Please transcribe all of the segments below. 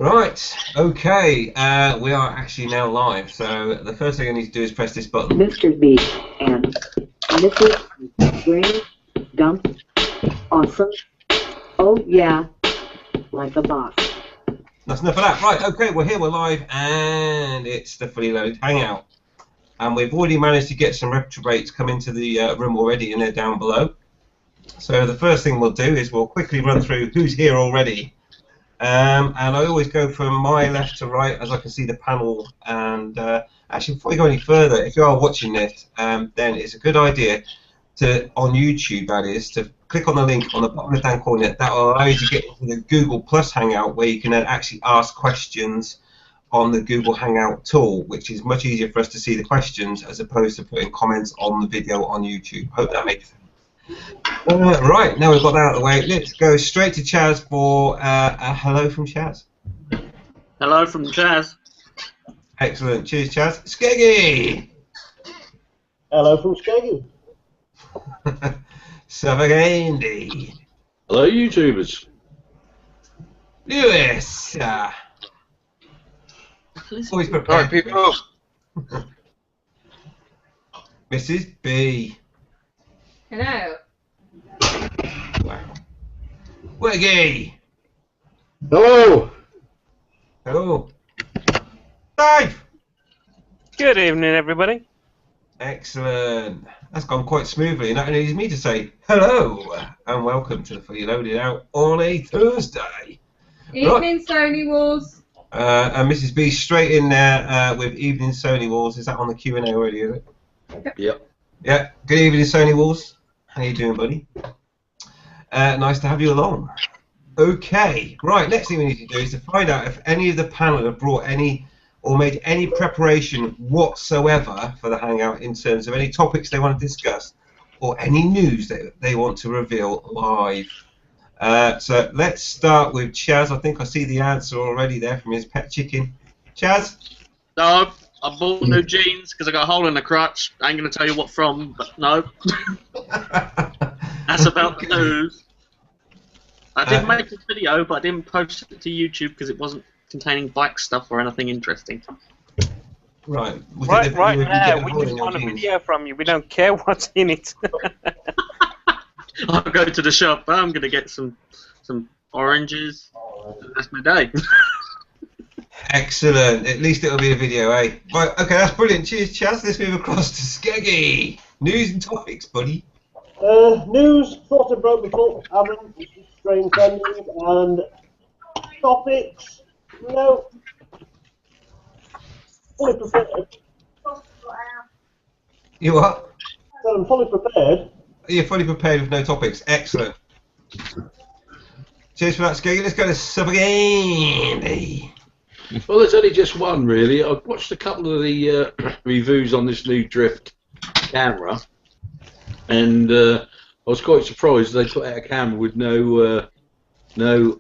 Right, okay, we are actually now live, so the first thing I need to do is press this button. Mr. B and Mrs. Green, dump, awesome, oh yeah, like a boss. That's enough of that. Right, okay, we're here, we're live, and it's the fully loaded hangout. And we've already managed to get some reprobates come into the room already, and they're down below. So the first thing we'll do is we'll quickly run through who's here already. And I always go from my left to right as I can see the panel. And actually, before we go any further, if you are watching this, then it's a good idea to, on YouTube that is, to click on the link on the bottom left-hand corner. That will allow you to get into the Google Plus Hangout, where you can then actually ask questions on the Google Hangout tool, which is much easier for us to see the questions as opposed to putting comments on the video on YouTube. Hope that makes sense. Right, now we've got that out of the way, let's go straight to Chaz for a hello from Chaz. Hello from Chaz. Excellent, cheers Chaz. Skeggy! Hello from Skeggy. Savagandi. Hello, YouTubers. Lewis. Always prepared. Right, people. Mrs. B. Hello. Wow. Wiggy. Hello. Hello. Dave. Good evening, everybody. Excellent. That's gone quite smoothly. That only needs me to say hello and welcome to the Fully Loaded Out on a Thursday. Evening, Sony Wars. And Mrs. B straight in there with Evening Sony Walls. Is that on the Q&A already, is it? Yep. Yeah. Good evening, Sony Walls. How you doing, buddy? Nice to have you along. Okay. Right, next thing we need to do is to find out if any of the panel have brought any or made any preparation whatsoever for the Hangout in terms of any topics they want to discuss or any news that they want to reveal live. So let's start with Chaz. I think I see the answer already there from his pet chicken. Chaz? No, I bought new jeans because I got a hole in the crotch. I ain't going to tell you what from, but no. That's about the news. I did make a video, but I didn't post it to YouTube because it wasn't containing bike stuff or anything interesting. Right. Right now, we just want a video from you. We don't care what's in it. I'll go to the shop. I'm going to get some oranges. That's my day. Excellent. At least it'll be a video, eh? Right. Okay, that's brilliant. Cheers, Chaz. Let's move across to Skeggy. News and topics, buddy. News, sort of broke before, having strange endings, and topics, no. Fully prepared. You what? So I'm fully prepared. You're fully prepared with no topics. Excellent. Cheers for that, Skeggy. Let's go to Subagandi. Well, there's only just one, really. I've watched a couple of the reviews on this new Drift camera, and I was quite surprised they put out a camera with no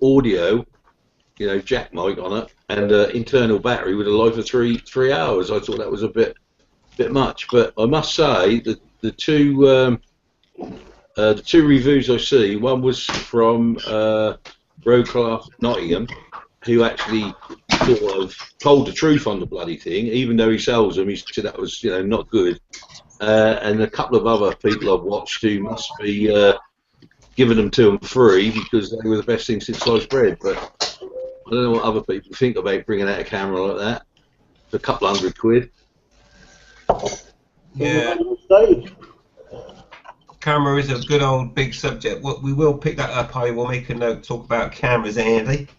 audio, you know, jack mic on it, and internal battery with a life of three hours. I thought that was a bit much, but I must say that the two reviews I see, one was from Roadcraft Nottingham, who actually sort of told the truth on the bloody thing, even though he sells them. He said that was, you know, not good. And a couple of other people I've watched who must be giving them to them free because they were the best thing since sliced bread. But I don't know what other people think about bringing out a camera like that for a couple £100. Yeah. Camera is a good old big subject. We will pick that up. I will make a note, talk about cameras, Andy.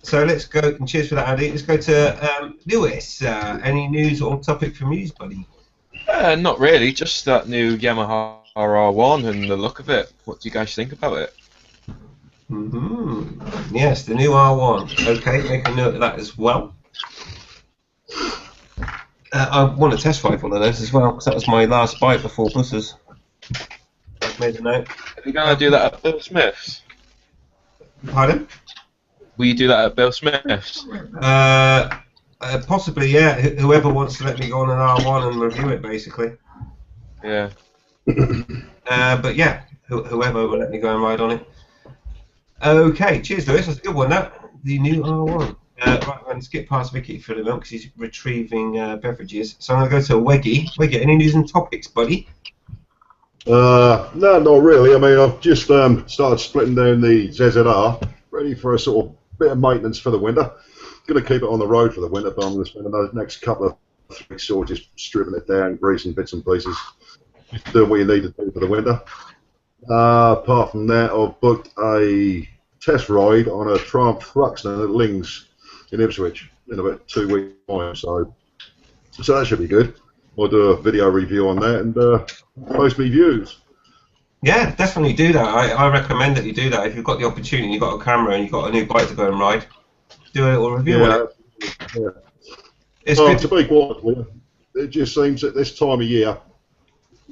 So let's go, and cheers for that, Andy. Let's go to Lewis. Any news or topic from you, buddy? Not really, just that new Yamaha R1 and the look of it. What do you guys think about it? Yes, the new R1. Okay, make a note of that as well. I want to test ride one of those as well, because that was my last bike before buses. I've made a note. Are you going to do that at Bill Smith's? Pardon? Will you do that at Bill Smith's? Possibly, yeah. Whoever wants to let me go on an R1 and review it, basically. Yeah. But yeah, whoever will let me go and ride on it. Okay, cheers, Lewis. That's a good one. That the new R1. Right, I'm going to skip past Vicky for the moment because he's retrieving beverages. So I'm going to go to Weggy. Weggy, any news and topics, buddy? No, not really. I mean, I've just started splitting down the ZZR, ready for a sort of bit of maintenance for the winter. Going to keep it on the road for the winter, but I'm going to spend the next couple of weeks sort of just stripping it down, greasing bits and pieces, just doing what you need to do for the winter. Apart from that, I've booked a test ride on a Triumph Thruxton at Lings in Ipswich in about 2 weeks' time, so that should be good. I'll do a video review on that and post me views. Yeah, definitely do that. I recommend that you do that. If you've got the opportunity, you've got a camera and you've got a new bike to go and ride, do a little review on it. Yeah. It's Well, good to be quite honest with you, it just seems that this time of year,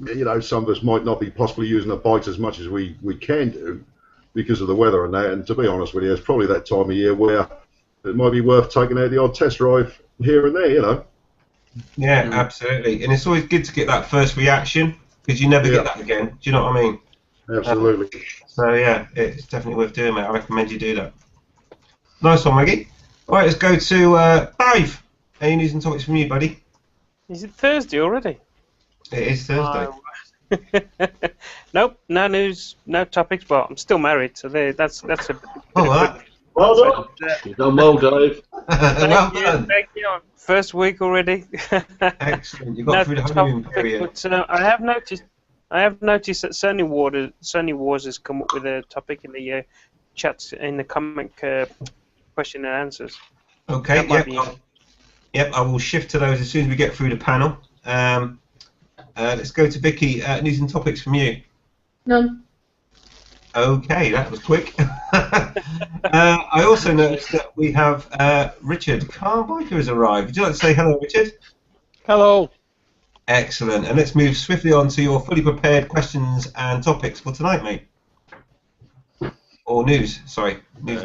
you know, some of us might not be possibly using the bikes as much as we can do because of the weather and that. And to be honest with you, it's probably that time of year where it might be worth taking out the odd test drive here and there, you know. Yeah, absolutely. And it's always good to get that first reaction because you never get that again. Do you know what I mean? Absolutely. So yeah, it's definitely worth doing, mate. I recommend you do that. Nice one, Maggie. All right, let's go to Dave. Any news and topics from you, buddy? Is it Thursday already? It is Thursday. Nope, no news, no topics, but I'm still married, so that's a... Oh, Well done. You've done well, Dave. well done. Thank you. First week already. Excellent. You got through the honeymoon period. But, I have noticed that Sony Wars has come up with a topic in the chats in the comment question and answers. Okay. Yep. I will shift to those as soon as we get through the panel. Let's go to Vicky. News and topics from you. None. Okay, that was quick. I also noticed that we have Richard Carbiker has arrived. Would you like to say hello, Richard? Hello. Excellent. And let's move swiftly on to your fully prepared questions and topics for tonight, mate. Or news, sorry. News.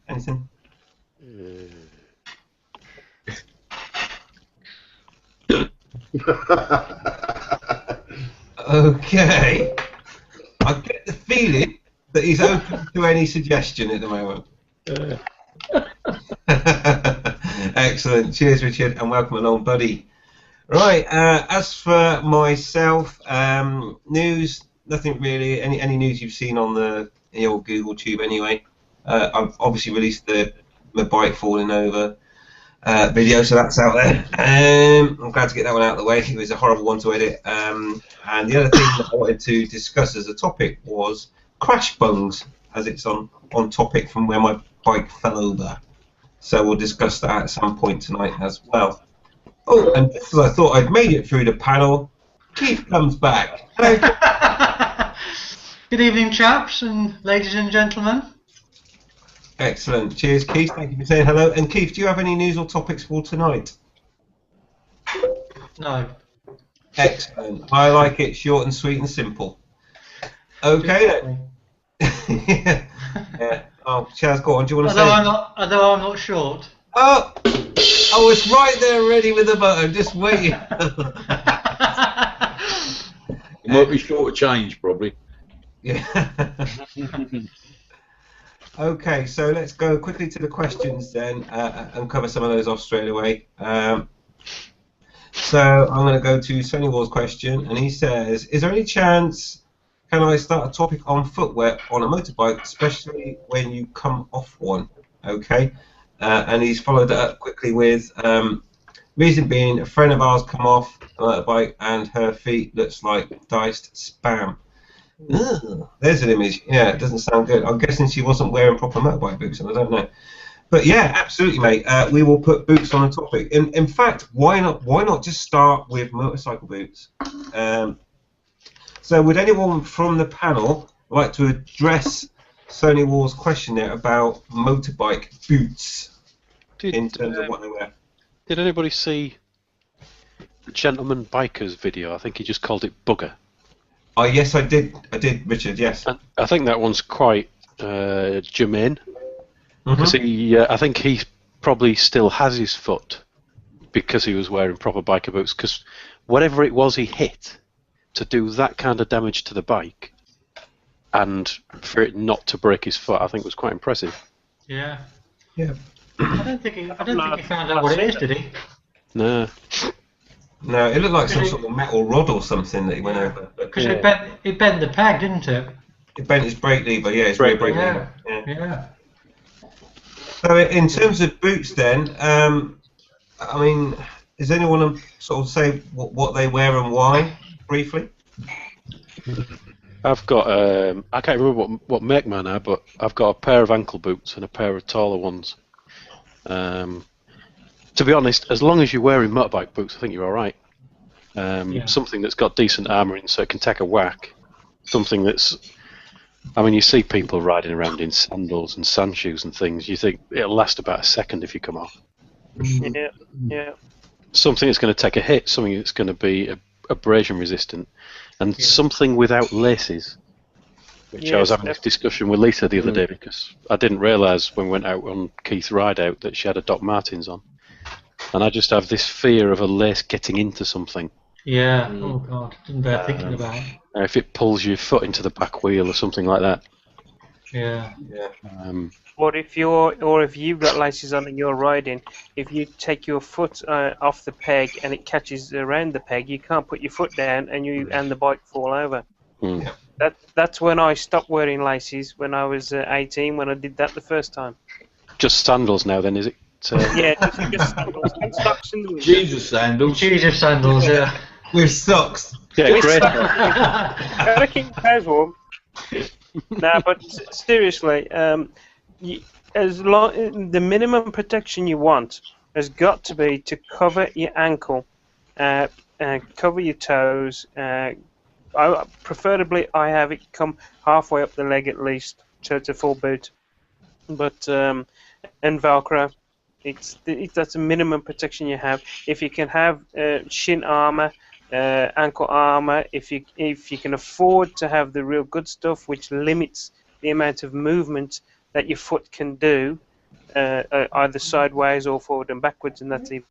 Anything? Okay. I get the feeling that he's open to any suggestion at the moment. Excellent. Cheers, Richard, and welcome along, buddy. Right, as for myself, news, nothing really. Any news you've seen on the old Google Tube anyway? I've obviously released the bike falling over video, so that's out there. I'm glad to get that one out of the way. It was a horrible one to edit. And the other thing that I wanted to discuss as a topic was crash bungs, as it's on topic from where my bike fell over. So we'll discuss that at some point tonight as well. Oh, and just as I thought I'd made it through the panel, Keith comes back. Hello. Good evening, chaps and ladies and gentlemen. Excellent. Cheers, Keith. Thank you for saying hello. And Keith, do you have any news or topics for tonight? No. Excellent. I like it short and sweet and simple. Okay then. Yeah. Oh, Chaz, go on. Do you want to say? Although I'm not short. Oh, I was right there, ready with the button, just waiting. It might be short of change, probably. Yeah. Okay, so let's go quickly to the questions then and cover some of those off straight away. So I'm going to go to Sony Wars' question, and he says, is there any chance can I start a topic on footwear on a motorbike, especially when you come off one? Okay, and he's followed that up quickly with, reason being, a friend of ours come off a motorbike and her feet looks like diced spam. Ugh, there's an image. Yeah, it doesn't sound good. I'm guessing she wasn't wearing proper motorbike boots, and I don't know. But yeah, absolutely, mate. We will put boots on the topic. In fact, why not just start with motorcycle boots? So would anyone from the panel like to address Sony Wars' question there about motorbike boots in terms of what they wear? Did anybody see the Gentleman Biker's video? I think he just called it Bugger. Oh, yes, I did, Richard, yes. I think that one's quite germane. Because I think he probably still has his foot because he was wearing proper biker boots. Because whatever it was he hit to do that kind of damage to the bike, and for it not to break his foot, I think was quite impressive. Yeah. Yeah. I don't think he found out what it is, did he? No. No, it looked like some sort of metal rod or something that he went over. Because it bent the peg, didn't it? It bent his brake lever, yeah, his rear brake lever. Yeah. So in terms of boots then, I mean, does anyone sort of say what they wear and why, briefly? I've got, I can't remember what make mine are, but I've got a pair of ankle boots and a pair of taller ones. To be honest, as long as you're wearing motorbike boots, I think you're alright. Something that's got decent armour in so it can take a whack. Something that's, I mean, you see people riding around in sandals and sand shoes and things, you think it'll last about a second if you come off. Yeah. Something that's going to take a hit, something that's going to be abrasion resistant, and something without laces. Which I was having this discussion with Lisa the other day because I didn't realise when we went out on Keith's ride out that she had a Doc Martens on. And I just have this fear of a lace getting into something. Yeah. Oh God, didn't bear thinking about. If it pulls your foot into the back wheel or something like that. Yeah. Or if you've got laces on and you're riding, if you take your foot off the peg and it catches around the peg, you can't put your foot down and the bike fall over. That's when I stopped wearing laces when I was 18, when I did that the first time. Just sandals now then, is it? Yeah, just sandals and socks in the winter. Jesus sandals, yeah. With socks. Yeah, great. Gotta keep your toes warm. No, but seriously, the minimum protection you want has got to be to cover your ankle, cover your toes. Preferably, I have it come halfway up the leg at least, so it's a full boot. But and Velcro, that's a minimum protection you have. If you can have shin armor, ankle armor, if you can afford to have the real good stuff, which limits the amount of movement that your foot can do, either sideways or forward and backwards, and that's even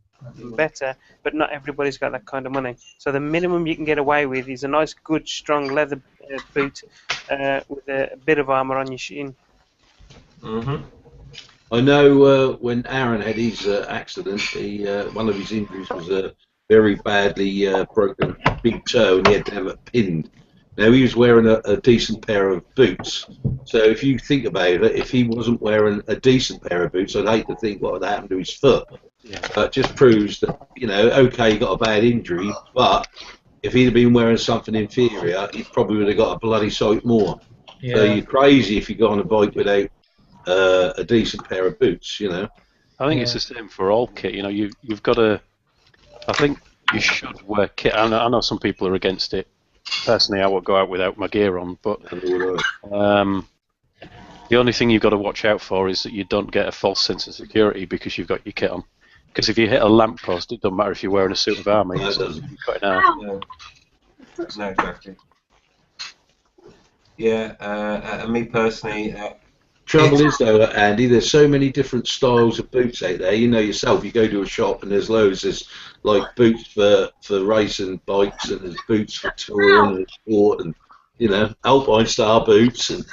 better. But not everybody's got that kind of money. So the minimum you can get away with is a nice, good, strong leather boot with a bit of armor on your shin. I know when Aaron had his accident, one of his injuries was a very badly broken big toe, and he had to have it pinned. Now, he was wearing a decent pair of boots, so if you think about it, if he wasn't wearing a decent pair of boots, I'd hate to think what would happen to his foot. But it just proves that, okay, he got a bad injury, but if he'd have been wearing something inferior, he probably would have got a bloody sight more. So you're crazy if you go on a bike without a decent pair of boots, I think it's the same for all kit. You've got to. I think you should wear kit. I know some people are against it. Personally, I would go out without my gear on, but the only thing you've got to watch out for is that you don't get a false sense of security because you've got your kit on. Because if you hit a lamppost, it doesn't matter if you're wearing a suit of armour. No, No, exactly. Yeah, and me personally. Trouble is though, Andy, there's so many different styles of boots out there. You know yourself, you go to a shop and there's loads. There's like boots for racing bikes, and there's boots for touring and sport, and Alpine Star boots, and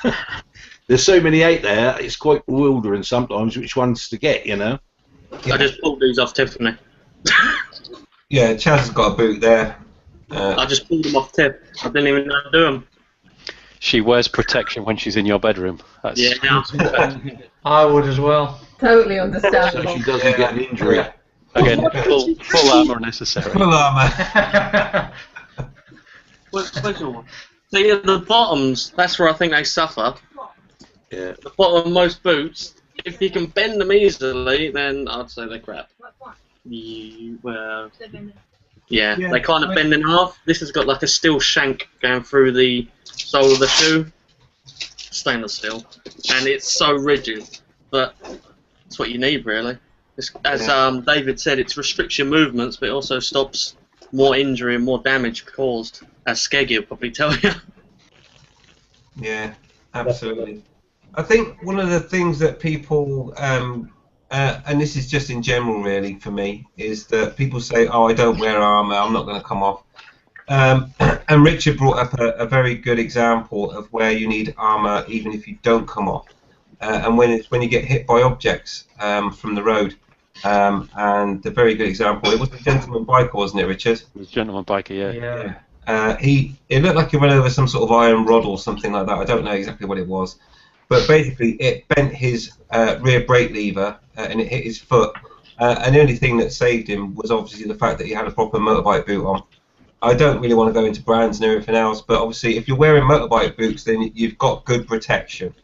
there's so many out there. It's quite bewildering sometimes which ones to get. I just pulled these off Tiffany. Yeah, Chaz has got a boot there. I just pulled them off Tiff. I didn't even know how to do them. she wears protection when she's in your bedroom. That's, I would as well. Totally understandable. So she doesn't get an injury. Again, full armour necessary. Full armour. So yeah, the bottoms, that's where I think they suffer. Yeah. The bottom of most boots, if you can bend them easily, then I'd say they're crap. Yeah, they kind of bend in half. This has got like a steel shank going through the sole of the shoe. Stainless steel. And it's so rigid, but it's what you need, really. As David said, it restricts your movements, but it also stops more injury and more damage caused, as Skeggy will probably tell you. Yeah, absolutely. I think one of the things that people, and this is just in general really for me, is that people say, oh, I don't wear armour, I'm not going to come off. And Richard brought up a very good example of where you need armour even if you don't come off. And when you get hit by objects from the road. And a very good example, it was the gentleman biker, wasn't it, Richard? It was gentleman biker, yeah. It looked like he went over some sort of iron rod or something like that. I don't know exactly what it was. But basically, it bent his rear brake lever and it hit his foot. And the only thing that saved him was obviously the fact that he had a proper motorbike boot on. I don't really want to go into brands and everything else, but obviously if you're wearing motorbike boots, then you've got good protection.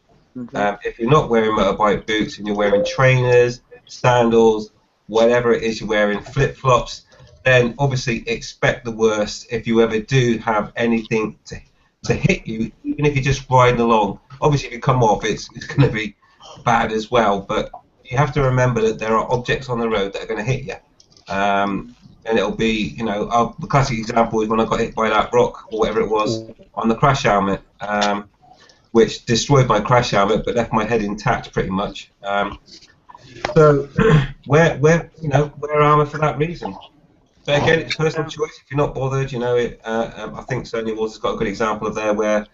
If you're not wearing motorbike boots and you're wearing trainers, sandals, whatever it is you're wearing, flip-flops, then obviously expect the worst if you ever do have anything to hit you, even if you're just riding along. Obviously if you come off, it's going to be bad as well, but you have to remember that there are objects on the road that are going to hit you. And it'll be, you know, the classic example is when I got hit by that rock, or whatever it was, on the crash helmet, which destroyed my crash helmet, but left my head intact pretty much. So, wear armour for that reason. But again, it's personal choice. If you're not bothered, you know, I think certainly Wars has got a good example of there where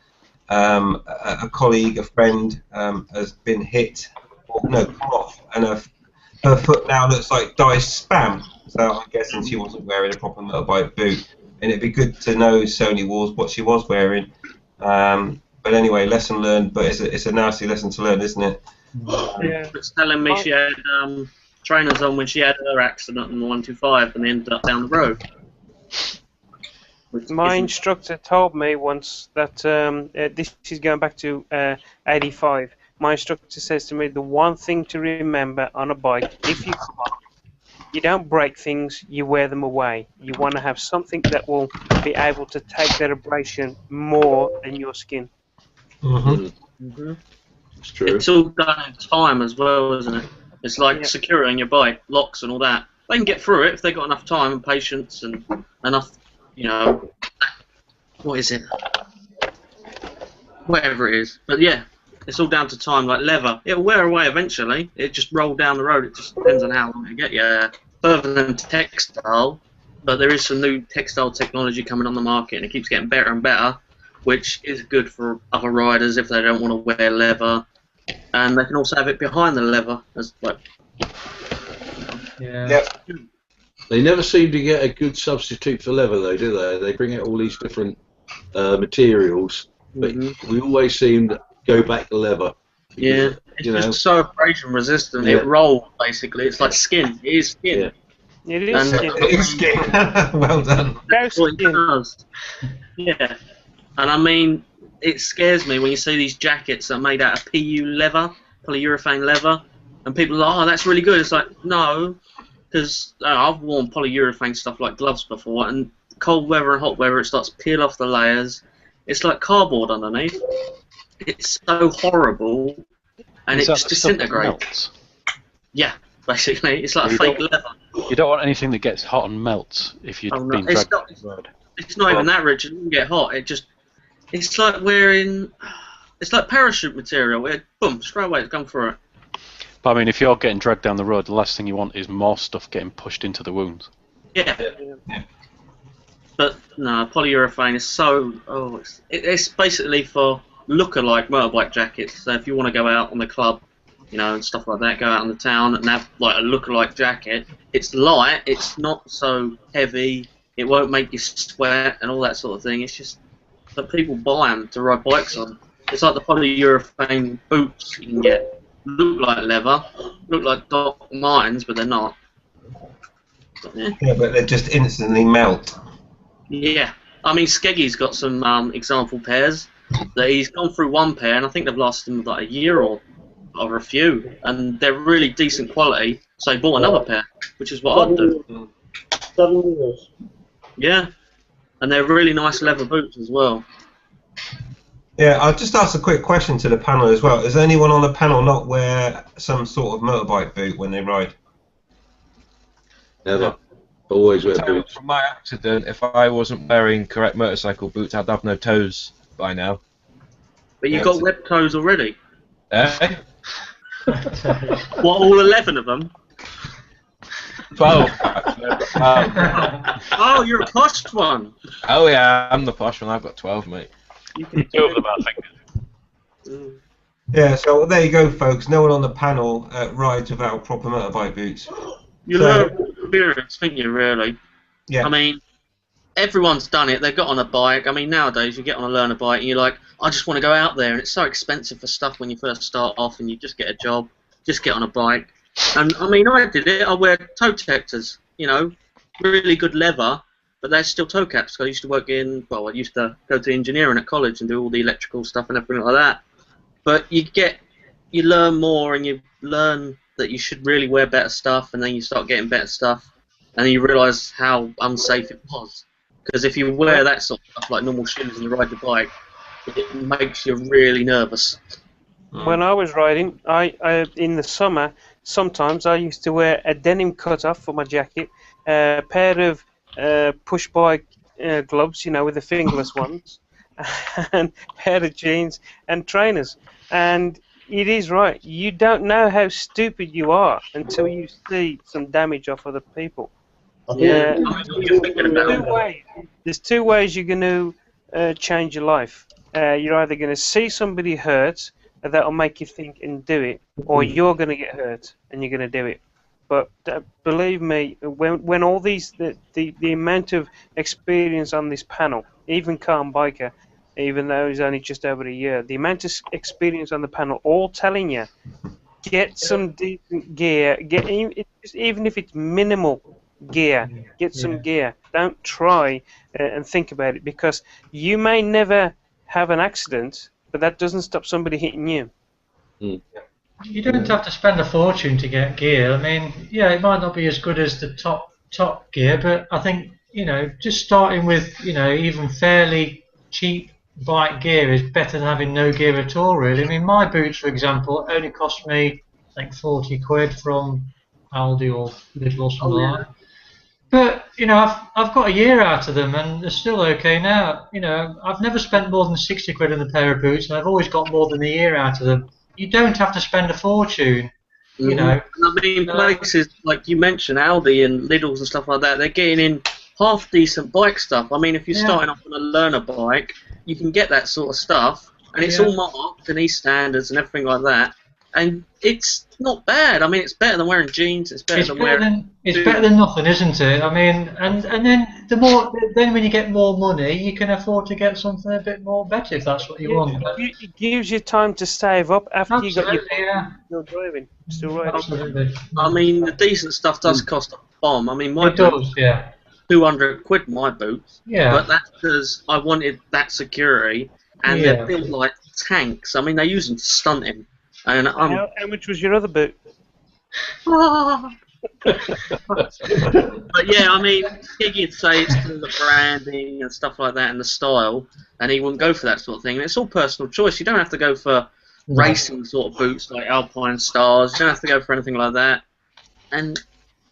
a colleague, a friend, has been hit, or no, come off, and her foot now looks like diced spam. So I'm guessing she wasn't wearing a proper motorbike boot, and it'd be good to know, Sony Wars, what she was wearing. But anyway, lesson learned. But it's a nasty lesson to learn, isn't it? Yeah. It's telling me she had trainers on when she had her accident on the 125 and ended up down the road. My instructor told me once that this is going back to 85. My instructor says to me, the one thing to remember on a bike, if you come up, you don't break things, you wear them away. You want to have something that will be able to take that abrasion more than your skin. It's true. It's all done in time as well, isn't it? It's like securing your bike, locks and all that. They can get through it if they've got enough time and patience and enough, you know, what is it? Whatever it is. But yeah, it's all down to time, like leather. It'll wear away eventually. It just rolled down the road. It just depends on how long it get you. Further than textile, but there is some new textile technology coming on the market and it keeps getting better and better, which is good for other riders if they don't want to wear leather. And they can also have it behind the leather. As like, They never seem to get a good substitute for leather, though, do they? They bring out all these different materials, but we always seem to go back to leather. Yeah, it's just so abrasion resistant. It rolls, basically. It's like skin. It is skin. It is skin. It is skin. Well done. It does. Yeah. And I mean, it scares me when you see these jackets that are made out of PU leather, polyurethane leather, and people are like, oh, that's really good. It's like, no, because I've worn polyurethane stuff like gloves before, and cold weather and hot weather, it starts to peel off the layers. It's like cardboard underneath. It's so horrible, and it just disintegrates. Yeah, basically, it's like fake leather. You don't want anything that gets hot and melts if you've been dragged on the road. It's not even that, Richard. It doesn't get hot. It's like wearing, it's like parachute material. Boom, straight away, it's gone through it. But I mean, if you're getting dragged down the road, the last thing you want is more stuff getting pushed into the wounds. Yeah. But no, polyurethane is so. It's basically for lookalike motorbike jackets. So if you want to go out on the club, you know, and stuff like that, go out on the town and have like a lookalike jacket. It's light. It's not so heavy. It won't make you sweat and all that sort of thing. It's just that people buy them to ride bikes on. It's like the polyurethane boots you can get. Look like leather, look like Doc Martens, but they're not. Yeah, but they just instantly melt. Yeah, I mean, Skeggy's got some example pairs that he's gone through one pair, and I think they've lasted him like a year or a few, and they're really decent quality. So he bought another pair, which is what I'd do. 7 years. Yeah, and they're really nice leather boots as well. Yeah, I'll just ask a quick question to the panel as well. Does anyone on the panel not wear some sort of motorbike boot when they ride? Never. Always wear boots. From my accident, if I wasn't wearing correct motorcycle boots, I'd have no toes by now. But you got web toes already. Eh? What, all 11 of them? 12. Actually, I've got 12. Oh, you're a posh one. Oh yeah, I'm the posh one. I've got 12, mate. You can Two of them, I think. Yeah, so there you go, folks. No one on the panel rides without proper motorbike boots. You So- learn from experience, think you, really? Yeah. I mean, everyone's done it. They got on a bike. I mean, nowadays you get on a learner bike and you're like, I just want to go out there, and it's so expensive for stuff when you first start off, and you just get a job, just get on a bike. And I mean, I did it. I wear toe detectors, you know, really good leather, but they're still toe caps. 'Cause I used to work in, well, I used to go to engineering at college and do all the electrical stuff and everything like that. But you learn more, and you learn that you should really wear better stuff, and then you start getting better stuff, and then you realise how unsafe it was. Because if you wear that sort of stuff, like normal shoes, and you ride your bike, it makes you really nervous. When I was riding, I in the summer, sometimes I used to wear a denim cutoff for my jacket, a pair of push bike gloves, you know, with the fingerless ones, and a pair of jeans and trainers. And it is right. You don't know how stupid you are until you see some damage off other people. Yeah. There's two ways you're going to change your life. You're either going to see somebody hurt, and that'll make you think and do it, or you're going to get hurt and you're going to do it. But believe me, when all these the amount of experience on this panel, even Calm Biker, even though he's only just over a year, the amount of experience on the panel, all telling you, get some decent gear, even if it's minimal gear, get some gear. Don't try and think about it, because you may never have an accident, but that doesn't stop somebody hitting you. You don't have to spend a fortune to get gear. I mean, yeah, it might not be as good as the top gear, but I think, you know, just starting with, you know, even fairly cheap bike gear is better than having no gear at all, really. I mean, my boots, for example, only cost me, I think, 40 quid from Aldi or Lidl or something like that. But, you know, I've got a year out of them, and they're still okay now. You know, I've never spent more than 60 quid on a pair of boots, and I've always got more than a year out of them. You don't have to spend a fortune, you know. I mean, places like you mentioned, Aldi and Lidl's and stuff like that, they're getting in half decent bike stuff. I mean, if you're starting off on a learner bike, you can get that sort of stuff, and it's all marked and these standards and everything like that. And it's not bad. I mean, it's better than wearing jeans. It's better than nothing, isn't it? I mean, and then when you get more money, you can afford to get something a bit more better if that's what you want. It gives you time to save up after you got your driving. Still riding. Absolutely. I mean, the decent stuff does cost a bomb. I mean, my it does, yeah. 200 quid my boots. Yeah. But that's because I wanted that security, and they're built like tanks. I mean, they use them for stunting. And how much was your other boot? But yeah, I mean, he'd say it's to the branding and stuff like that and the style, and he wouldn't go for that sort of thing. And it's all personal choice. You don't have to go for racing sort of boots like Alpine Stars. You don't have to go for anything like that. And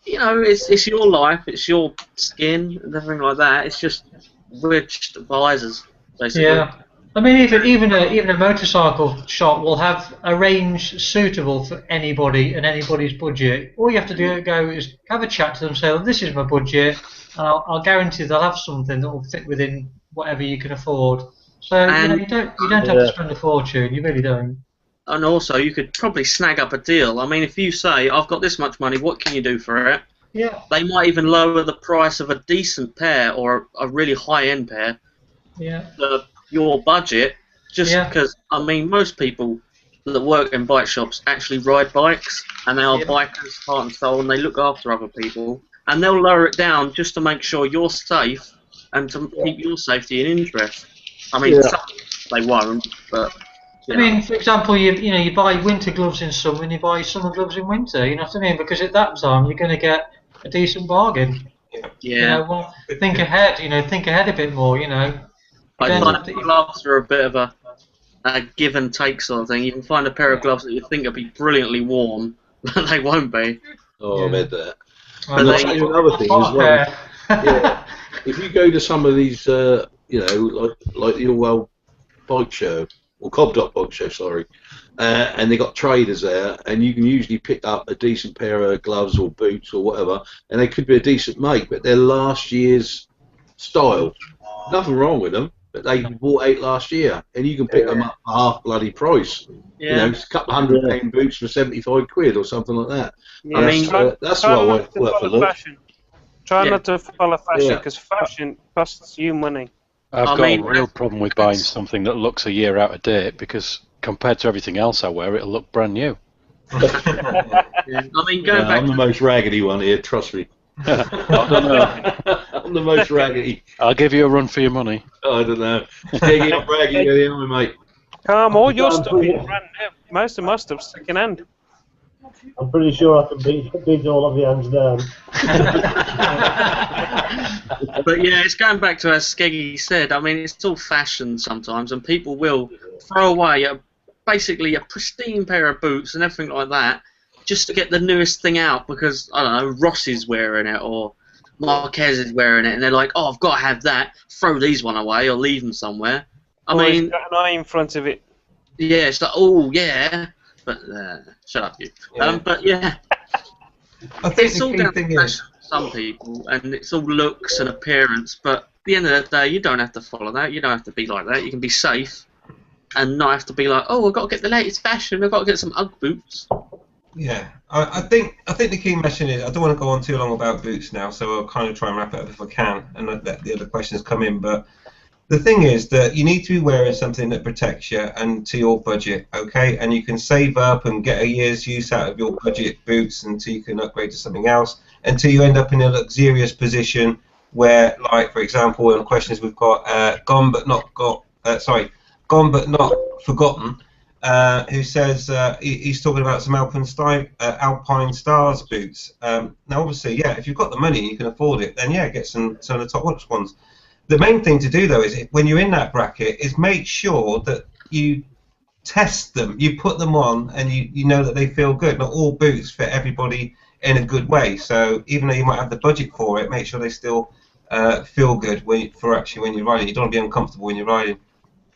you know, it's your life, it's your skin and everything like that. It's just we're just advisors, basically. Yeah. I mean, even a motorcycle shop will have a range suitable for anybody and anybody's budget. All you have to go is have a chat to them, say, well, this is my budget, and I'll guarantee they'll have something that will fit within whatever you can afford. So you don't have to spend a fortune. You really don't. And also, you could probably snag up a deal. I mean, if you say, I've got this much money, what can you do for it? Yeah. They might even lower the price of a decent pair or a really high-end pair. Yeah. Your budget, just because, I mean, most people that work in bike shops actually ride bikes, and they are bikers, heart and soul, and they look after other people, and they'll lower it down just to make sure you're safe and to keep your safety and interest. I mean, some they won't, but... I mean, for example, you buy winter gloves in summer and you buy summer gloves in winter, you know what I mean? Because at that time you're going to get a decent bargain. Yeah. You know, well, think ahead, think ahead a bit more, you know. I find that gloves are a bit of a give and take sort of thing. You can find a pair of gloves that you think will be brilliantly warm, but they won't be. Oh, I've had that. But And I'll tell you another thing as well. If you go to some of these, like the all bike show or Cobdop Bike Show, sorry. And they got traders there, and you can usually pick up a decent pair of gloves or boots or whatever, and they could be a decent make, but they're last year's style. Nothing wrong with them, but they bought 8 last year, and you can pick them up for half bloody price. Yeah. You know, it's a couple £100 boots for 75 quid or something like that. Yeah, I mean, that's what I want worth a look. Try not to follow fashion, Yeah. because fashion costs you money. I've got a real problem with buying something that looks a year out of date, because compared to everything else I wear, it'll look brand new. I mean, going back I'm the most raggedy one here, trust me. I don't know. I'm the most raggedy. I'll give you a run for your money. I don't know. Taking up raggedy with you, mate. Calm, all your stuff is brand new. Most of my stuff's second hand. I'm pretty sure I can beat all of you hands down. But yeah, it's going back to as Skeggy said. I mean, it's all fashion sometimes, and people will throw away basically a pristine pair of boots and everything like that just to get the newest thing out because, I don't know, Ross is wearing it or Marquez is wearing it, and they're like, oh, I've got to have that. Throw these one away or leave them somewhere. I mean, it's got an eye in front of it. Yeah, it's like, oh yeah, but shut up, you. Yeah. But yeah, I think it's the all key down thing to is, fashion for some people, and it's all looks and appearance. But at the end of the day, you don't have to follow that. You don't have to be like that. You can be safe and not have to be like, oh, I've got to get the latest fashion. I've got to get some UGG boots. yeah, I think the key message is, I don't want to go on too long about boots now, so I'll kind of try and wrap it up if I can, and let the other questions come in. But the thing is that you need to be wearing something that protects you and to your budget, okay? And you can save up and get a year's use out of your budget boots until you can upgrade to something else, until you end up in a luxurious position where, like, for example, in the questions we've got gone but not forgotten, who says he's talking about some Alpine Stars boots. Now, obviously, yeah, if you've got the money and you can afford it, then yeah, get some of the top notch ones. The main thing to do, though, is when you're in that bracket, is make sure that you test them, you put them on, and you know that they feel good. Not all boots fit everybody in a good way. So even though you might have the budget for it, make sure they still feel good when you're riding. You don't want to be uncomfortable when you're riding.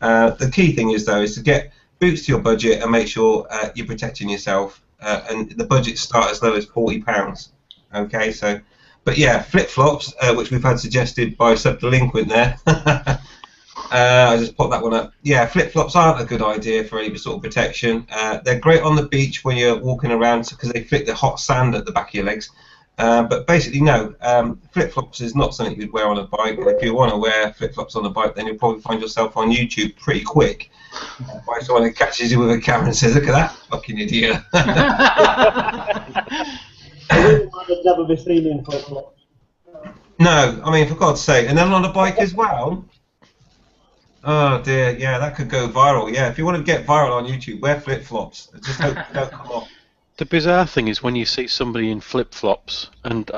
The key thing is, though, is to get boots to your budget and make sure you're protecting yourself. And the budget start as low as £40. Okay, so. But yeah, flip-flops, which we've had suggested by Subdelinquent there. I just popped that one up. Yeah, flip-flops aren't a good idea for any sort of protection. They're great on the beach when you're walking around because they flick the hot sand at the back of your legs. But basically, no, flip-flops is not something you'd wear on a bike. And if you want to wear flip-flops on a bike, then you'll probably find yourself on YouTube pretty quick by someone who catches you with a camera and says, look at that fucking idiot. I really might have never be seen in flip-flops. No, I mean, for God's sake. And then on a bike as well. Oh dear, yeah, that could go viral. Yeah, if you want to get viral on YouTube, wear flip-flops. Just hope they don't come off. The bizarre thing is when you see somebody in flip-flops, and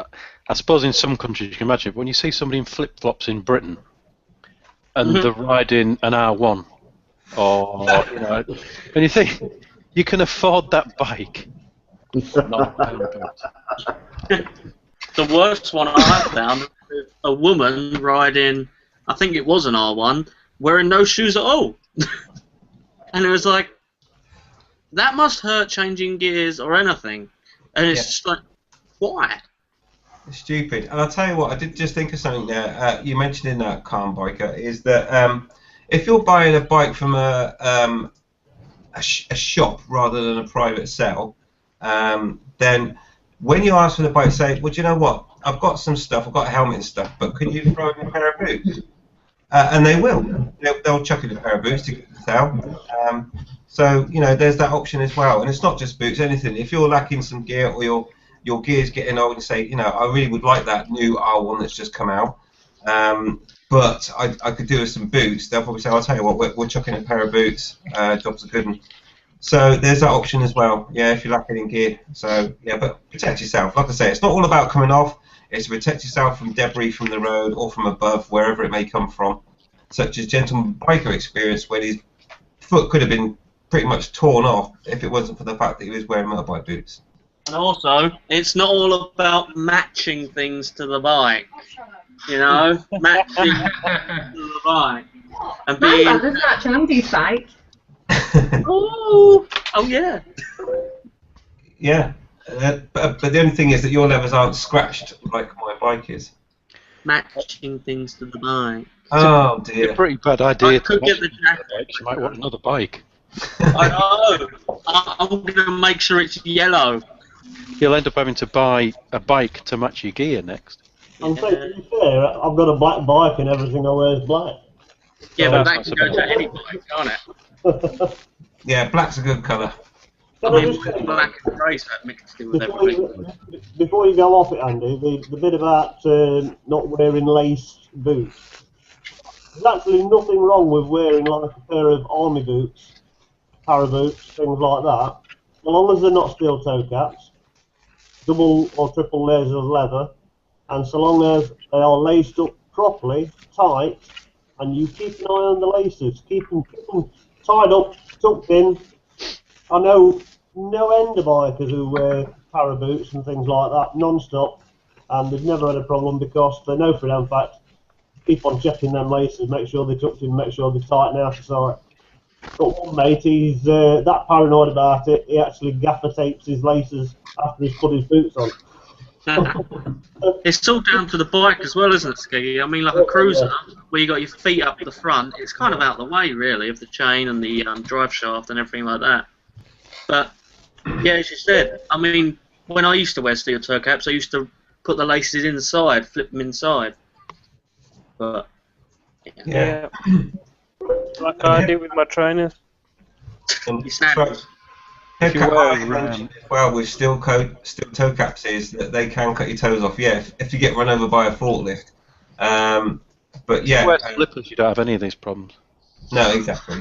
I suppose in some countries you can imagine, but when you see somebody in flip-flops in Britain, and they're riding an R1, or, you know, and you think, you can afford that bike. The worst one I found was a woman riding, I think it was an R1, wearing no shoes at all. And it was like, that must hurt changing gears or anything. And it's just like, why? It's stupid. And I'll tell you what, I did just think of something there. You mentioned in that Calm Biker, is that if you're buying a bike from a shop rather than a private sale, then when you ask for the bike, say, well, do you know what? I've got some stuff, I've got a helmet and stuff, but could you throw in a pair of boots? And they will. They'll chuck in a pair of boots to get the sale. So, you know, there's that option as well. And it's not just boots, anything. If you're lacking some gear or your gear's getting old and say, you know, I really would like that new R1 that's just come out, but I could do with some boots, they'll probably say, I'll tell you what, we're chucking a pair of boots, jobs are good. And so there's that option as well, yeah, if you're lacking in gear. So, yeah, but protect yourself. Like I say, it's not all about coming off. It's to protect yourself from debris from the road or from above, wherever it may come from, such as Gentleman Biker experience, where his foot could have been pretty much torn off if it wasn't for the fact that he was wearing motorbike boots. And also, it's not all about matching things to the bike, you know, matching to the bike. And My brother's match Andy's bike. Oh yeah. Yeah. But the only thing is that your levers aren't scratched like my bike is. Matching things to the bike. Oh It's a dear. pretty bad idea. I could get the jacket. You might want another bike. I know. I'm going to make sure it's yellow. You'll end up having to buy a bike to match your gear next. I'm saying, to be fair, I've got a black bike and everything I wear is black. Yeah, but that that's can go about to it. any bike, can't it? Yeah, black's a good colour. I mean, black and grey, so it mixed in with everything. Before you go off it, Andy, the bit about not wearing lace boots. There's actually nothing wrong with wearing like a pair of army boots, para boots, things like that, so long as they're not steel toe caps, double or triple layers of leather, and so long as they are laced up properly, tight, and you keep an eye on the laces, keep them tied up, tucked in. I know no end of bikers who wear para boots and things like that non-stop, and they've never had a problem because they know for a damn fact, keep on checking them laces, make sure they're tucked in, make sure they're tight and out of sight. But one mate, he's that paranoid about it, he actually gaffer tapes his laces after he's put his boots on. It's all down to the bike as well, isn't it, Skeggy? I mean, like a cruiser, where you got your feet up the front, it's kind of out of the way, really, of the chain and the drive shaft and everything like that. But, yeah, as you said, I mean, when I used to wear steel toe caps, I used to put the laces inside, flip them inside. But, Yeah. Like I do with my trainers. you sandals. Head you cap wear, I mentioned as well with steel toe caps is that they can cut your toes off. Yeah, if you get run over by a forklift. But yeah. If you wear slippers, you don't have any of these problems. No, exactly.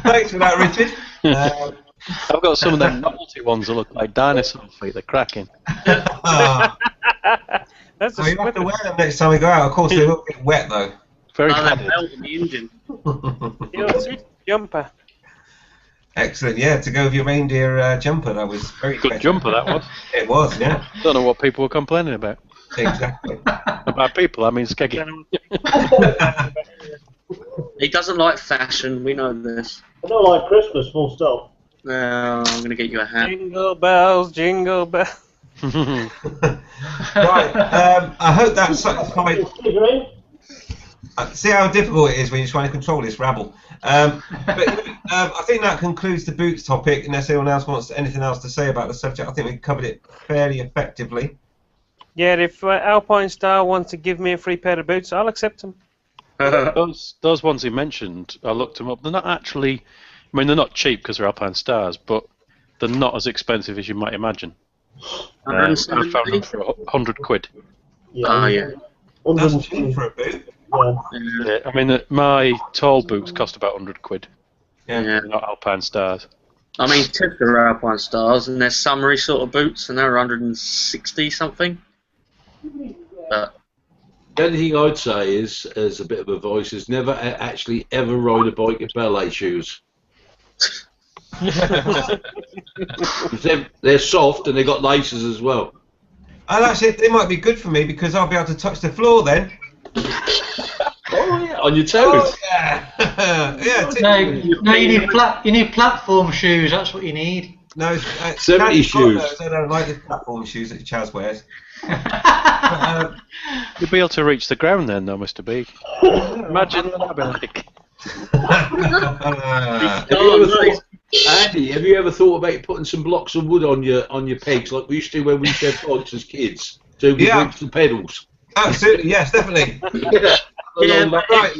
Thanks for that, Richard. I've got some of them novelty ones that look like dinosaur feet. They're cracking. That's a Well, you have to wear them next time we go out. Of course, they will get wet though. Very Oh, that padded. belt in the engine. your jumper. Excellent, yeah. To go with your reindeer jumper, that was very Good effective. jumper, that was. It was, yeah. Don't know what people were complaining about. Exactly. About people, I mean Skeggy. He doesn't like fashion, we know this. I don't like Christmas, full stop. I'm going to get you a hat. Jingle bells, jingle bells. Right, I hope that satisfied. See how difficult it is when you're trying to control this rabble. But I think that concludes the boots topic. Unless anyone else wants anything else to say about the subject, I think we covered it fairly effectively. Yeah, if Alpine Star wants to give me a free pair of boots, I'll accept them. Those ones he mentioned, I looked them up. They're not actually, I mean, they're not cheap because they're Alpine Stars, but they're not as expensive as you might imagine. I found them for £100. Yeah. Oh, yeah. That's cheap for a boot. Yeah, I mean, my tall boots cost about £100. Yeah. They're not Alpine Stars. I mean, Tips are Alpine Stars, and they're summery sort of boots, and they're 160 something. But The only thing I'd say is, as a bit of advice, is never actually ever ride a bike in ballet shoes. They're soft and they've got laces as well. And actually, they might be good for me because I'll be able to touch the floor then. Oh yeah, on your toes. Oh, yeah. No, you need platform shoes. That's what you need. No, 70 shoes. I don't like the platform shoes that Chaz wears. You'll be able to reach the ground then, though, Mr. B. Imagine what that'd be like. Andy, have you ever thought about putting some blocks of wood on your pegs like we used to when we used to have bikes as kids, so we reach the pedals? Absolutely, yes, definitely. yeah, but right.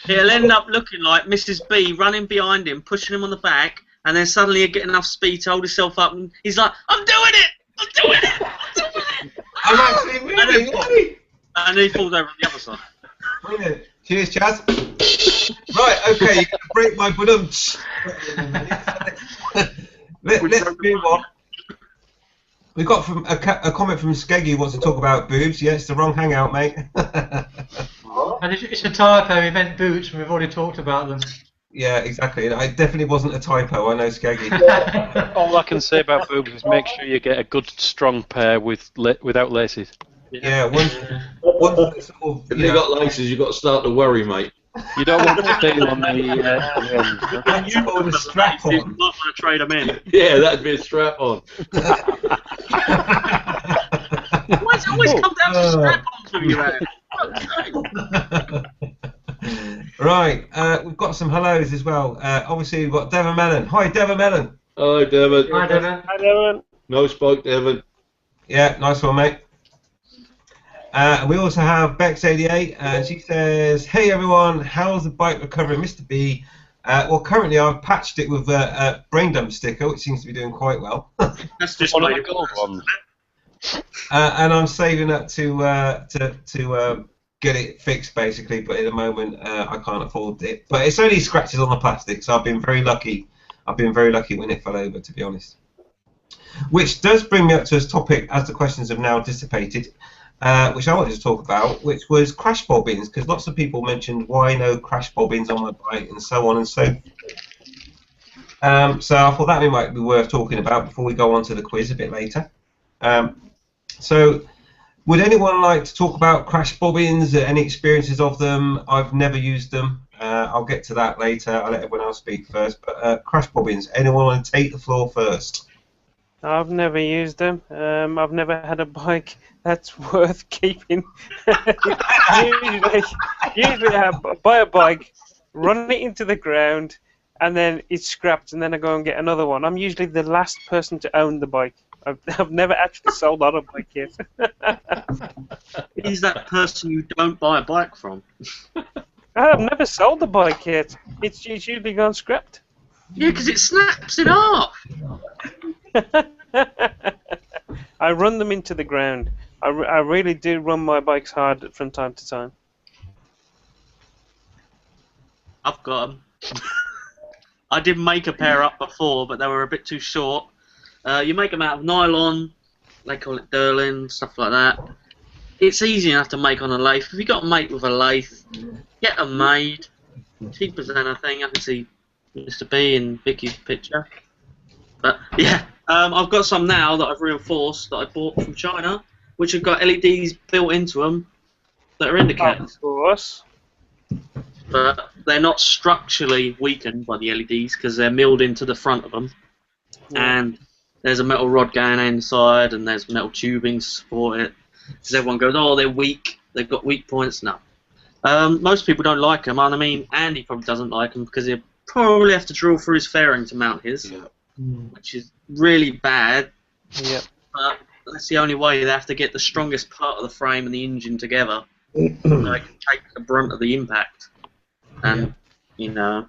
He'll end up looking like Mrs. B running behind him, pushing him on the back, and then suddenly he'll get enough speed to hold himself up, and he's like, "I'm doing it! I'm doing it! I'm doing it!" I'm actually really. And he falls over on the other side. Brilliant. Cheers, Chaz. Right, okay, you can break my budums. Let's move on. We got from a comment from Skeggy who wants to talk about boobs. Yeah, it's the wrong hangout, mate. And it's a typo. We meant boots, and we've already talked about them. Yeah, exactly. It definitely wasn't a typo. I know, Skeggy. All I can say about boobs is make sure you get a good, strong pair without laces. Yeah, one sort of, If they got laces, you've got to start to worry, mate. You don't want to steal on the end. And you got a strap You on. might want to trade them in. Yeah, that'd be a strap on. Why does it always come down to strap-ons with you, man? Right, we've got some hellos as well. Obviously, we've got Devon Mellon. Hi, Devon Mellon. Hello, Devon. Hi, Devon. Hi, Devon. Nice bike, Devon. Yeah, nice one, mate. We also have Bex88, and she says, "Hey everyone, how's the bike recovering, Mr. B?" Well, currently I've patched it with a brain dump sticker, which seems to be doing quite well. That's just One of made the it gold worse. ones. And I'm saving up to get it fixed, basically. But at the moment, I can't afford it. But it's only scratches on the plastic, so I've been very lucky. I've been very lucky when it fell over, to be honest. Which does bring me up to this topic, as the questions have now dissipated, which I wanted to talk about, which was crash bobbins, because lots of people mentioned why no crash bobbins on my bike and so on and so forth. So I thought that might be worth talking about before we go on to the quiz a bit later. So would anyone like to talk about crash bobbins, any experiences of them? I've never used them. I'll get to that later. I'll let everyone else speak first. But crash bobbins, anyone want to take the floor first? I've never used them. I've never had a bike that's worth keeping. usually I buy a bike, run it into the ground, and then it's scrapped, and then I go and get another one. I'm usually the last person to own the bike. I've never actually sold on a bike yet. He's that person you don't buy a bike from. I've never sold the bike yet. It's usually gone scrapped. Yeah, because it snaps in half. I run them into the ground. I really do run my bikes hard from time to time. I've got them. I did make a pair up before, but they were a bit too short. You make them out of nylon, they call it Durlin, stuff like that. It's easy enough to make on a lathe. If you've got a mate with a lathe, get them made. Cheaper than anything. I can see Mr. B and Vicky's picture. But yeah, I've got some now that I've reinforced that I bought from China, which have got LEDs built into them that are indicators. Of course. But they're not structurally weakened by the LEDs because they're milled into the front of them. Yeah. And there's a metal rod going inside and there's metal tubing to support it. Because everyone goes, oh, they're weak, they've got weak points. No. Most people don't like them, and I mean, Andy probably doesn't like them because he'll probably have to drill through his fairing to mount his, which is really bad. Yeah. But that's the only way. They have to get the strongest part of the frame and the engine together so they can take the brunt of the impact. And, you know,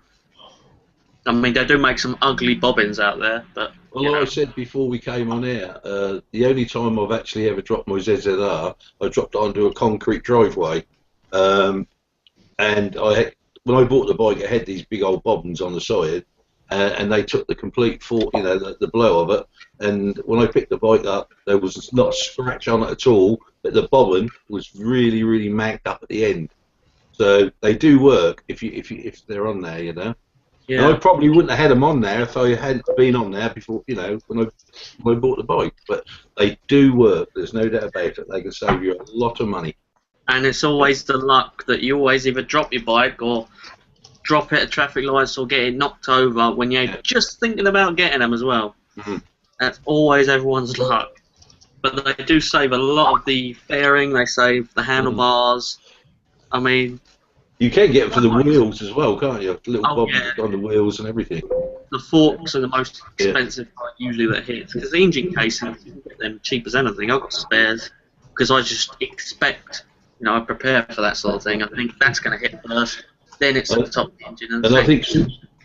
I mean, they do make some ugly bobbins out there, but... Well, like I said before we came on air, the only time I've actually ever dropped my ZZR, I dropped it onto a concrete driveway. And when I bought the bike, it had these big old bobbins on the side, and they took the complete the blow of it. And when I picked the bike up, there was not a scratch on it at all, but the bobbin was really, really magged up at the end. So they do work if they're on there, you know. Yeah. And I probably wouldn't have had them on there if I hadn't been on there before, you know, when I bought the bike. But they do work. There's no doubt about it. They can save you a lot of money. And it's always the luck that you always either drop your bike or drop it at traffic lights or get it knocked over when you're just thinking about getting them as well. Mm-hmm. That's always everyone's luck. But they do save a lot of the fairing. They save the handlebars. I mean... You can get them for the wheels as well, can't you? Little bobbins yeah. on the wheels and everything. The forks are the most expensive part usually that hits. Because the engine casings, you can get them cheap as anything. I've got spares. Because I just expect, you know, I prepare for that sort of thing. I think that's going to hit first. Then it's at the top of the engine. And I think,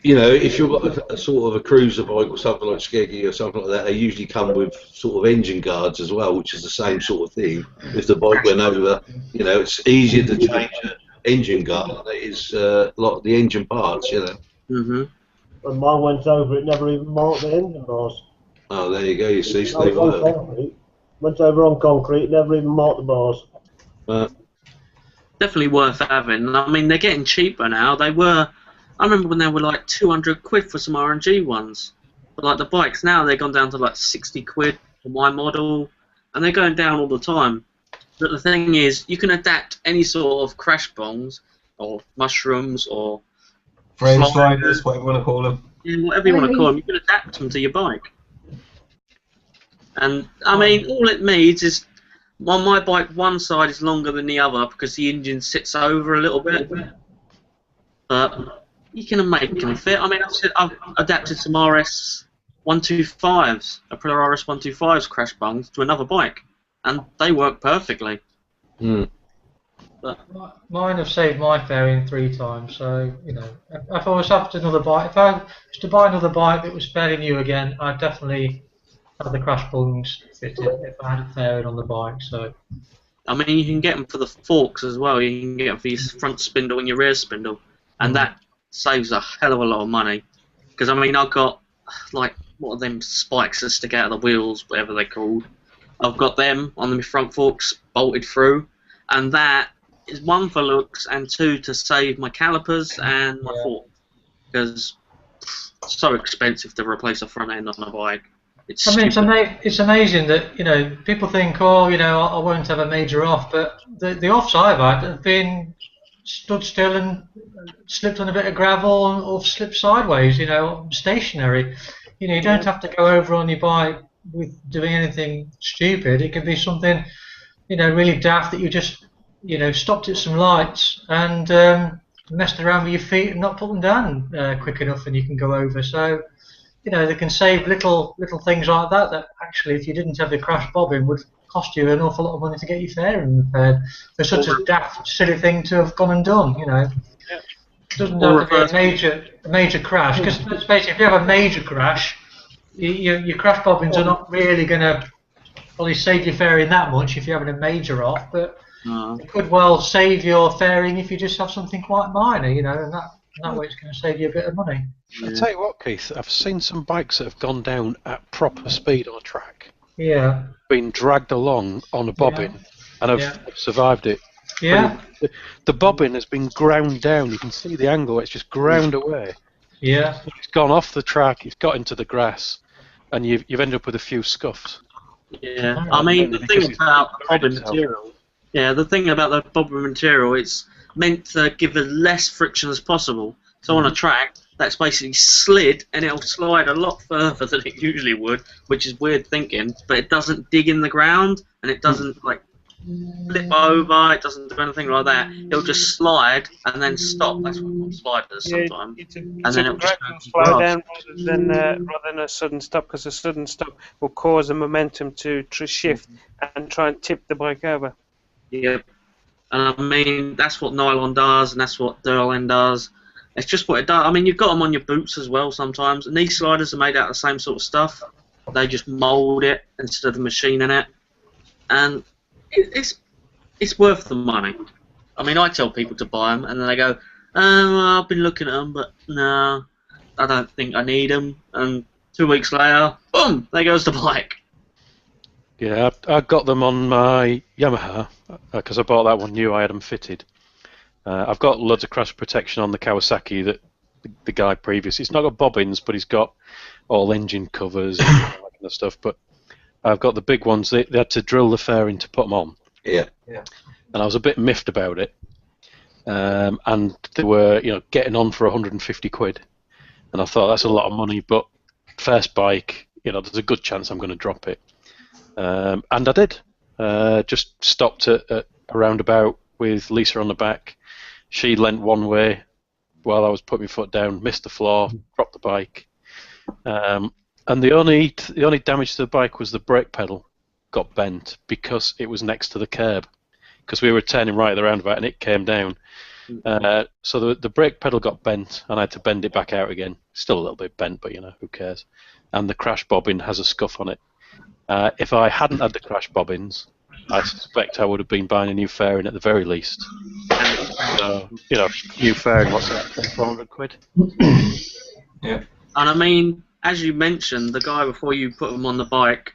you know, if you've got a sort of a cruiser bike or something like Skeggy or something like that, they usually come with sort of engine guards as well, which is the same sort of thing. If the bike went over, you know, it's easier to change it. Engine guard than it is a lot of the engine parts, you know. Mm-hmm. When mine went over, it never even marked the engine bars. Oh, there you go. You see, so they On work. concrete. Went over on concrete, never even marked the bars. Definitely worth having. I mean, they're getting cheaper now. They were. I remember when they were like 200 quid for some RNG ones. But like the bikes now, they've gone down to like 60 quid for my model, and they're going down all the time. But the thing is, you can adapt any sort of crash bombs or mushrooms or frame sliders, sliders, whatever you want to call them. Yeah, whatever you want to call them, you can adapt them to your bike. And I mean, all it needs is on my bike, one side is longer than the other because the engine sits over a little bit. But you can make them fit. I mean, I've adapted some RS 125s, Aprilia RS 125s crash bungs to another bike, and they work perfectly. But mine have saved my fairing 3 times. So you know, if I was after another bike, if I was to buy another bike that was fairly new again, I'd definitely have the crash bungs fitted if I had a fairing on the bike. So I mean, you can get them for the forks as well. You can get them for your front spindle and your rear spindle, and that saves a hell of a lot of money. Because I mean, I've got like what are them spikes that stick out of the wheels, whatever they're called. I've got them on the front forks bolted through, and that is 1 for looks and 2 to save my calipers and my fork, because it's so expensive to replace a front end on a bike. I mean, it's amazing that, you know, people think, oh, you know, I won't have a major off, but the offs I've had have been stood still and slipped on a bit of gravel or slipped sideways, you know, stationary. You know, you don't have to go over on your bike with doing anything stupid. It can be something, you know, really daft that you just, you know, stopped at some lights and messed around with your feet and not put them down quick enough and you can go over. So, you know, they can save little things like that that actually, if you didn't have the crash bobbin, would cost you an awful lot of money to get your fairing repaired. For such a daft, silly thing to have gone and done, you know. It doesn't have to be a major crash, because basically, if you have a major crash, your crash bobbins are not really going to probably save your fairing that much if you're having a major off, but it could well save your fairing if you just have something quite minor, you know, and that way it's going to save you a bit of money. I'll tell you what, Keith, I've seen some bikes that have gone down at proper speed on a track. Yeah. Been dragged along on a bobbin and have survived it. Yeah. The bobbin has been ground down. You can see the angle. It's just ground away. Yeah. It's gone off the track. It's got into the grass, and you've ended up with a few scuffs. Yeah. I mean, the thing about the bobbin material. Yeah, the thing about the bobbin material, it's meant to give as less friction as possible. So on a track, that's basically slid, and it'll slide a lot further than it usually would, which is weird thinking. But it doesn't dig in the ground, and it doesn't like flip over. It doesn't do anything like that. It'll just slide and then stop. That's what we call sliders sometimes. And then it'll just slow down rather than a sudden stop, because a sudden stop will cause the momentum to shift and try and tip the bike over. Yep. And I mean, that's what nylon does, and that's what Duralin does. It's just what it does. I mean, you've got them on your boots as well sometimes, and these sliders are made out of the same sort of stuff. They just mould it instead of machining it, and it's worth the money. I mean, I tell people to buy them, and then they go, "Oh, I've been looking at them, but no, I don't think I need them." And 2 weeks later, boom, there goes the bike. Yeah, I got them on my Yamaha because I bought that one new. I had them fitted. I've got loads of crash protection on the Kawasaki that the guy previous. It's not got bobbins, but he's got all engine covers and that kind of stuff. But I've got the big ones. They had to drill the fairing to put them on. Yeah. And I was a bit miffed about it. And they were, you know, getting on for 150 quid. And I thought, that's a lot of money, but first bike, you know, there's a good chance I'm going to drop it. And I did. Just stopped at a roundabout with Lisa on the back. She leant one way while I was putting my foot down, missed the floor, dropped the bike. And the only damage to the bike was the brake pedal got bent because it was next to the curb. Because we were turning right at the roundabout and it came down. So the brake pedal got bent and I had to bend it back out again. Still a little bit bent, but you know, who cares? And the crash bobbin has a scuff on it. If I hadn't had the crash bobbins, I suspect I would have been buying a new fairing at the very least. So, you know, new fairing, what's that, 400 quid? Yeah. And I mean, as you mentioned, the guy before you put them on the bike,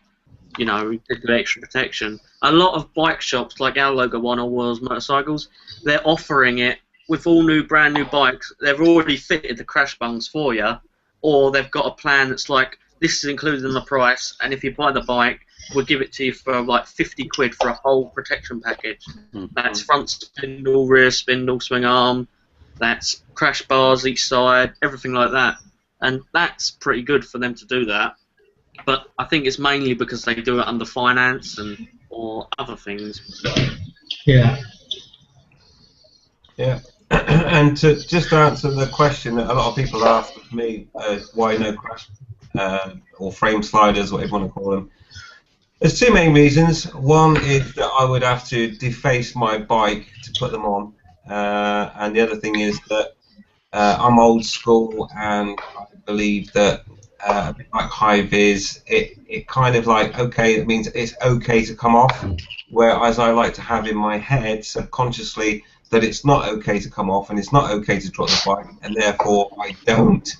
you know, he did the extra protection. A lot of bike shops, like our local one, All Wheels Motorcycles, they're offering it with all brand new bikes. They've already fitted the crash bungs for you, or they've got a plan that's like, this is included in the price, and if you buy the bike, will give it to you for like 50 quid for a whole protection package. That's front spindle, rear spindle, swing arm, that's crash bars each side, everything like that. And that's pretty good for them to do that. But I think it's mainly because they do it under finance and or other things. Yeah. Yeah. And to just answer the question that a lot of people ask of me, why no crash or frame sliders, whatever you want to call them. There's two main reasons. One is that I would have to deface my bike to put them on, and the other thing is that I'm old school, and I believe that a bit like high vis, it kind of like, okay, it means it's okay to come off, whereas I like to have in my head subconsciously that it's not okay to come off and it's not okay to drop the bike, and therefore I don't.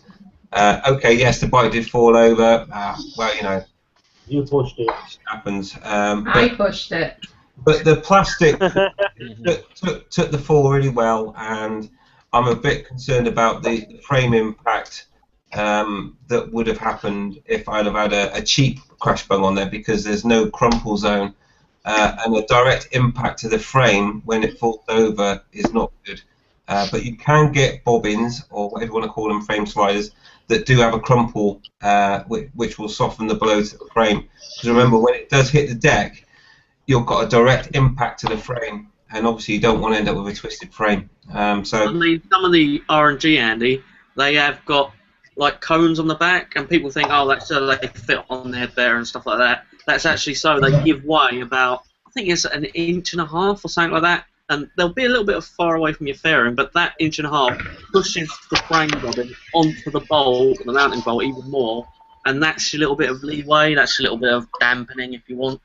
Okay, yes, the bike did fall over. Well, you know, you pushed it. It happens. I pushed it. But the plastic took the fall really well, and I'm a bit concerned about the frame impact that would have happened if I'd have had a cheap crash bung on there, because there's no crumple zone, and a direct impact to the frame when it falls over is not good. But you can get bobbins, or whatever you want to call them, frame sliders, that do have a crumple, which will soften the blow to the frame. Because remember, when it does hit the deck, you've got a direct impact to the frame, and obviously you don't want to end up with a twisted frame. So I mean, some of the RNG, Andy, they have got like cones on the back, and people think, oh, that's so they fit on there better and stuff like that. That's actually so they give way about, I think it's an inch and a half or something like that, and they'll be a little bit far away from your fairing, but that inch and a half pushes the frame bobbin onto the bolt, the mounting bolt, even more, and that's a little bit of leeway, that's a little bit of dampening if you want.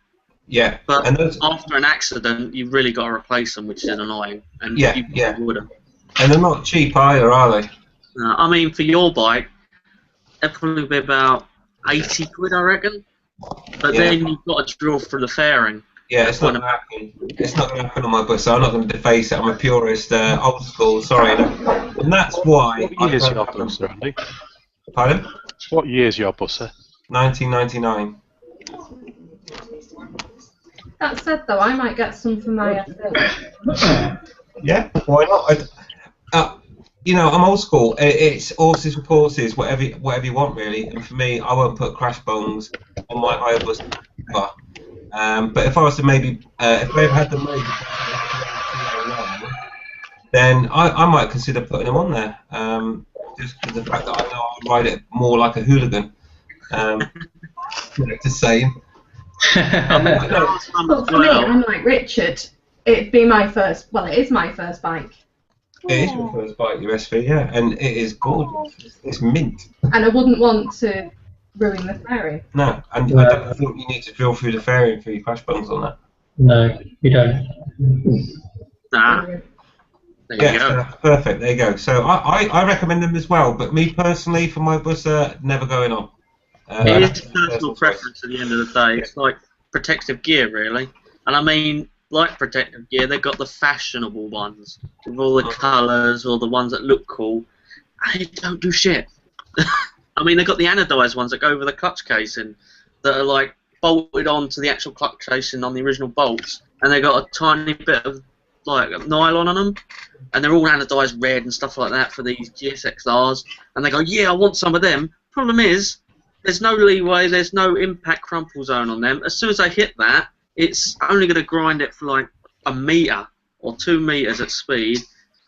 yeah, But and those, after an accident, you've really got to replace them, which is annoying, and Yeah, you yeah. wouldn't. and they're not cheap either, are they? I mean, for your bike, it'd probably be about 80 quid, I reckon. But Yeah. then you've got to drill through the fairing. Yeah, it's not going to happen. It's not going to happen on my bus, so I'm not going to deface it. I'm a purist, old school. Sorry, and that's why. What year's your bus, Andy? Pardon? What year's your bus, sir? 1999. That said, though, I might get some for my F1. Yeah, why not? You know, I'm old school. It's horses for courses, whatever you want, really. And for me, I won't put crash bones on my hire bus ever. But if I was to maybe, if they had the money, then I might consider putting them on there. Just for the fact that I know I ride it more like a hooligan. To say. But for me, I'm like Richard. It'd be my first. Well, it is my first bike. It is your first bike, your SV, yeah, and it is gorgeous. It's mint. And I wouldn't want to ruin the fairing. No, and I don't think you need to drill through the fairing for your crash bungs on that. No, you don't. Nah. There you Yeah, go. so that's perfect. There you go. So I recommend them as well, but me personally, for my bus, never going on. It is personal preference at the end of the day. It's like protective gear, really. And I mean, like protective gear, they've got the fashionable ones with all the colours or the ones that look cool. And they don't do shit. I mean, they've got the anodised ones that go over the clutch casing that are like bolted onto the actual clutch casing on the original bolts, and they've got a tiny bit of like nylon on them, and they're all anodised red and stuff like that for these GSXRs. And they go, yeah, I want some of them. Problem is, there's no leeway, there's no impact crumple zone on them. As soon as they hit that, it's only going to grind it for like a metre or 2 metres at speed,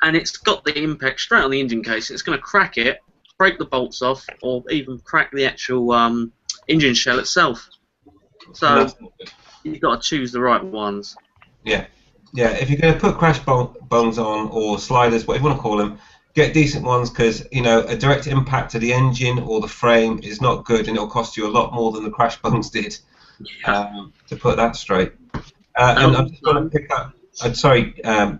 and it's got the impact straight on the engine case. It's going to crack it, break the bolts off, or even crack the actual engine shell itself. So you've got to choose the right ones. Yeah, yeah. If you're going to put crash bungs on, or sliders, whatever you want to call them, get decent ones, because you know a direct impact to the engine or the frame is not good, and it'll cost you a lot more than the crash bungs did. To put that straight. And I just want to pick up. Sorry,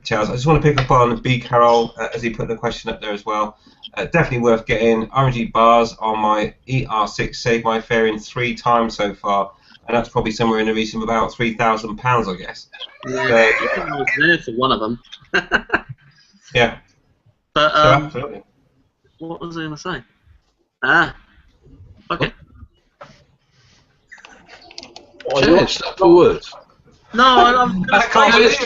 Charles. I just want to pick up on B. Carroll as he put the question up there as well. Definitely worth getting. RNG bars on my ER6 saved my fairing 3 times so far, and that's probably somewhere in the region of about £3,000, I guess. Yeah, I was there for one of them. Yeah. But So absolutely. what was I going to say? Okay. Yeah, stop for words. No, I'm I can't believe it.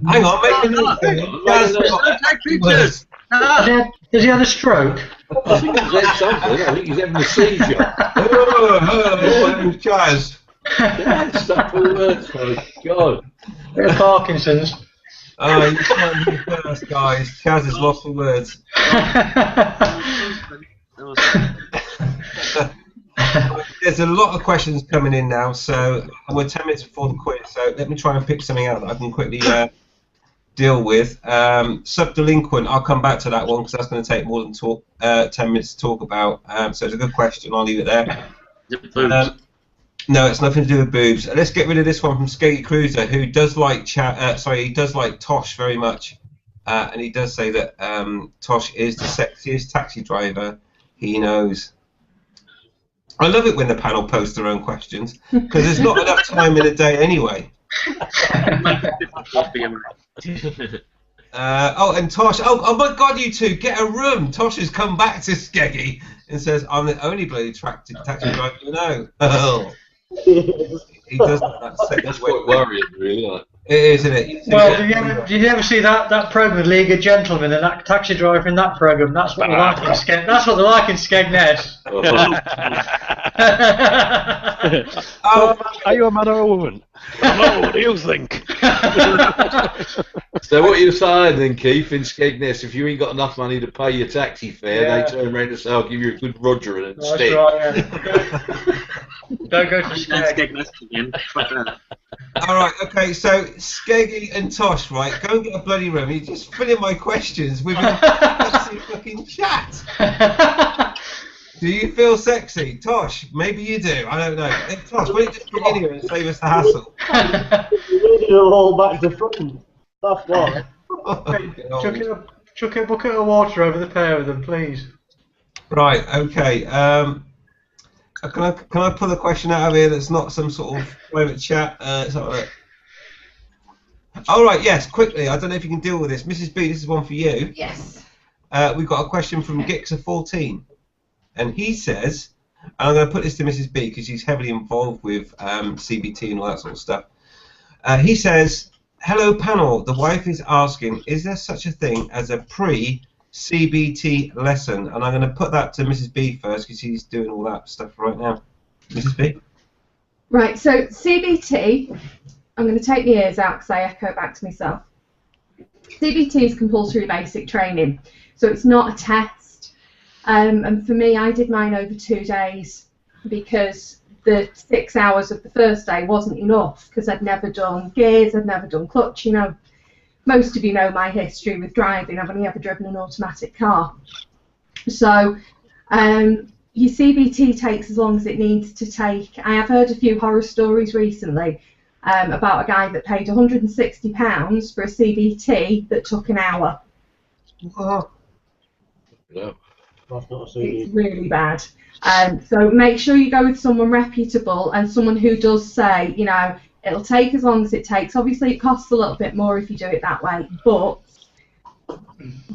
Hang on, make a take pictures. No. Does he have a stroke? I think he's had something. I think he's having a seizure. Oh, Chaz. Yeah, stop for words, my God. Bit of Parkinson's. Oh, you can't be first, guys. Chaz has lost for words. There's a lot of questions coming in now, so we're 10 minutes before the quiz, so let me try and pick something out that I can quickly deal with. Subdelinquent, I'll come back to that one because that's going to take more than 10 minutes to talk about, so it's a good question, I'll leave it there. No, it's nothing to do with boobs. Let's get rid of this one from Skate Cruiser, who does like he does like Tosh very much, and he does say that Tosh is the sexiest taxi driver he knows. I love it when the panel posts their own questions because there's not enough time in a day anyway. And Tosh, oh my God, you two, get a room. Tosh has come back to Skeggy and says, "I'm the only bloody taxi driver you know." Oh. He does that sexy. That's quite worrying, really. Like. It is, isn't it? Well, did you ever see that program, League of Gentlemen, and that taxi driver in that program? That's what they like in Skeg. That's what they like in Skegness. Are you a man or a woman? No, what do you think? So what you're saying then, Keith, in Skegness, if you ain't got enough money to pay your taxi fare, they turn around and say, "I'll give you a good Roger and stick." Right, yeah. Don't go to Skegness again. All right, okay. So Skeggy and Tosh, right? Go and get a bloody room. You just fill in my questions with your fucking chat. Do you feel sexy, Tosh? Maybe you do. I don't know. Hey, Tosh, why don't you just get in here and save us the hassle? You need it all back to front. That's why. Chuck a bucket of water over the pair of them, please. Right. Okay. Can I pull a question out of here that's not some sort of private chat? Something like that. All right. Yes. Quickly. I don't know if you can deal with this, Mrs. B. This is one for you. Yes. We've got a question from Gixer14, and he says, and I'm going to put this to Mrs. B because she's heavily involved with CBT and all that sort of stuff. He says, "Hello, panel. The wife is asking, is there such a thing as a pre-CBT lesson?" And I'm going to put that to Mrs. B first because she's doing all that stuff right now. Mrs. B? Right, so CBT, I'm going to take the ears out because I echo back to myself. CBT is compulsory basic training, so it's not a test. And for me, I did mine over 2 days because the 6 hours of the first day wasn't enough because I'd never done gears, I'd never done clutch, you know. Most of you know my history with driving. I've only ever driven an automatic car. So your CBT takes as long as it needs to take. I have heard a few horror stories recently about a guy that paid £160 for a CBT that took an hour. Oh. Yeah. That's not a CD. It's really bad. So make sure you go with someone reputable and someone who does say, you know, it'll take as long as it takes. Obviously, it costs a little bit more if you do it that way, but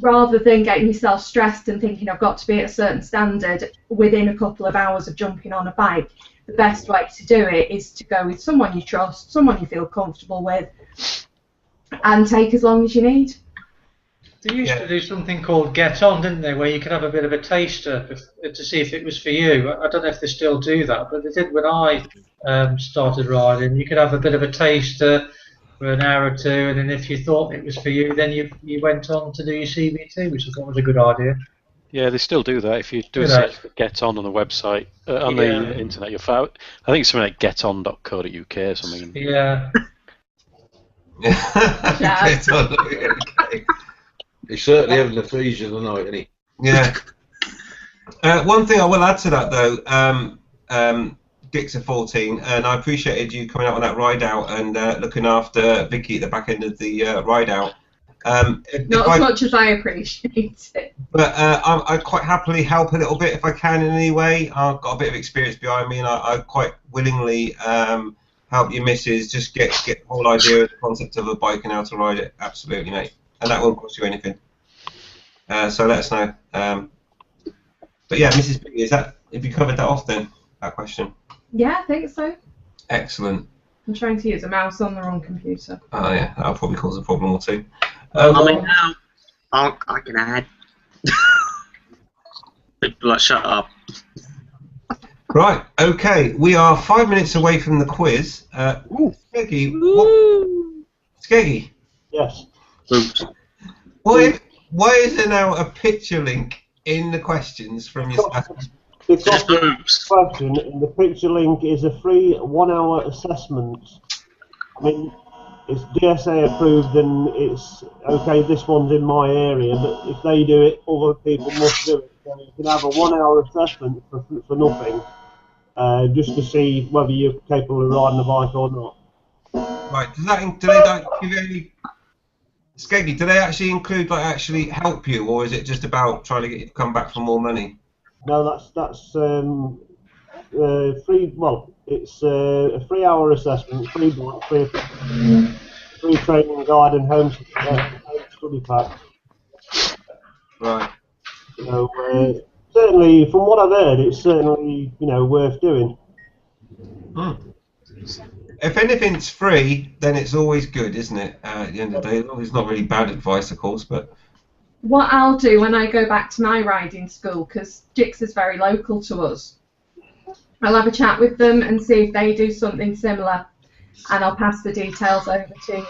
rather than getting yourself stressed and thinking I've got to be at a certain standard within a couple of hours of jumping on a bike, the best way to do it is to go with someone you trust, someone you feel comfortable with, and take as long as you need. They used to do something called Get On, didn't they, where you could have a bit of a taster to see if it was for you. I don't know if they still do that, but they did when I started riding. You could have a bit of a taster for an hour or two, and then if you thought it was for you, then you went on to do your CBT, which I thought was a good idea. Yeah, they still do that. If you do a search for Get On the website, on the internet, you'll find, I think it's something like geton.co.uk or something. Yeah. Get on. Okay. He's certainly having the feature tonight, isn't he? Yeah. One thing I will add to that, though, Gixer14, and I appreciated you coming out on that ride out and looking after Vicky at the back end of the ride out. Not as much as I appreciate it. But I quite happily help a little bit if I can in any way. I've got a bit of experience behind me, and I quite willingly help your missus just get the whole idea of the concept of a bike and how to ride it. Absolutely, mate. And that won't cost you anything. So let us know. But yeah, Mrs. B, have you covered that off then, that question? Yeah, I think so. Excellent. I'm trying to use a mouse on the wrong computer. Oh yeah, that'll probably cause a problem or two. I mean, now I can add. People like, shut up. Right, okay, we are 5 minutes away from the quiz. Skeggy, Skeggy, Yes. Oops. why is there now a picture link in the questions from your staff? Because Just the oops. question in the picture link is a free 1 hour assessment. I mean, it's DSA approved and it's okay, this one's in my area, but if they do it, other people must do it. So you can have a 1 hour assessment for nothing, just to see whether you're capable of riding a bike or not. Right, do they like give you any... Skeggy, do they actually include, like, actually help you, or is it just about trying to get you to come back for more money? No, that's free. Well, it's a 3 hour assessment, free bike, free training guide and home study pack. Right. So certainly, from what I've heard, it's certainly worth doing. If anything's free, then it's always good, isn't it? At the end of the day, it's not really bad advice, of course, but... What I'll do when I go back to my riding school, because Dix is very local to us, I'll have a chat with them and see if they do something similar, and I'll pass the details over to you.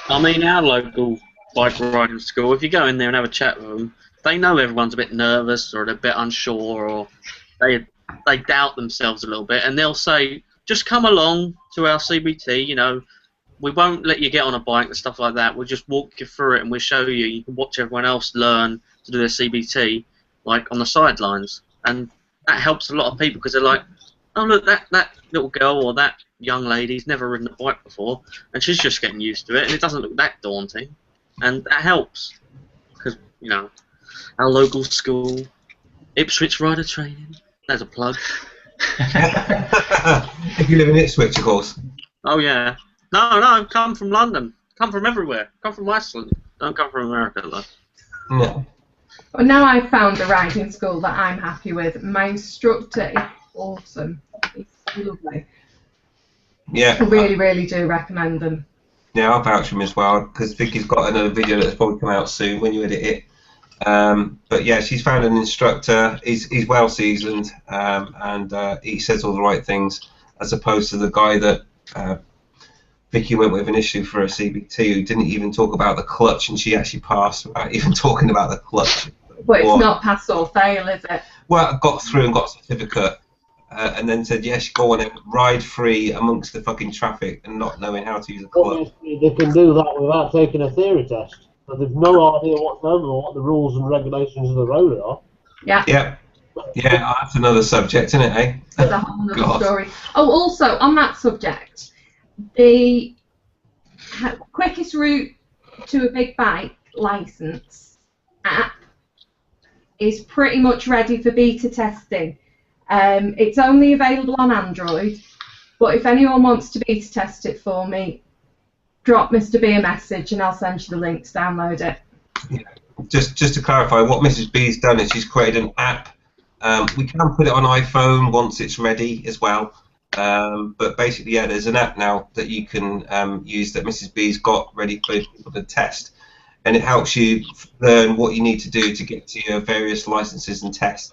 I mean, our local bike riding school, if you go in there and have a chat with them, they know everyone's a bit nervous or they're a bit unsure or they doubt themselves a little bit, and they'll say, just come along to our CBT, we won't let you get on a bike and stuff like that. We'll just walk you through it and we'll show you. You can watch everyone else learn to do their CBT, like on the sidelines. And that helps a lot of people because they're like, oh, look, that little girl or that young lady's never ridden a bike before and she's just getting used to it and it doesn't look that daunting. And that helps because, our local school, Ipswich Rider Training, there's a plug. If you live in Ipswich, of course. Oh, yeah. No, come from London. Come from everywhere. Come from Iceland. Don't come from America, though. No. Well, now I've found a riding school that I'm happy with. My instructor is awesome. He's lovely. Yeah. I really, really do recommend them. Yeah, I'll vouch for him as well, because Vicky's got another video that's probably come out soon when you edit it. But yeah, she's found an instructor. He's well seasoned, and he says all the right things, as opposed to the guy that Vicky went with an issue for a CBT who didn't even talk about the clutch, and she actually passed without even talking about the clutch. But it's not pass or fail, is it? Well, I got through and got a certificate, and then said, yes, go on and ride free amongst the fucking traffic and not knowing how to use a clutch. Obviously, they can do that without taking a theory test. So they've no idea whatsoever what the rules and regulations of the road are. Yeah. Yeah. Yeah, that's another subject, isn't it, eh? That's a whole other story. Oh, also, on that subject, the quickest route to a big bike license app is pretty much ready for beta testing. It's only available on Android, but if anyone wants to beta test it for me, drop Mr. B a message and I'll send you the link to download it. Yeah. Just to clarify, what Mrs. B's done is she's created an app. We can put it on iPhone once it's ready as well. But basically, yeah, there's an app now that you can use that Mrs. B's got ready for people to test. And it helps you learn what you need to do to get to your various licenses and tests.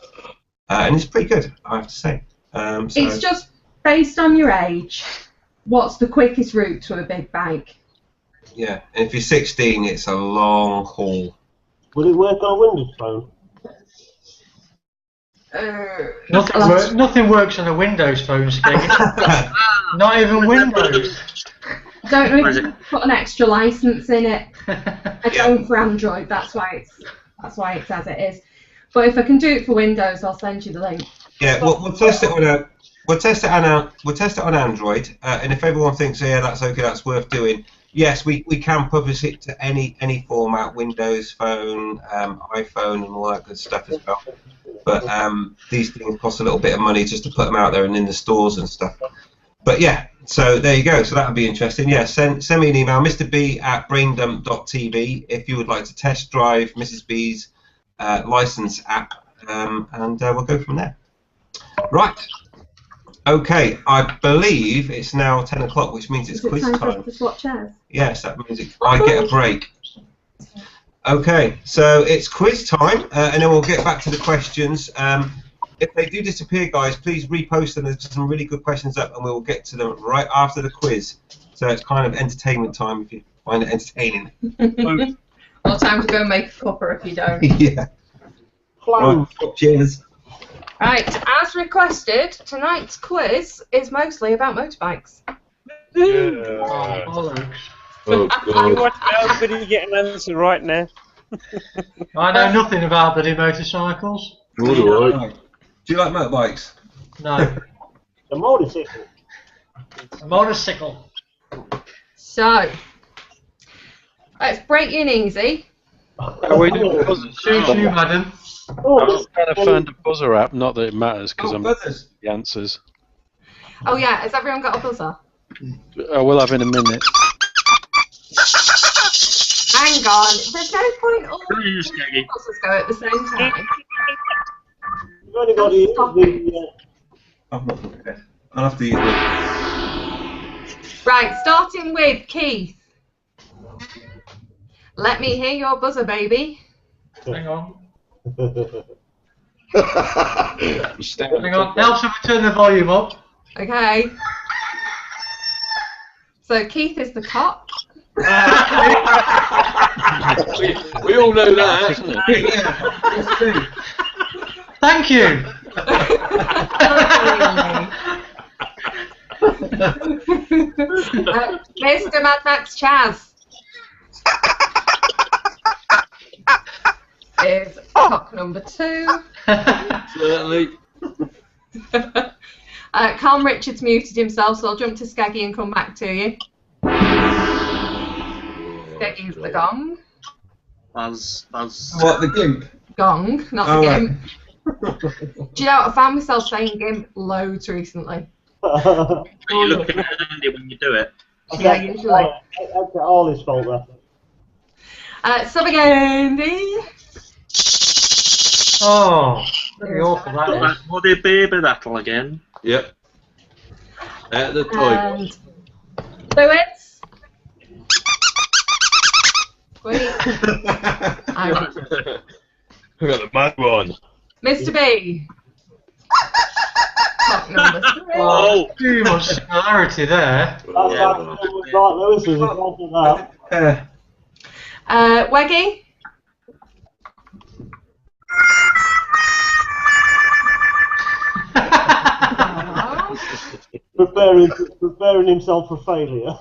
And it's pretty good, I have to say. It's just based on your age. What's the quickest route to a big bike? Yeah, and if you're 16, it's a long haul. Will it work on a Windows phone? Nothing works on a Windows phone, Skeggy. Not even Windows. Don't know if you can put an extra license in it. I don't for Android. That's why it's as it is. But if I can do it for Windows, I'll send you the link. Yeah, we'll test it on we'll test it on Android, and if everyone thinks, yeah, that's okay, that's worth doing. Yes, we can publish it to any format, Windows Phone, iPhone, and all that good stuff as well. But these things cost a little bit of money just to put them out there and in the stores and stuff. But yeah, so there you go. So that would be interesting. Yeah, send me an email, mrb@braindump.tv, if you would like to test drive Mrs. B's license app, and we'll go from there. Right. Okay, I believe it's now 10 o'clock, which means it's Is it quiz time for us time. to swap chairs? Yes, that means I get a break. Okay, so it's quiz time, and then we'll get back to the questions. If they do disappear, guys, please repost them. There's some really good questions up, and we'll get to them right after the quiz. So it's kind of entertainment time if you find it entertaining. Or time to go and make a cuppa if you don't. Yeah. Right, cheers. Right, as requested, tonight's quiz is mostly about motorbikes. Oh, Oh, you God. want everybody get an answer right now? I know nothing about bloody motorcycles. All right. Do you like motorbikes? No. The motorcycle. A motorcycle. So, let's break in easy. Are we doing buzzers? Shoot you, madam. I was trying to find a buzzer app, not that it matters because I'm buzzers. the answers. Oh yeah, has everyone got a buzzer? I will have in a minute. Hang on, there's no point all Please, Skeggy. buzzers go at the same time. If anybody Stop the, I'm not prepared. I'll have to eat them. Right, starting with Keith. Let me hear your buzzer, baby. Hang on. Stand Hang on. Helps if we turn the volume up. Okay. So Keith is the cop. We all know that. Isn't it? Thank you. Mr. Mad Max Chaz is cock number 2. Certainly. Calm Richards muted himself, so I'll jump to Skeggy and come back to you. Skeggy's the gong. Buzz. What, the gimp? Gong, not the Oh, right. gimp. Do you know what? I found myself saying gimp loads recently. Are you looking at Andy when you do it? Yeah, usually. That's all his fault, that. Sub again, Andy. Oh, pretty awful that is. Would it be a battle again? Yep. At the time. And Lewis. Wait. We got the mad one. Mr. B. Cock number 3. Oh, Too much similarity there. That's right, Lewis is exactly that. Weggy. Preparing himself for failure.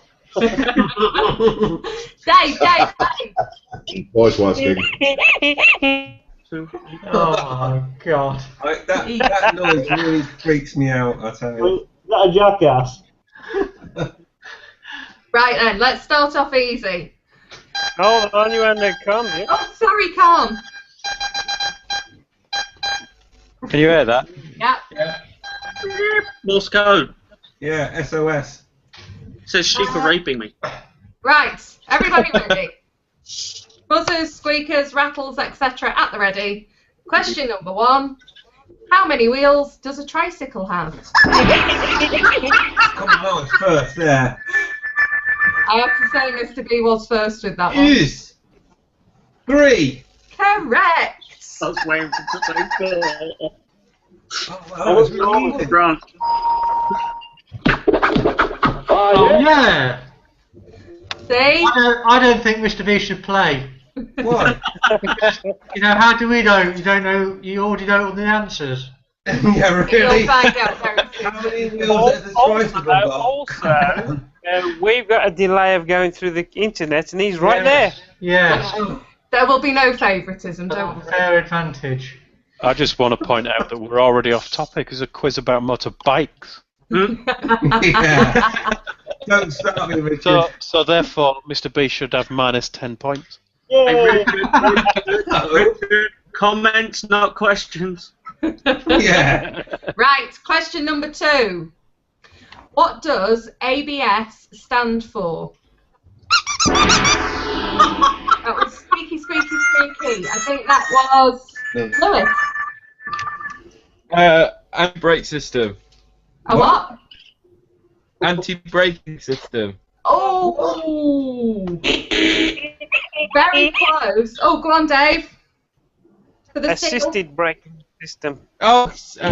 Dave. Voice one, Steve. Oh my god. That noise really freaks me out, I tell you. Is that a jackass? Right then, let's start off easy. Hold on, you and come. Yeah. Oh, sorry, Calm. Can you hear that? Yeah. Morse code. Yeah, SOS. It says sheep are raping me. Right, everybody ready? Buzzers, squeakers, rattles, etc. at the ready. Question number 1. How many wheels does a tricycle have? Come on, I was first there. I have to say Mr. B was first with that one. Is 3. Correct! I was waiting for the same call. Oh, that was really easy. Grant. Oh yeah. See? I don't think Mr. B should play. Why? You know, how do we know? You don't know. You already know all the answers. Yeah, You'll really? find out very soon. How many wheels has the tricycle got? Also, we've got a delay of going through the internet, and he's right there. Yes. There will be no favouritism, don't worry. Fair advantage. I just want to point out that we're already off topic. It's a quiz about motorbikes. Yeah. Don't start me, Richard. So therefore, Mr. B should have minus 10 points. Yay! Richard, comments, not questions. Yeah. Right, question number 2. What does ABS stand for? That was squeaky. I think that was Lewis. And brake system. A what? Anti-braking system. Oh! Very close. Oh, go on, Dave. For the Assisted braking system. Oh, shit.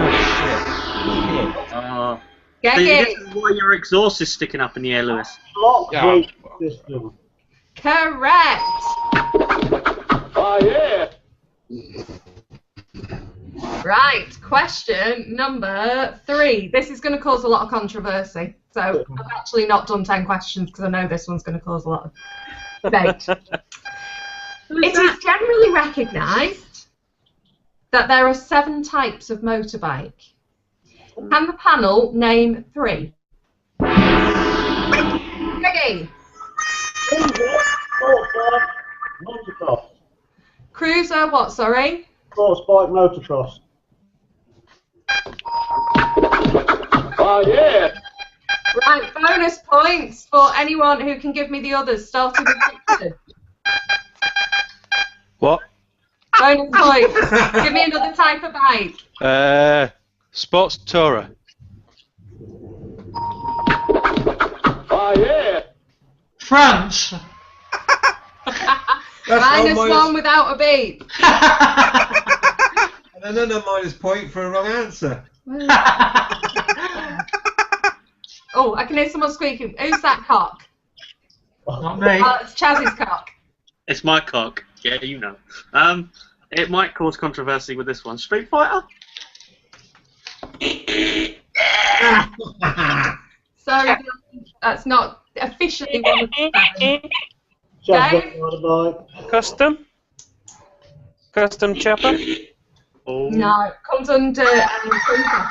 Get See, it. this is why your exhaust is sticking up in the air, Lewis. Lock Yeah. brake system. Correct. Oh yeah. Right, question number 3. This is going to cause a lot of controversy. So I've actually not done 10 questions because I know this one's going to cause a lot of debate. It is generally recognised that there are 7 types of motorbike. Can the panel name 3? Ready? Sports bike, motocross. Cruiser, what, sorry? Sports bike, motocross. Oh yeah. Right, bonus points for anyone who can give me the others, starting with Richard. What? Bonus points. Give me another type of bike. Sports tourer. Oh yeah. France. Minus 1 without a beep. And another minus point for a wrong answer. Oh, I can hear someone squeaking. Who's that cock? Not me. Oh, it's Chaz's cock. It's my cock. Yeah, you know. It might cause controversy with this one. Street Fighter? Sorry, that's not officially one of the 7. Dave? Custom? Custom chopper? Oh. No, it comes under cruiser.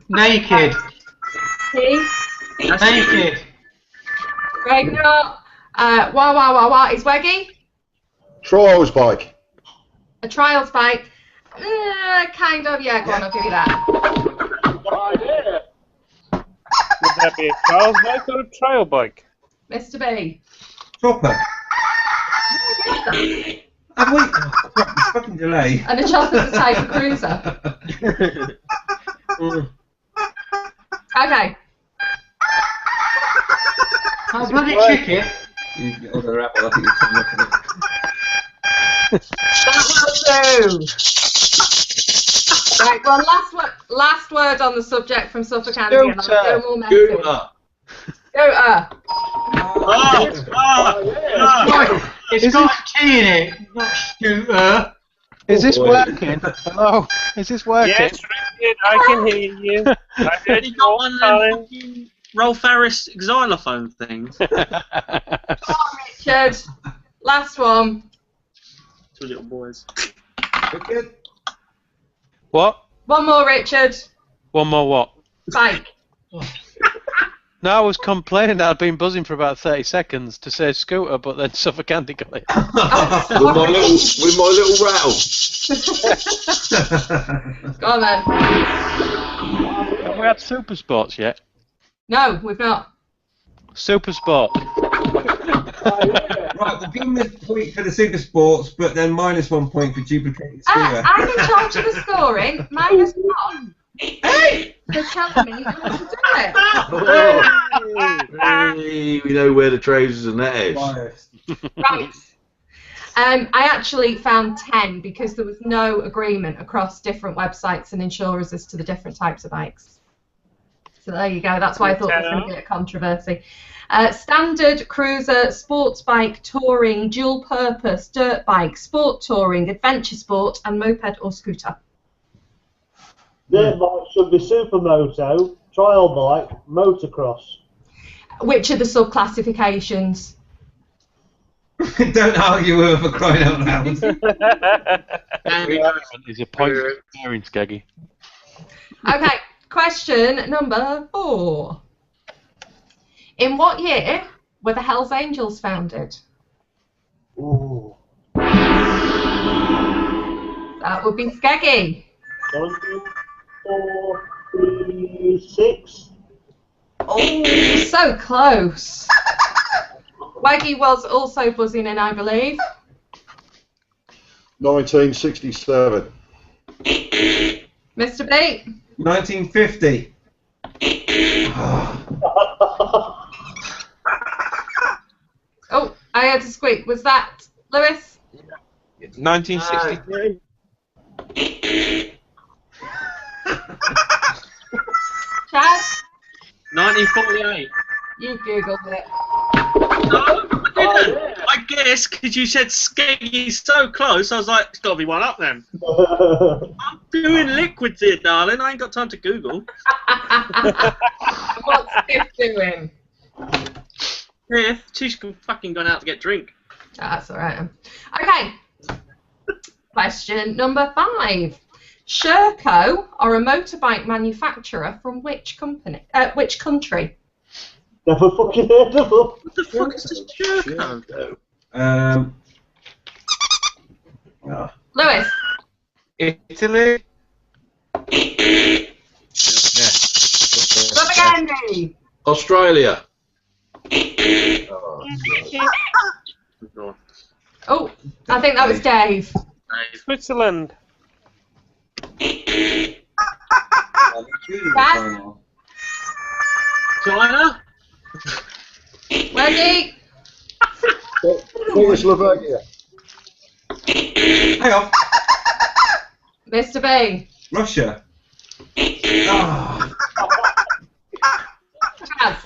Naked. See? Naked. Greg, no. Wah. Is Weggy? Trials bike. A trials bike? Kind of, yeah, go on, I'll give you that. Oh yeah. Would that be a trials bike or a trial bike? Mr. B. Chopper. Have we? Oh, crap, fucking delay. And a chopper's a type of cruiser. Okay. Oh, bloody chicken. You get on the rabble, I think you can look at it. That will do. Right, well, last word on the subject from Suffolk Andy, and I'll go more message. Scooter. It's got a T in it, not scooter. Is this working? Hello? Is this working? Yes, Richard, I can hear you. I heard You you got all one the of time. them fucking Rolf Harris xylophone things. Come on, Richard. Last one. 2 little boys. Good. What? One more, Richard. One more what? Bike. No, I was complaining that I'd been buzzing for about 30 seconds to say scooter, but then Suffolk Andy got it. With my little rattle. Go on then. Have we had super sports yet? No, we've not. Super sport. Right, we'll give him a point for the super sports, but then minus 1 point for duplicating scooter. I'm in charge of the scoring. Minus 1. Hey! They're telling me how to do it. Hey, we know where the trousers and that is. Right. I actually found 10 because there was no agreement across different websites and insurers as to the different types of bikes. So there you go. That's why I thought there was going to be a controversy. Standard, cruiser, sports bike, touring, dual purpose, dirt bike, sport touring, adventure sport, and moped or scooter. Dirt bike should be supermoto, trial bike, motocross. Which are the sub-classifications? Don't argue with her for crying out loud. Is a point bearing, Skaggy. Okay, question number 4. In what year were the Hells Angels founded? Ooh. That would be Skeggy. 1946. Oh, so close. Waggy was also buzzing in, I believe. 1967. Mr. B. 1950. Oh, I heard a squeak. Was that Lewis? 1963. Chad? 1948. You googled it. No, I didn't. I guess because you said Skeggy so close, I was like, it's got to be one up then. I'm doing liquids here, darling. I ain't got time to Google. What's Tiff doing? Tiff, she's fucking gone out to get drink. That's alright. Okay. Question number 5. Sherco are a motorbike manufacturer from which company? Which country? Never fucking heard of them. What the fuck is this Sherco? Lewis. Italy. Andy. Australia. Oh, I think that was Dave. Switzerland. Chad? China? Ready? Slovakia. Hang on. Mr. B. Russia. Ah. Chaz.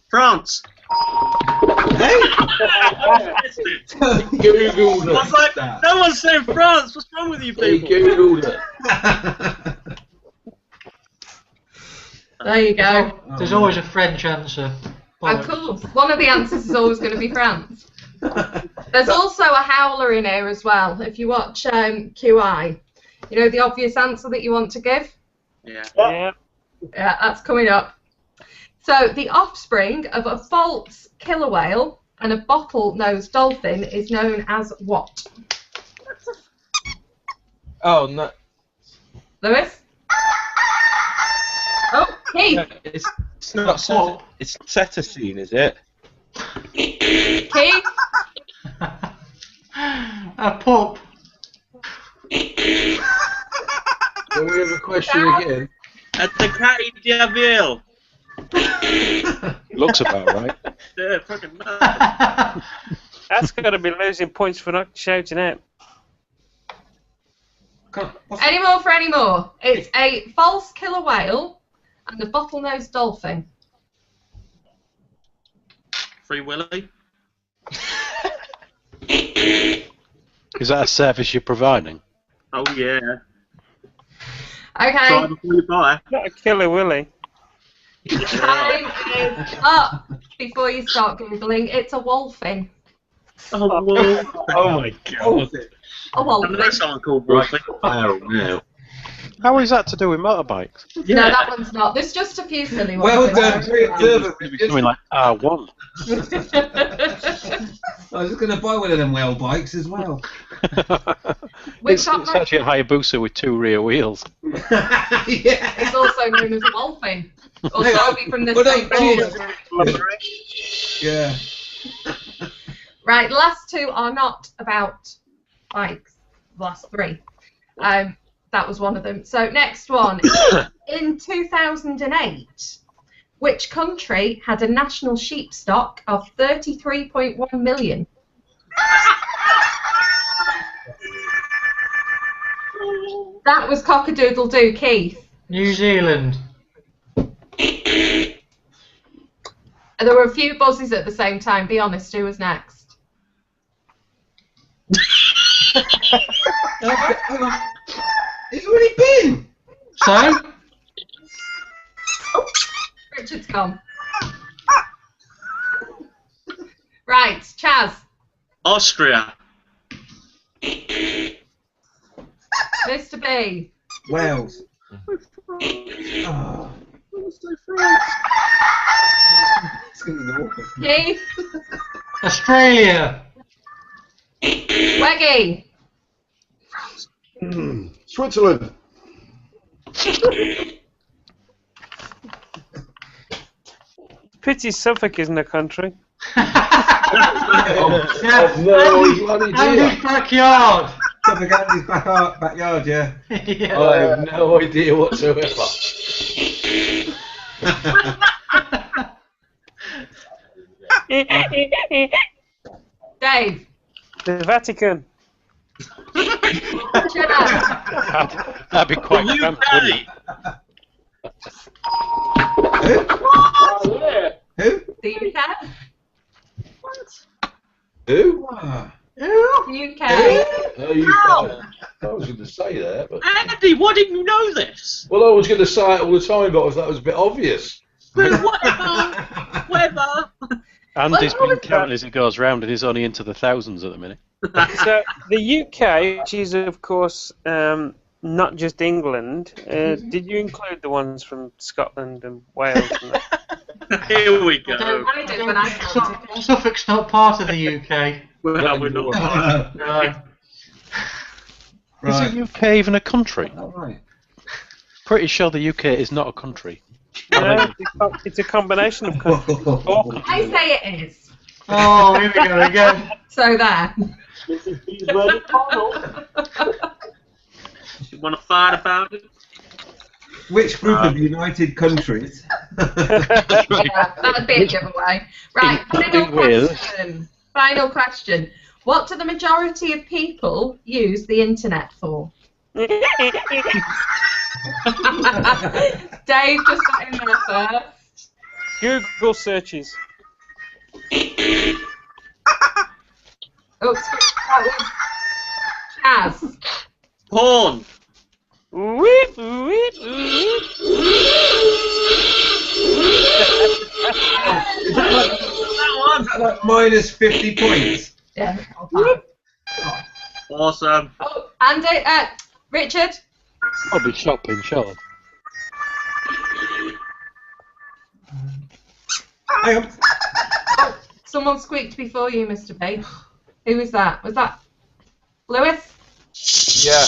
France. Hey? Googled I was like, no one's saying France. What's wrong with you He people? Googled it. There you go. There's always a French answer. Of course. One of the answers is always going to be France. There's also a howler in here as well. If you watch QI, you know the obvious answer that you want to give? Yeah. Yeah. Yeah, that's coming up. So, the offspring of a false killer whale and a bottle-nosed dolphin is known as what? Oh no. Lewis? Oh, Keith. It's not it's cetacean, is it? Keith? A pup. Can we have a question again? At the Catty Diaville. Looks about right. Yeah, fucking mad. That's got to be losing points for not shouting out. Any more for any more? It's a false killer whale and a bottlenose dolphin. Free Willy. Is that a service you're providing? Oh yeah. Okay. Try before you buy. Not a killer willy. Time is up before you start Googling. It's a wolfin. Oh, well. Oh my god. A I know wolfin. someone called Right. Wolfie. Wow, now. How is that to do with motorbikes? No, that one's not. There's just a few silly ones. Well done, Maybe something like R1. I was going to buy one of them whale bikes as well. It's actually a Hayabusa with 2 rear wheels. Yeah. It's also known as a wolfin. Or Hang on. something from the Well same done, family. Yeah. Right, the last two are not about bikes. The last 3. That was one of them. So next one. In 2008, which country had a national sheep stock of 33.1 million? That was cock-a-doodle-doo, Keith. New Zealand. There were a few buzzes at the same time. Be honest, who was next? Hang on. It's already been. So? Richard's gone. Right, Chaz. Austria. Mr. B. Wales. Oh. Keith. Australia. Weggy. Switzerland. Pity Suffolk isn't a country. Yeah, No, bloody dear. Andy's backyard. Suffolk Andy's backyard, yeah. Yeah. I have no idea whatsoever. Dave. The Vatican. That'd be quite cramped, wouldn't it? Who? The UK. Who? The UK. Oh, you I was going to say that, but Andy, why didn't you know this? well, I was going to say it all the time, but I thought that was a bit obvious. Whatever. Andy's been counting as it goes round, and he's only into the thousands at the minute. So the UK, which is of course not just England, did you include the ones from Scotland and Wales? And that? Here we go. I did when I counted. Suffolk's not part of the UK. Well, we're not. No. Is the UK even a country? All right. Pretty sure the UK is not a country. No, it's a combination of countries. I say it is. Oh, here we go again. So there. Mrs. B's ready, Donald. You want to fight about it? Which group of United Countries? Yeah, that'd be a giveaway. Right, final question. What do the majority of people use the internet for? Dave just got in there first. Google searches. Oops, that was Chaz. Porn. Whip, whip, whip. Is that like minus 50 points? Yeah. Awesome. Oh, Andy, Richard. I'll be shopping, shall Hang on. Oh, someone squeaked before you, Mr. B. Who was that? Was that Lewis? Yeah.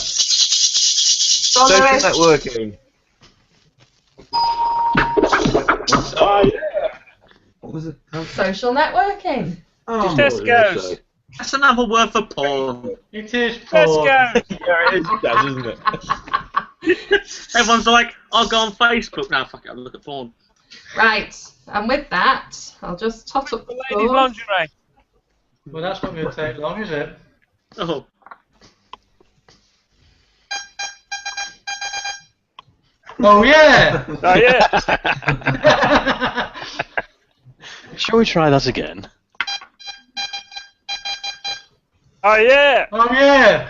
Go, Social Lewis. networking. Oh, yeah. What was it? Social networking. Oh, Just goes. That's another word for porn. It is Let's porn. go. Yeah, it is, it does, isn't it? Everyone's like, I'll go on Facebook now. Fuck it, I'll look at porn. Right, and with that, I'll just tot up the Lady scores. lingerie. Well, that's not going to take long, is it? Oh. Oh, yeah! Oh yeah. Shall we try that again? Oh yeah. Oh, yeah!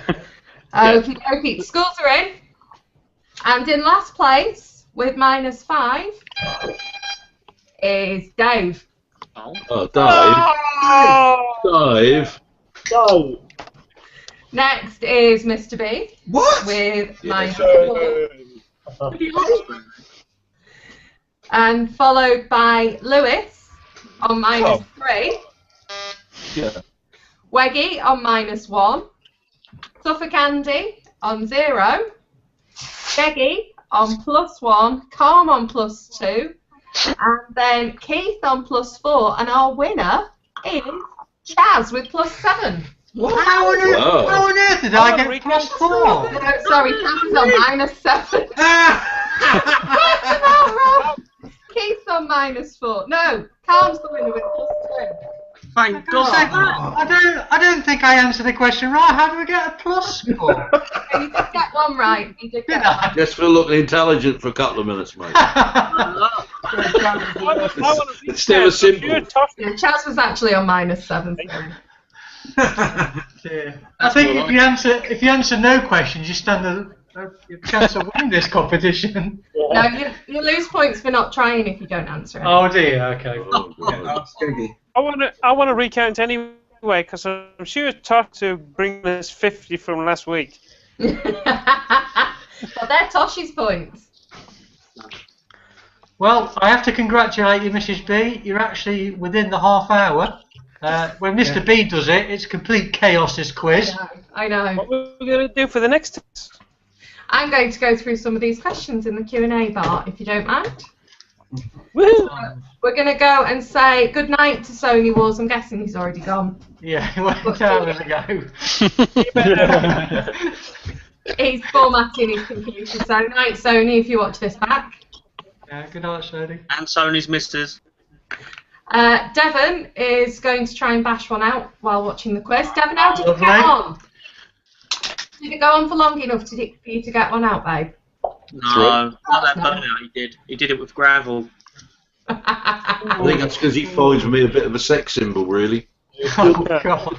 Okay, scores are in. And in last place, with -5, is Dave. Oh. Oh, Dave. Oh. Dave. Go. Next is Mr. B What? with -4. And followed by Lewis on -3. Yeah. Weggy on -1. Suffolk Andy on 0. Geggy on +1. Calm on +2. And then Keith on +4. And our winner is Chaz with +7. How on earth, Wow. how on earth did I get +4? No, sorry, Chaz is on -7. What's that wrong? Keith's on -4. No, Calm's the winner with +2. Thank God. I don't think I answered the question right. How do we get a plus score? You did get one right. You did get one. Just for looking intelligent for a couple of minutes, mate. It's never simple. Yeah, Chaz was actually on -7. Yeah. I think if you answer no questions, you stand a chance of winning this competition. No, you lose points for not trying if you don't answer it. Oh dear. Okay. I want to recount anyway because I'm sure Tosh to bring us 50 from last week. Well, they're Tosh's points. Well, I have to congratulate you, Mrs. B. You're actually within the half hour. When Mr. B does it, it's complete chaos, this quiz. I know. What are we going to do for the next test? I'm going to go through some of these questions in the Q&A bar, if you don't mind. Woohoo! We're going to go and say good night to Sony Wars. I'm guessing he's already gone. Yeah, he went out a go. He's formatting his computer. So night, Sony, if you watch this back. Yeah, good night, Sony. And Sony's missus. Devon is going to try and bash one out while watching the quiz. Devon, how did it Lovely. get on? Did it go on for long enough for you to get one out, babe? No, not that burnout he did. He did it with gravel. I think that's because he finds me a bit of a sex symbol, really. Oh, God.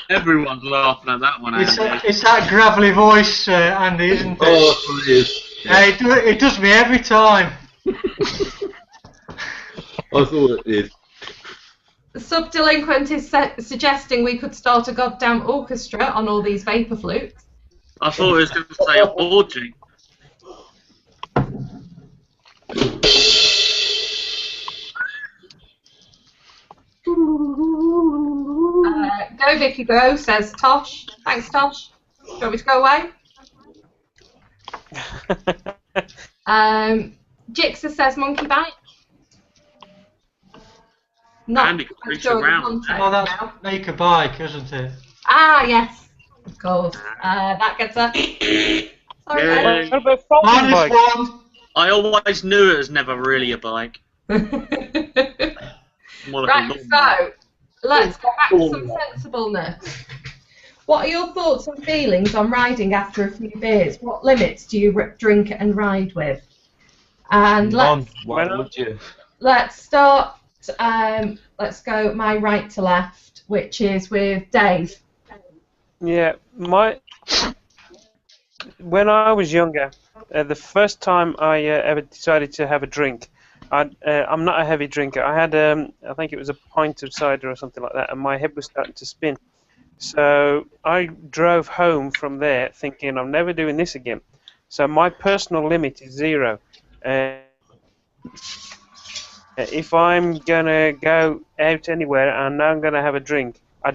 Everyone's laughing at that one, Andy. It's that gravelly voice, Andy, isn't it? Oh, that's what it is. Yeah, it does me every time. I thought it did. Subdelinquent is suggesting we could start a goddamn orchestra on all these vapor flutes. I thought he was going to say a orgy. Go Vicky go, says Tosh. Thanks, Tosh. Do you want me to go away? Jixer says monkey bite. Not Andy could reach around. Oh, that's make a bike, isn't it? Ah, yes. Of course. That gets a... Sorry, Yeah. What about folding bike? -1. I always knew it was never really a bike. More like a Right, so let's go back to some sensibleness. What are your thoughts and feelings on riding after a few beers? What limits do you drink and ride with? And None. Why would you? let's start. Let's go my right to left, which is with Dave. Yeah, when I was younger, the first time I ever decided to have a drink, I'm not a heavy drinker. I had, I think it was a pint of cider or something like that, and my head was starting to spin. So I drove home from there thinking, I'm never doing this again. So my personal limit is 0. If I'm going to go out anywhere and I'm going to have a drink, I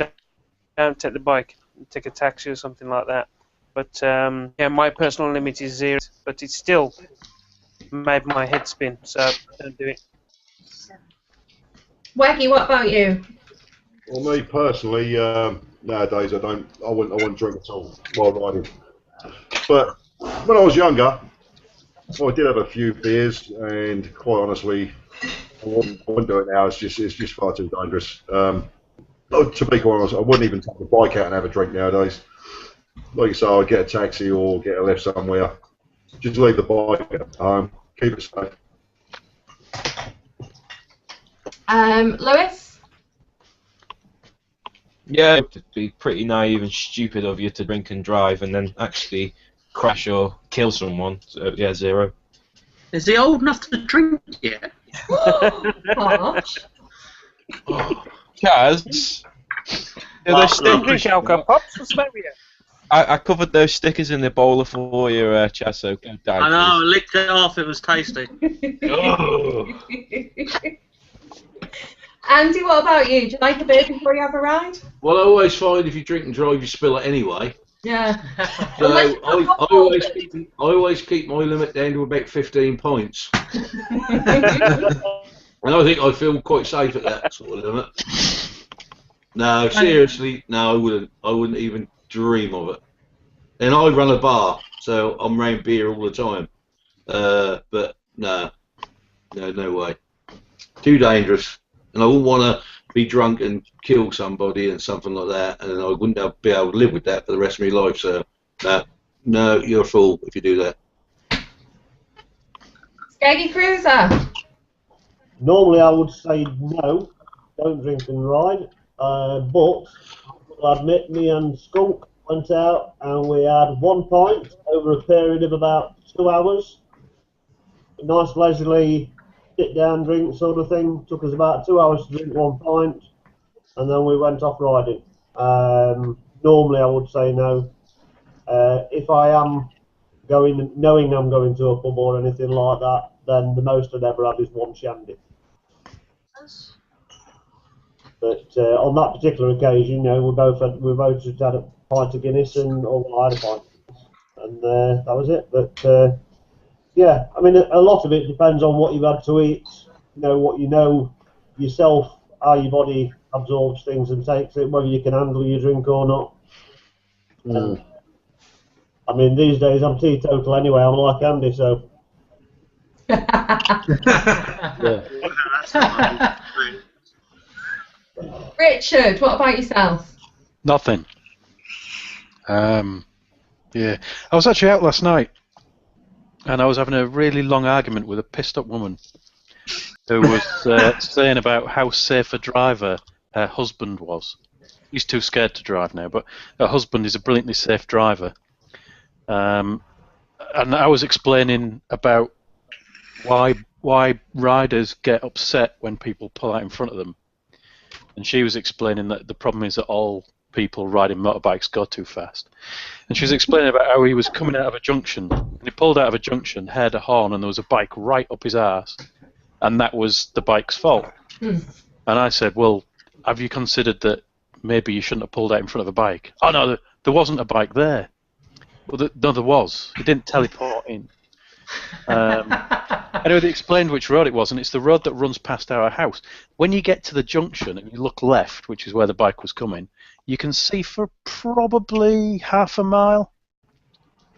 don't take the bike, take a taxi or something like that. But yeah, my personal limit is 0, but it still made my head spin, so I don't do it. Waggy, what about you? Well, me personally, nowadays I wouldn't drink at all while riding. But when I was younger, I did have a few beers, and quite honestly, I wouldn't do it now. It's just far too dangerous. To be quite honest, I wouldn't even take the bike out and have a drink nowadays. Like you say, I'd get a taxi or get a lift somewhere. Just leave the bike at home. Keep it safe. Lewis? Yeah, it'd be pretty naive and stupid of you to drink and drive and then actually crash or kill someone. So, yeah, 0. Is he old enough to drink yet? Gosh. Kaz, Drink alcohol pops or smoke you? I covered those stickers in the bowler for you, Chaz, so go down. I know, I licked it off, it was tasty. Oh. Andy, what about you? Do you like a beer before you have a ride? Well, I always find if you drink and drive, you spill it anyway. Yeah. So I always keep my limit down to about 15 pints. And I think I feel quite safe at that sort of limit. No, seriously, no, I wouldn't even dream of it. And I run a bar, so I'm around beer all the time. But no way. Too dangerous. And I wouldn't want to be drunk and kill somebody and something like that, and I wouldn't be able to live with that for the rest of my life. So, no, you're a fool if you do that. Skaggy Cruiser. Normally I would say no, don't drink and ride, but I'll admit me and Skunk went out and we had 1 pint over a period of about 2 hours. A nice leisurely sit-down drink sort of thing. Took us about 2 hours to drink 1 pint, and then we went off riding. Normally I would say no. If I am knowing I'm going to a pub or anything like that, then the most I'd ever have is 1 shandy. But on that particular occasion, we both just had a pint of Guinness, and I had a pint. and that was it. But yeah, I mean, a lot of it depends on what you've had to eat. You know, what you know yourself, how your body absorbs things and takes it, whether you can handle your drink or not. Mm. I mean, these days I'm teetotal anyway. I'm like Andy, so. Richard, what about yourself? Nothing. Yeah, I was actually out last night, and I was having a really long argument with a pissed-up woman who was saying about how safe a driver her husband was. He's too scared to drive now, but her husband is a brilliantly safe driver. And I was explaining about why riders get upset when people pull out in front of them, and she was explaining that the problem is that all people riding motorbikes go too fast. And she was explaining about how he was coming out of a junction, and he pulled out of a junction, heard a horn, and there was a bike right up his arse, and that was the bike's fault. And I said, well, have you considered that maybe you shouldn't have pulled out in front of a bike? Oh no, there wasn't a bike there. Well, no, there was. He didn't teleport in. Anyway, they explained which road it was, and it's the road that runs past our house. When you get to the junction and you look left, which is where the bike was coming, you can see for probably half a mile.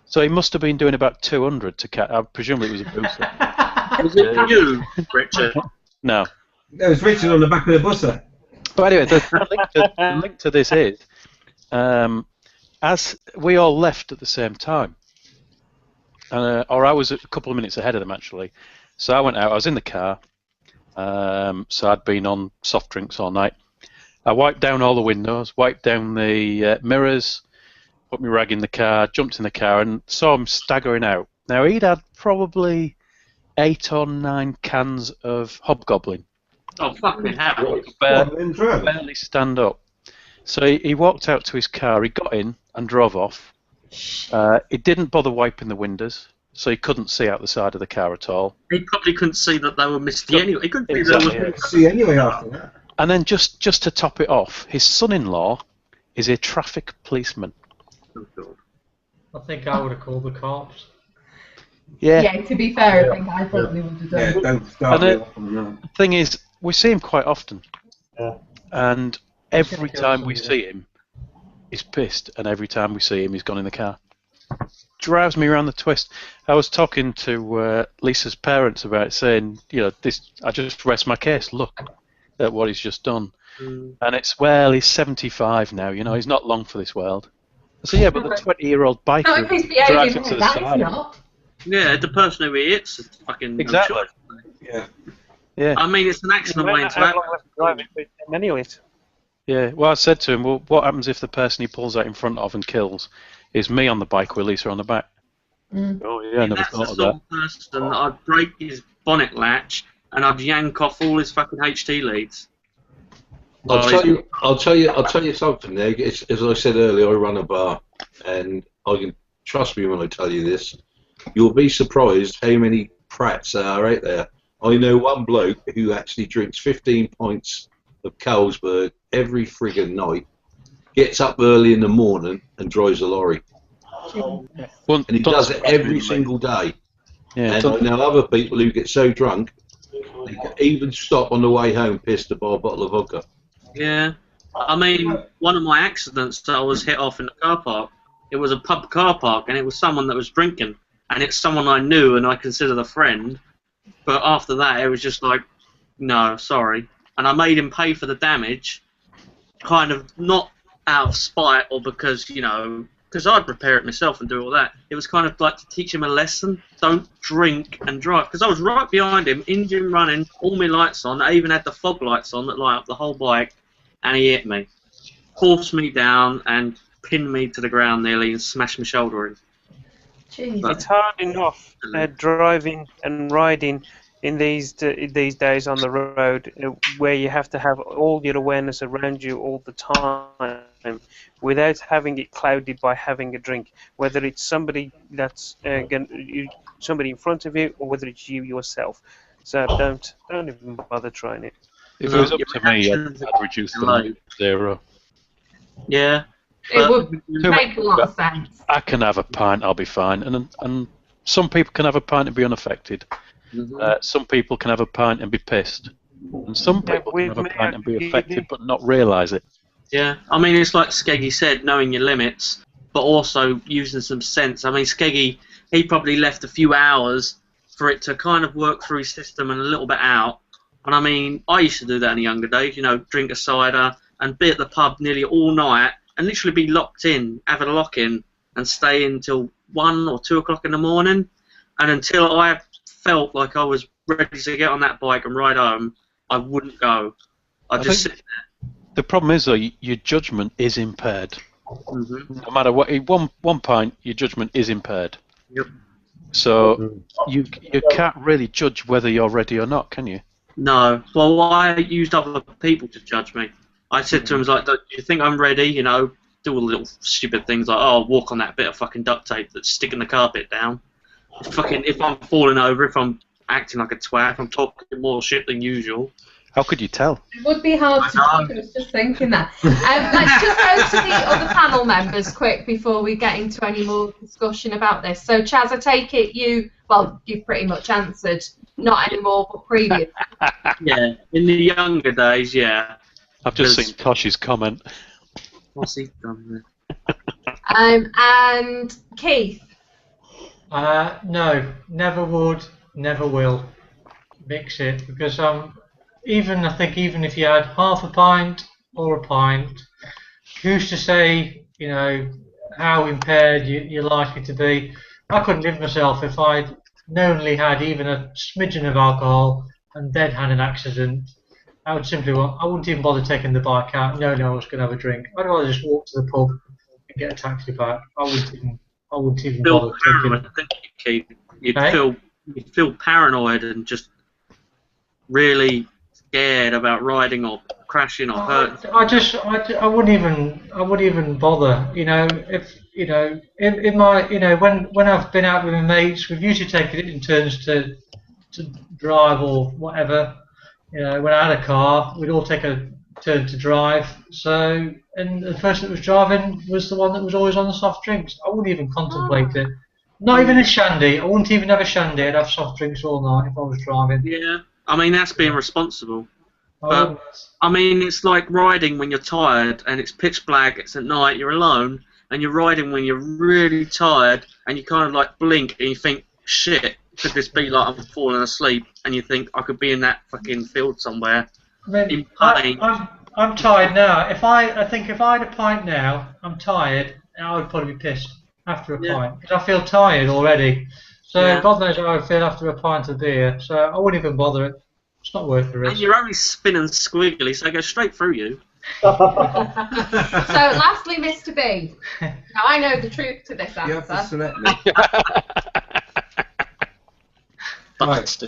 So he must have been doing about 200 to catch. I presume it was a booster. Was it you, Richard? No. It was Richard on the back of the busser. But anyway, the link to this is, as we all left at the same time, or I was a couple of minutes ahead of them actually. So I went out. I was in the car. So I'd been on soft drinks all night. I wiped down all the windows, wiped down the mirrors, put my rag in the car, jumped in the car, and saw him staggering out. Now he'd had probably 8 or 9 cans of Hobgoblin. Oh, fucking hell. Barely stand up. So he walked out to his car. He got in and drove off. He didn't bother wiping the windows, so he couldn't see out the side of the car at all. He probably couldn't see that they were misty anyway. He couldn't see anyway after that. And then just to top it off, his son-in-law is a traffic policeman. I think I would have called the cops. Yeah. Yeah, to be fair, I think I probably would have done. Yeah, don't start me off on that. The thing is, we see him quite often. Yeah. And every time we see him, he's pissed, and every time we see him, he's gone in the car. Drives me around the twist. I was talking to Lisa's parents about it, saying, you know, this. I just rest my case. Look at what he's just done. And it's, well, he's 75 now. You know, he's not long for this world. I said, yeah, but the 20-year-old biker Not if he's drives behaving him to like the that, side. he's not. Yeah, the person who he hits is fucking Exactly. no choice. Yeah. Yeah. I mean, it's an accident waiting to happen. Anyways. Yeah, well, I said to him, well, what happens if the person he pulls out in front of and kills is me on the bike with Lisa on the back? Oh, yeah, I never That's the thought of sort that. of person that I'd break his bonnet latch and I'd yank off all his fucking HT leads. I'll tell you something there. As I said earlier, I run a bar, and I can trust me when I tell you this. You'll be surprised how many prats there are out there. I know one bloke who actually drinks 15 pints of Carlsberg every friggin' night, gets up early in the morning and drives a lorry. And he does it every single day. Yeah, and I know other people who get so drunk, they can even stop on the way home pissed to buy a bottle of vodka. Yeah. I mean, one of my accidents that I was hit off in the car park, it was a pub car park, and it was someone that was drinking. And it's someone I knew and I considered a friend. But after that, it was just like, no, sorry. And I made him pay for the damage, kind of not out of spite or because, you know, because I'd repair it myself and do all that. It was kind of like to teach him a lesson. Don't drink and drive. Because I was right behind him, engine running, all my lights on. I even had the fog lights on that light up the whole bike. And he hit me. Forced me down and pinned me to the ground nearly and smashed my shoulder in. Jeez. It's hard enough driving and riding in these days on the road where you have to have all your awareness around you all the time without having it clouded by having a drink, whether it's somebody that's somebody in front of you or whether it's you yourself. So don't even bother trying it. If it was up to me, I'd reduce the limit to 0. Yeah. It would make a lot of sense. I can have a pint, I'll be fine, and some people can have a pint and be unaffected. Some people can have a pint and be pissed, and some people can have a pint and be affected but not realise it. Yeah, I mean, it's like Skeggy said, knowing your limits, but also using some sense. I mean, Skeggy, he probably left a few hours for it to kind of work through his system and a little bit out. And I mean, I used to do that in the younger days, you know, drink a cider and be at the pub nearly all night and literally be locked in, have a lock-in, and stay until 1 or 2 o'clock in the morning. And until I felt like I was ready to get on that bike and ride home, I wouldn't go. I'd just sit there. The problem is, though, your judgment is impaired. No matter what, one pint, your judgment is impaired. Yep. So you can't really judge whether you're ready or not, can you? No. Well, I used other people to judge me. I said to them, like, do you think I'm ready? You know, do all the little stupid things like, oh, walk on that bit of fucking duct tape that's sticking the carpet down. If I'm falling over, if I'm acting like a twat, if I'm talking more shit than usual. How could you tell? It would be hard to talk. I was just thinking that. Let's just go to the other panel members quick before we get into any more discussion about this. So, Chaz, I take it you've pretty much answered. Not anymore, but previous. Yeah, in the younger days, yeah. I've just seen Tosh's comment. What's he done there? And Keith? No, never would, never will mix it, because I think even if you had half a pint or a pint, who's to say, you know, how impaired you're likely to be? I couldn't live myself if I'd knowingly had even a smidgen of alcohol and then had an accident. I wouldn't even bother taking the bike out. No, I was going to have a drink. I'd rather just walk to the pub and get a taxi back. I wouldn't even bother taking. You'd feel paranoid and just really scared about riding or crashing or hurting. I wouldn't even bother. You know, when I've been out with my mates, we've usually taken it in turns to drive or whatever. You know, when I had a car, we'd all take a turn to drive. So, and the person that was driving was the one that was always on the soft drinks. I wouldn't even contemplate it. Not even a shandy. I wouldn't even have a shandy. I'd have soft drinks all night if I was driving. Yeah, I mean, that's being responsible. But, I mean, it's like riding when you're tired and it's pitch black, it's at night, you're alone, and you're riding when you're really tired and you kind of like blink and you think, shit, could this be like I'm falling asleep? And you think, I could be in that fucking field somewhere. I mean, I'm tired now. I think if I had a pint now, I'm tired, and I would probably be pissed after a pint because I feel tired already. So God knows how I feel after a pint of beer. So I wouldn't even bother it. It's not worth the risk. And you're only spinning squiggly, so it goes straight through you. So lastly, Mr. B. Now I know the truth to this answer. You have to select me. Right.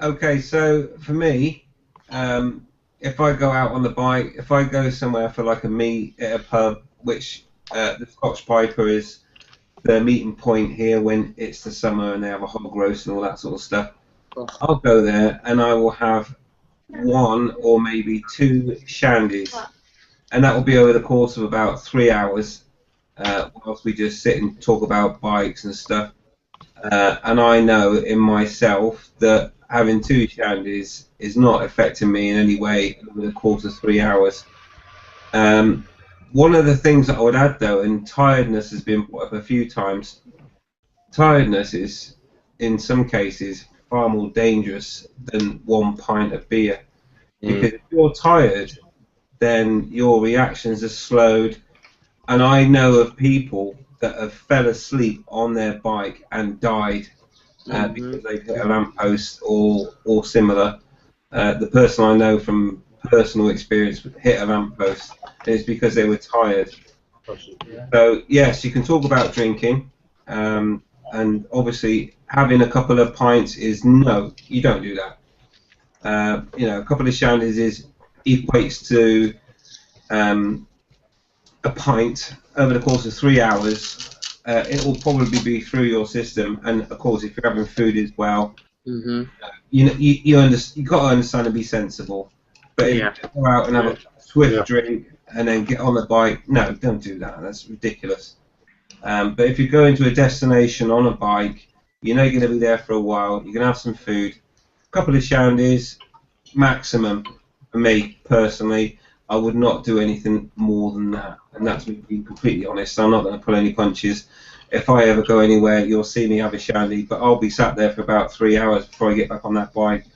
Okay, so for me, if I go out on the bike, if I go somewhere for like a meet at a pub, which the Scotch Piper is the meeting point here when it's the summer and they have a hog roast and all that sort of stuff, I'll go there and I will have 1 or maybe 2 shandies, and that will be over the course of about 3 hours, whilst we just sit and talk about bikes and stuff. And I know in myself that having 2 shandies is not affecting me in any way over the course of 3 hours. One of the things that I would add though, and tiredness has been brought up a few times, tiredness is in some cases far more dangerous than 1 pint of beer. Because if you're tired, then your reactions are slowed. And I know of people that have fell asleep on their bike and died because they've hit a lamppost or similar. The person I know from personal experience hit a lamppost, and it's because they were tired. So yes, you can talk about drinking, and obviously having a couple of pints is no, you don't do that. You know, a couple of shandies equates to a pint over the course of 3 hours. It will probably be through your system, and of course, if you're having food as well, you got to understand and be sensible. But if you go out and have a swift drink and then get on the bike. No, don't do that. That's ridiculous. But if you go into a destination on a bike, you know you're going to be there for a while. You're going to have some food, a couple of shandies, maximum. For me personally, I would not do anything more than that, and that's me being completely honest. I'm not going to pull any punches. If I ever go anywhere, you'll see me have a shandy, but I'll be sat there for about 3 hours before I get back on that bike.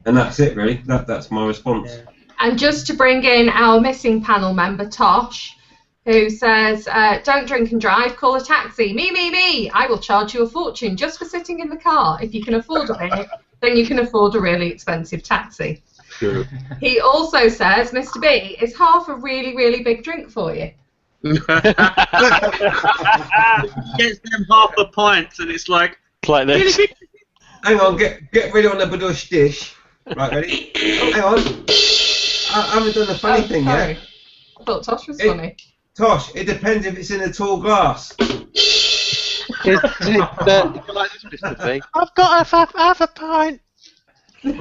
And that's it, really. That's my response. And just to bring in our missing panel member, Tosh, who says, don't drink and drive, call a taxi. Me. I will charge you a fortune just for sitting in the car. If you can afford it, then you can afford a really expensive taxi. Sure. He also says, Mr. B, is half a really, really big drink for you? Gets them half a pint, and it's like this. Hang on, get ready on the badush dish. Right, ready? Oh, hang on. I haven't done the funny thing sorry. yet. I thought Tosh was funny. Tosh, it depends if it's in a tall glass. Is it like this, Mr. B? I've got half a pint. Sing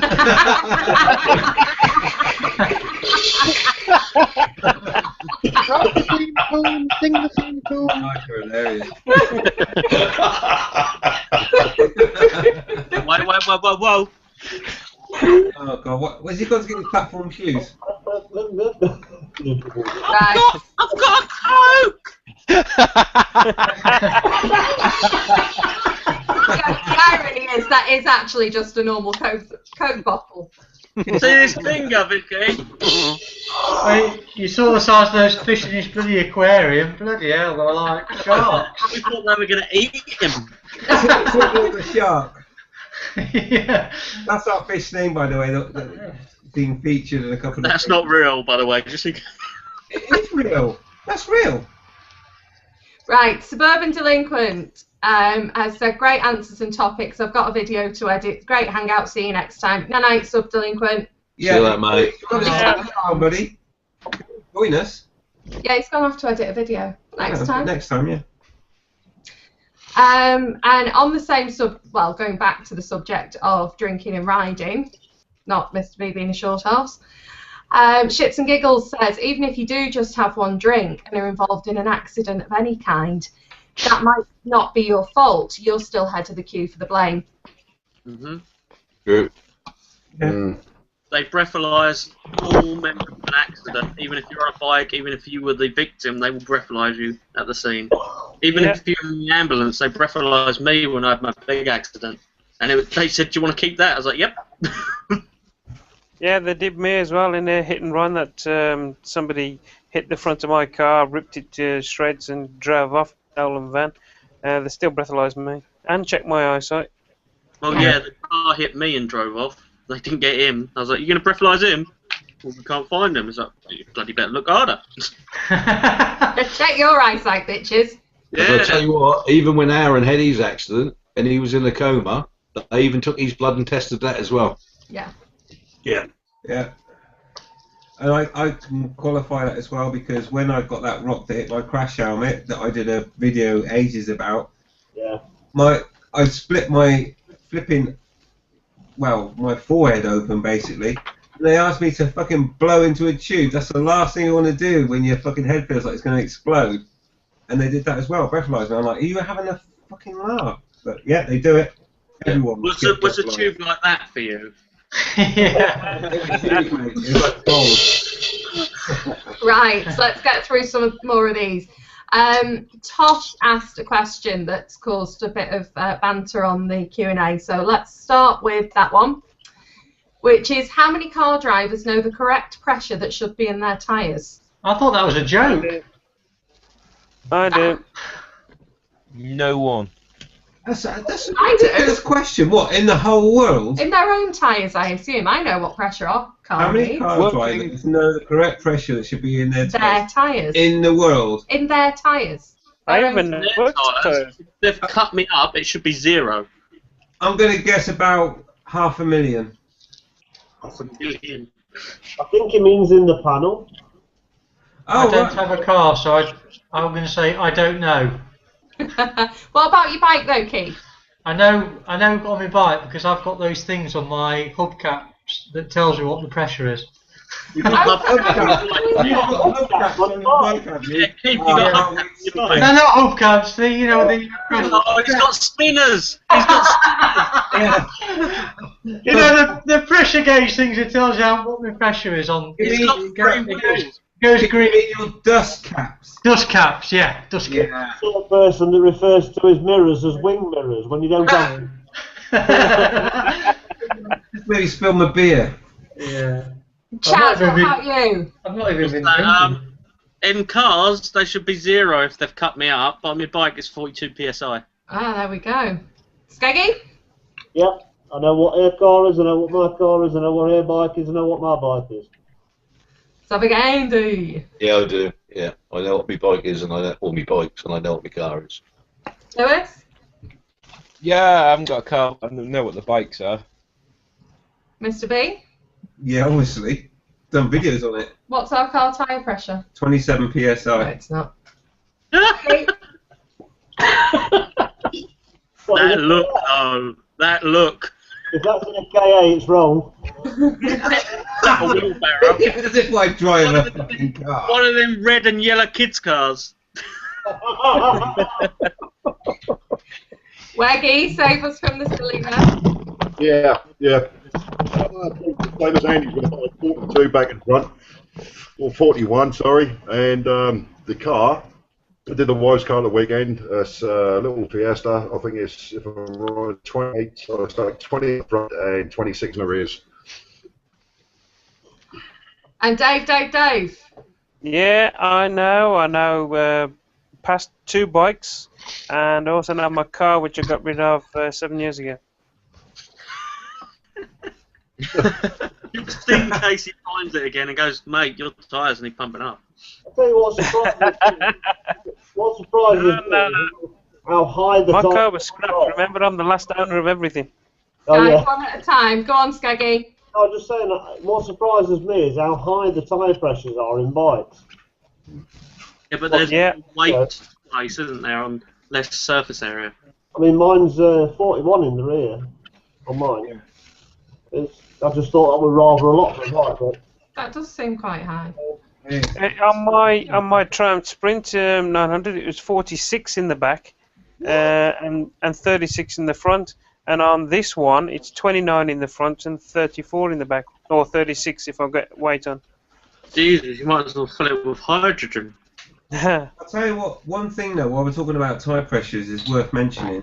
the theme tune. You're hilarious. Whoa. Oh God, where's he got to get his platform shoes? Right. I've got a Coke! The irony is that is actually just a normal Coke bottle. See this finger, Vicky? Hey, you saw the size of those fish in his bloody aquarium. Bloody hell, they're like sharks. We thought they were going to eat him. The shark. Yeah. That's our fish name, by the way. That's being featured in a couple of. That's not real, by the way. Just think. It is real. That's real. Right, Suburban Delinquent has said great answers and topics. I've got a video to edit. Great hangout. See you next time. Night, Sub Delinquent. Yeah, See you later, mate. Buddy. Join us. Yeah, he's gone off to edit a video next time. Next time, yeah. And on the same going back to the subject of drinking and riding, not Mr. B being a short horse. Shits and Giggles says, even if you do just have one drink and are involved in an accident of any kind, that might not be your fault. You're still head of the queue for the blame. Mm-hmm. True. Yeah. They breathalyse all members of an accident. Even if you're on a bike, even if you were the victim, they will breathalyse you at the scene. Even if you're in the ambulance, they breathalyzed me when I had my big accident. And they said, do you want to keep that? I was like, yep. Yeah, they did me as well in a hit and run that somebody hit the front of my car, ripped it to shreds and drove off the Nolan van. They still breathalyzed me and checked my eyesight. Well, yeah, the car hit me and drove off. They didn't get him. I was like, you're going to breathalyse him? Well, we can't find him. It's like, you bloody better look harder. Check your eyesight, bitches. Yeah. I'll tell you what, even when Aaron had his accident and he was in a coma, they even took his blood and tested that as well. Yeah. Yeah. Yeah. And I can qualify that as well because when I got that rock that hit my crash helmet that I did a video ages about, I split my my forehead open basically. And they asked me to fucking blow into a tube. That's the last thing you want to do when your fucking head feels like it's going to explode. And they did that as well, breathalyzed me. I'm like, are you having a fucking laugh? But yeah, they do it. Everyone. Was a tube like that for you? Yeah. It was like gold. Right, so let's get through some more of these. Tosh asked a question that's caused a bit of banter on the Q&A, so let's start with that one, which is how many car drivers know the correct pressure that should be in their tyres? I thought that was a joke. I do. No one. That's a ridiculous question. What, in the whole world? In their own tyres, I assume. I know what pressure our car How many needs. car drivers know the correct pressure that should be in their tyres? In the world? In their tyres. I haven't worked If they've cut me up, it should be 0. I'm going to guess about 500,000. 500,000. I think it means in the panel. Oh, I don't have a car, so I'm going to say I don't know. What about your bike though, Keith? I know on my bike because I've got those things on my hubcaps that tells me what the pressure is. You've got hubcaps on your bike, have you? Yeah, keep you got No, not hubcaps. Oh, he's got spinners. He's got Yeah. You know the pressure gauge things. It tells you what the pressure is on. He's got green wheels. Goes You green. mean your dust caps? Dust caps, yeah, dust caps. Yeah. The sort of person that refers to his mirrors as wing mirrors when you don't have them. Just maybe spill my beer. Yeah. Chad, what about you? I've not even been drinking. In cars, they should be 0 if they've cut me up. On my bike, it's 42 psi. Ah, there we go. Skeggy? Yep, I know what air car is, I know what my car is, I know what air bike is, I know what my bike is. So big Andy. Yeah, I do. Yeah, I know what my bike is, and I know all my bikes, and I know what my car is. Lewis? Yeah, I haven't got a car. I don't know what the bikes are. Mr. B? Yeah, obviously. Done videos on it. What's our car tyre pressure? 27 No, psi. it's not. That look, though. That look. If that's in a KA, it's wrong. A wheelbarrow. As if I drive a fucking car. One of them red and yellow kids' cars. Waggy, save us from the silliness. Yeah, yeah. Same as Andy's got a 42 back in front, or 41, sorry, and the car. I did the Wise car the weekend. It's a little Fiesta. I think it's, if I'm right, 28. So it's like 20 in front and 26 in the rears. And Dave. Yeah, I know. Past 2 bikes, and also now my car, which I got rid of 7 years ago. Just in case he finds it again and goes, mate, your tyres need pumping up. I'll tell you what surprises me is how high the My top car was scrapped. Remember, I'm the last owner of everything. Oh, Guys, yeah. one at a time. Go on, Skeggy. I was just saying, what surprises me is how high the tyre pressures are in bikes. Yeah, but there's Yeah. weight place, isn't there, on less surface area. I mean, mine's 41 in the rear on mine. I just thought that was rather a lot for a bike, but That does seem quite high. On my Triumph Sprint 900, it was 46 in the back, and 36 in the front. And on this one, it's 29 in the front and 34 in the back, or 36 if I get weight on. Jesus, you might as well fill it with hydrogen. I'll tell you what, one thing though, while we're talking about tyre pressures, is worth mentioning,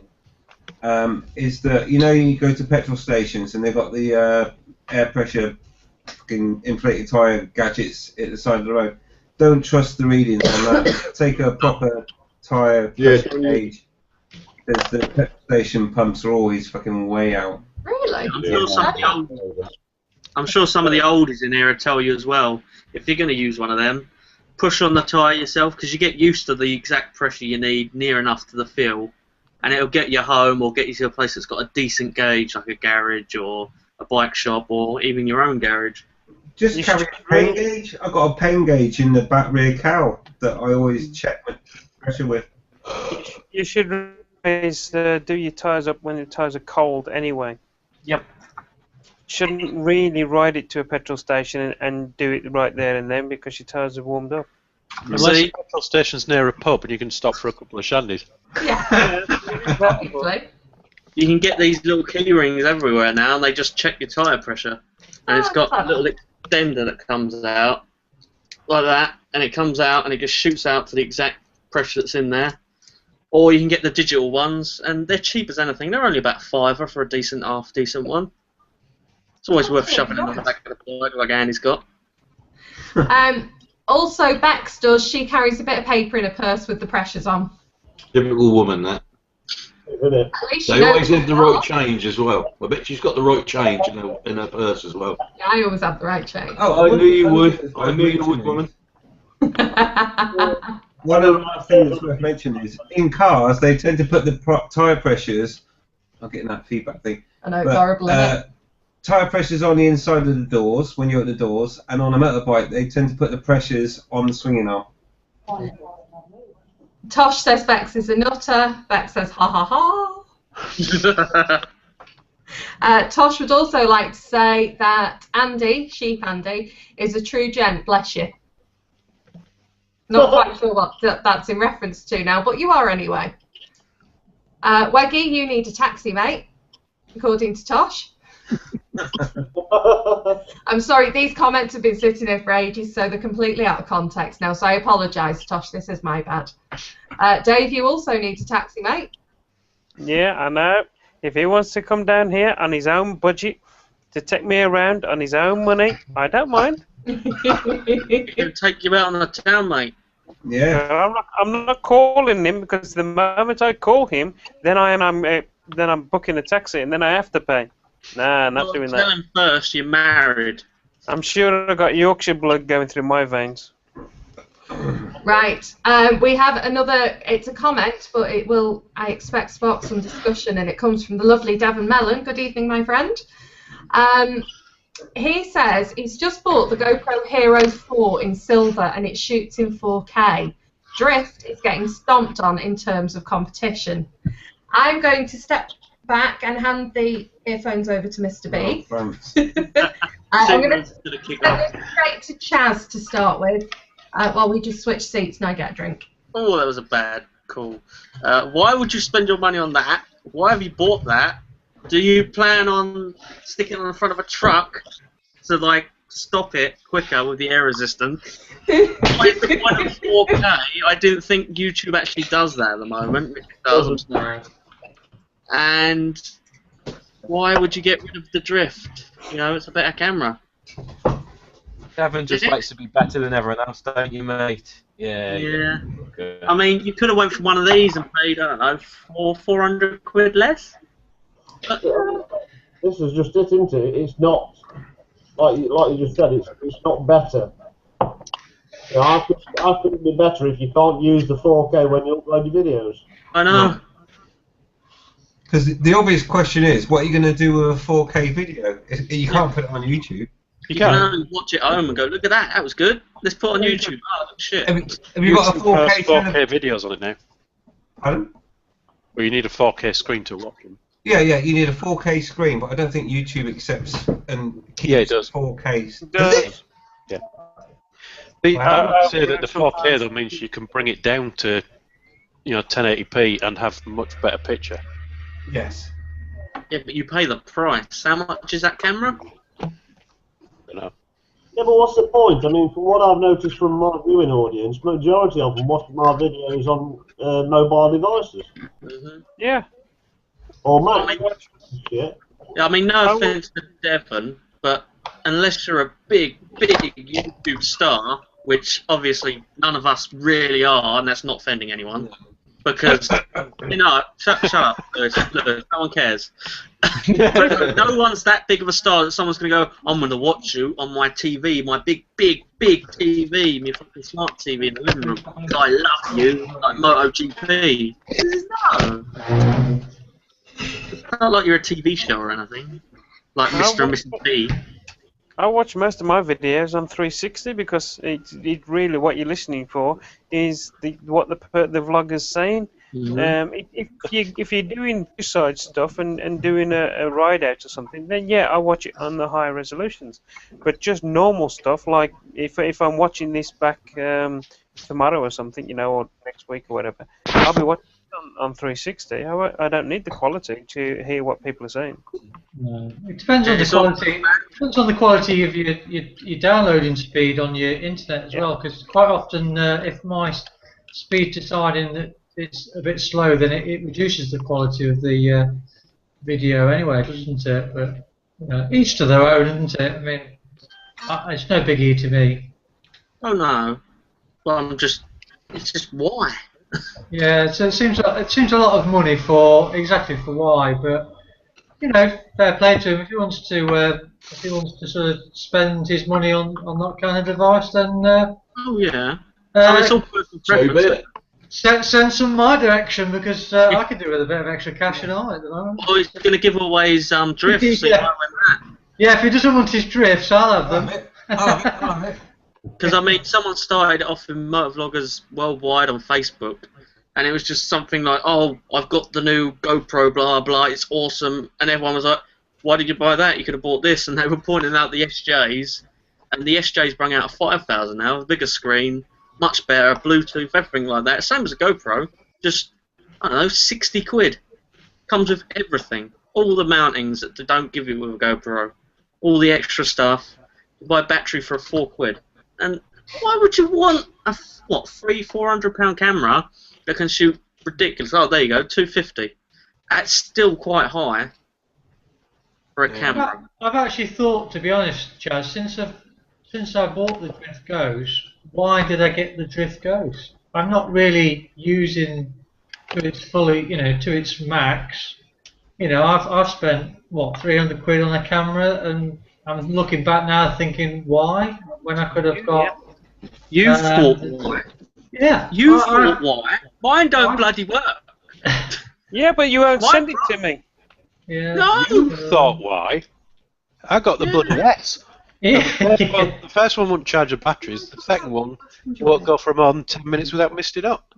is that, you know, you go to petrol stations and they've got the air pressure fucking inflated tyre gadgets at the side of the road. Don't trust the readings on that. Take a proper tyre pressure gauge. The petrol station pumps are always fucking way out. Really? I'm sure some of the oldies in here will tell you as well, if you're going to use one of them, push on the tyre yourself, because you get used to the exact pressure you need near enough to the fill, and it'll get you home or get you to a place that's got a decent gauge, like a garage or a bike shop or even your own garage. Just carry a pain gauge. I've got a pain gauge in the back rear cowl that I always check my pressure with. You should always do your tyres up when the tyres are cold anyway. Yep. Shouldn't really ride it to a petrol station and do it right there and then because your tyres are warmed up. Unless the petrol station's near a pub and you can stop for a couple of shandies. Yeah. Exactly. You can get these little key rings everywhere now, and they just check your tyre pressure. And it's got a little extender that comes out, like that, and it comes out and it just shoots out to the exact pressure that's in there. Or you can get the digital ones, and they're cheap as anything. They're only about £5 for a half-decent one. It's always worth shoving them on the back of the bike like Andy's got. Also, Bex does. She carries a bit of paper in her purse with the pressures on. Typical woman, that. isn't it? At least They always have the right change as well. I bet she's got the right change in her purse as well. Yeah, I always have the right change. Oh, I knew you would. I knew you would, woman. One of the last things that's worth mentioning is, in cars, they tend to put the tyre pressures. I'm getting that feedback thing. I know, it's horrible, isn't it? Tyre pressures on the inside of the doors when you're at the doors, and on a motorbike, they tend to put the pressures on the swinging arm. Tosh says Bex is a nutter. Bex says ha ha ha. Tosh would also like to say that Andy, Sheep Andy, is a true gent, bless you. Not quite sure what that's in reference to now, but you are anyway. Weggy, you need a taxi, mate, according to Tosh. I'm sorry, these comments have been sitting there for ages, so they're completely out of context now, so I apologise, Tosh, this is my bad. Dave, you also need a taxi, mate. Yeah, I know. If he wants to come down here on his own budget to take me around on his own money, I don't mind. He'll take you out on the town, mate. Yeah. I'm not calling him, because the moment I call him, then I'm booking a taxi and then I have to pay. Nah, not doing that. Tell him first you're married. I'm sure I've got Yorkshire blood going through my veins. Right, we have another, it's a comment, but it will, I expect, spark some discussion, and it comes from the lovely Devon Mellon. Good evening, my friend. He says he's just bought the GoPro Hero 4 in silver and it shoots in 4K. Drift is getting stomped on in terms of competition. I'm going to step back and hand the earphones over to Mr. B. I'm going to straight to Chaz to start with, while we just switch seats and I get a drink. Oh, that was a bad call. Why would you spend your money on that? Why have you bought that? Do you plan on sticking it on the front of a truck to, like, stop it quicker with the air resistance? What's the point of 4K? I didn't think YouTube actually does that at the moment. Which it doesn't. And why would you get rid of the drift? You know, it's a better camera. Devon just likes to be better than everyone else, don't you, mate? Yeah. Okay. I mean, you could have went for one of these and paid, I don't know, 400 quid less. But, this is just it, isn't it? It's not, like you just said, it's not better. You know, how could it be better if you can't use the 4K when you upload your videos? I know. Because the obvious question is, what are you going to do with a 4K video? You can't put it on YouTube. You can only watch it at home and go, look at that, that was good. Let's put it on YouTube. Oh, shit. Have you got a 4K? 4K videos on it now. Pardon? Well, you need a 4K screen to watch them. Yeah, you need a 4K screen, but I don't think YouTube accepts and keeps it does. 4Ks. Does it? Yeah. I would say that the 4K though means you can bring it down to, 1080p and have a much better picture. Yes. Yeah, but you pay the price. How much is that camera? I don't know. Yeah, but what's the point? I mean, from what I've noticed from my viewing audience, majority of them watch my videos on mobile devices. Mm-hmm. Yeah. Or Mac. Yeah. I mean, no offense to Devon, but unless you're a big YouTube star, which obviously none of us really are, and that's not offending anyone, because, shut up, Lewis, no one cares. No one's that big of a star that someone's going to go, I'm going to watch you on my TV, my big TV, my fucking smart TV in the living room. I love you, like MotoGP. No. It's not like you're a TV show or anything, like Mr. and Mrs. B. I watch most of my videos on 360 because it really what you're listening for is what the vlogger's saying. Mm-hmm. If you're doing side stuff and doing a ride out or something, then yeah, I watch it on the higher resolutions. But just normal stuff, like if I'm watching this back tomorrow or something, or next week or whatever, I'll be watching it on 360. I don't need the quality to hear what people are saying. No. It depends on the quality. It depends on the quality of your downloading speed on your internet as well. Because quite often, if my speed deciding that it's a bit slow, then it reduces the quality of the video anyway, doesn't it? But each to their own, isn't it? I mean, it's no biggie to me. Oh no. Well, it's just why. Yeah, so it seems a lot of money for why, but fair play to him. If he wants to sort of spend his money on that kind of device, then oh yeah, it's all personal preference. Send some my direction because I could do with a bit of extra cash and all at the moment. Oh, he's going to give away his drifts. So yeah. Yeah, if he doesn't want his drifts, I'll have them. I'll have it. Because I mean, someone started off in motovloggers worldwide on Facebook, and it was just something like, "Oh, I've got the new GoPro, blah blah, it's awesome," and everyone was like, why did you buy that? You could have bought this. And they were pointing out the SJs, and the SJs bring out a 5000 now, a bigger screen, much better, Bluetooth, everything like that. Same as a GoPro, just, I don't know, 60 quid. Comes with everything. All the mountings that they don't give you with a GoPro. All the extra stuff. You buy a battery for 4 quid. And why would you want a, what, £300-400 camera that can shoot ridiculous? Oh, there you go, 250. That's still quite high for a camera. I've actually thought, to be honest, Chaz, since I bought the Drift Goes, why did I get the Drift Goes? I'm not really using to its fully, to its max. I've spent what 300 quid on a camera, and I'm looking back now thinking why, when I could have got. You thought why? Yeah. You thought why? Mine don't bloody work. Yeah, but you won't send it to me. Yeah. No. You thought why? I got the bloody S. Yeah. The first one won't charge the batteries. The second one won't go for more than 10 minutes without misting up.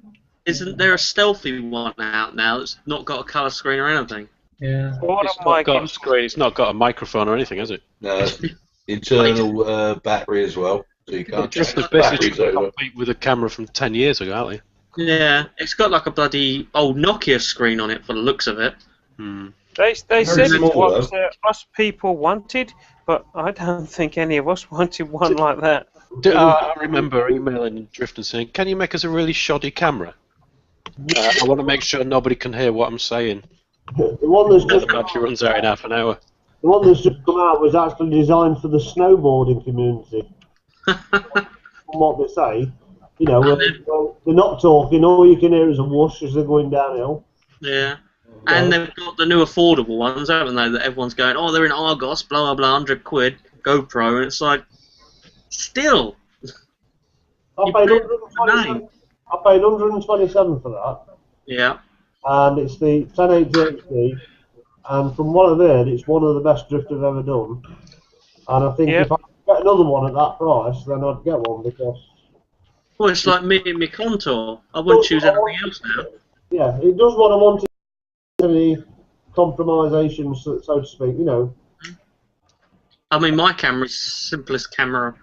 Isn't there a stealthy one out now that's not got a colour screen or anything? Yeah. It's not got a screen. It's not got a microphone or anything, has it? No, internal battery as well. So you can't Just as basically compete with a camera from 10 years ago, aren't they? Yeah, it's got like a bloody old Nokia screen on it for the looks of it. They said it's small, what us people wanted, but I don't think any of us wanted one like that. I remember emailing Drift and saying, "Can you make us a really shoddy camera? I want to make sure nobody can hear what I'm saying." The one that's The just battery runs out in half an hour. the one that's just come out was actually designed for the snowboarding community. From what they say, they're not talking. All you can hear is a whoosh as they're going downhill. Yeah. And they've got the new affordable ones, haven't they? That everyone's going, oh, they're in Argos, blah, blah, blah, 100 quid, GoPro, and it's like, still. I paid 127 for that. Yeah. And it's the 1080 HD, and from what I've heard, it's one of the best drift I've ever done. And I think if I could get another one at that price, then I'd get one because. Well, it's like me and my Contour. I wouldn't choose anything else now. Yeah, it does what I wanted. Any compromisation, so to speak, I mean, my camera's the simplest camera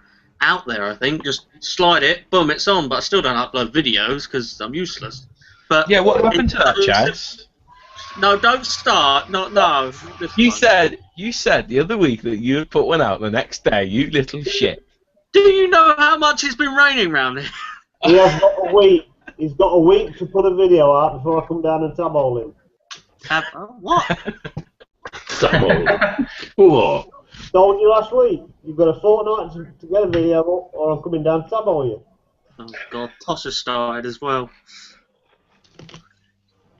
out there, I think. Just slide it, boom, it's on, but I still don't upload videos because I'm useless. But yeah, what happened to that, Chaz? No, don't start. No. You said the other week that you would put one out the next day, you little shit. Do you know how much it's been raining around here? He has got a week. He's got a week to put a video out before I come down and tab-hole him. What? What? Told you last week. You've got a fortnight to get a video up, or I'm coming down to tab-hole you. Oh God, Toss has started as well.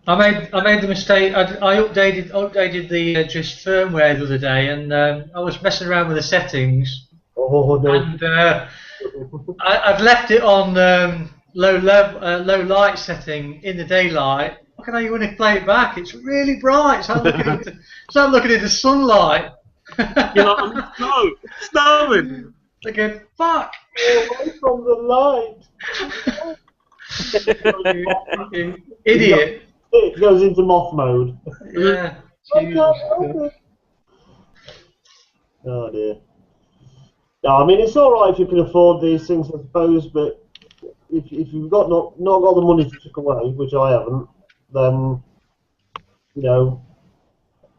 I made the mistake. I updated the just firmware the other day, and I was messing around with the settings. Oh no! And I'd left it on low light setting in the daylight. Look at how you want to play it back. It's really bright. So I'm looking into sunlight. You're like, no, it's snowing. Thinking, fuck. Away from the light. Idiot. It goes into moth mode. Yeah. Oh dear. No, I mean it's all right if you can afford these things, I suppose. But if you've not got the money to chuck away, which I haven't, then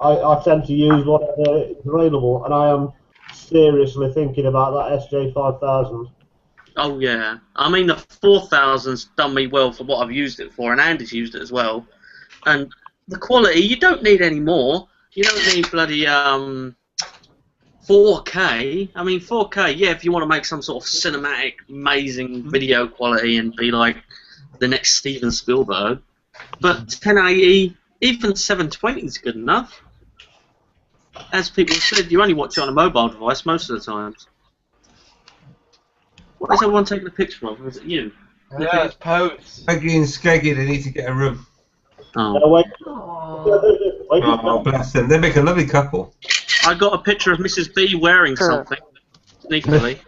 I tend to use whatever is available, and I am seriously thinking about that SJ5000. Oh yeah, I mean the 4000's done me well for what I've used it for, and Andy's used it as well. And the quality, you don't need any more. You don't need bloody 4K. I mean 4K, yeah, if you want to make some sort of cinematic, amazing video quality and be like the next Steven Spielberg. But 1080, even 720 is good enough. As people said, you only watch it on a mobile device most of the times. What is everyone taking a picture of? Or is it you? Yeah, it's Pose. Skeggy and Skeggy, they need to get a room. Oh. Oh, bless them. They make a lovely couple. I got a picture of Mrs. B wearing something. Sneakily.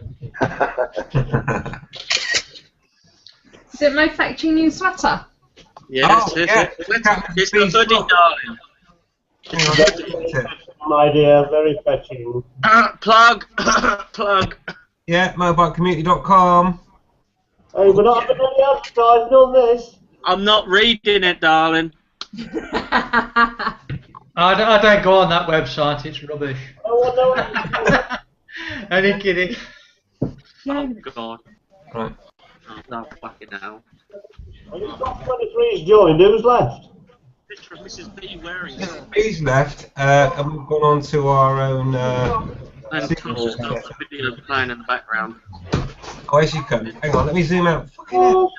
Is it my factory new sweater? Yes, it's the hoodie, darling. my dear, very fetching. Plug. Plug. Yeah, motorbikecommunity.com. Hey, we're not having any advertising on this. I'm not reading it, darling. I don't go on that website, it's rubbish. Oh, no. Only kidding. Oh, God. Right. Oh, no, fucking hell. Top 23's joined. Who's left? Picture of Mrs. B wearing He's left, and we've gone on to our own. and Tasha's got the video playing in the background. Oh, as you can. Hang on, let me zoom out. Fucking hell.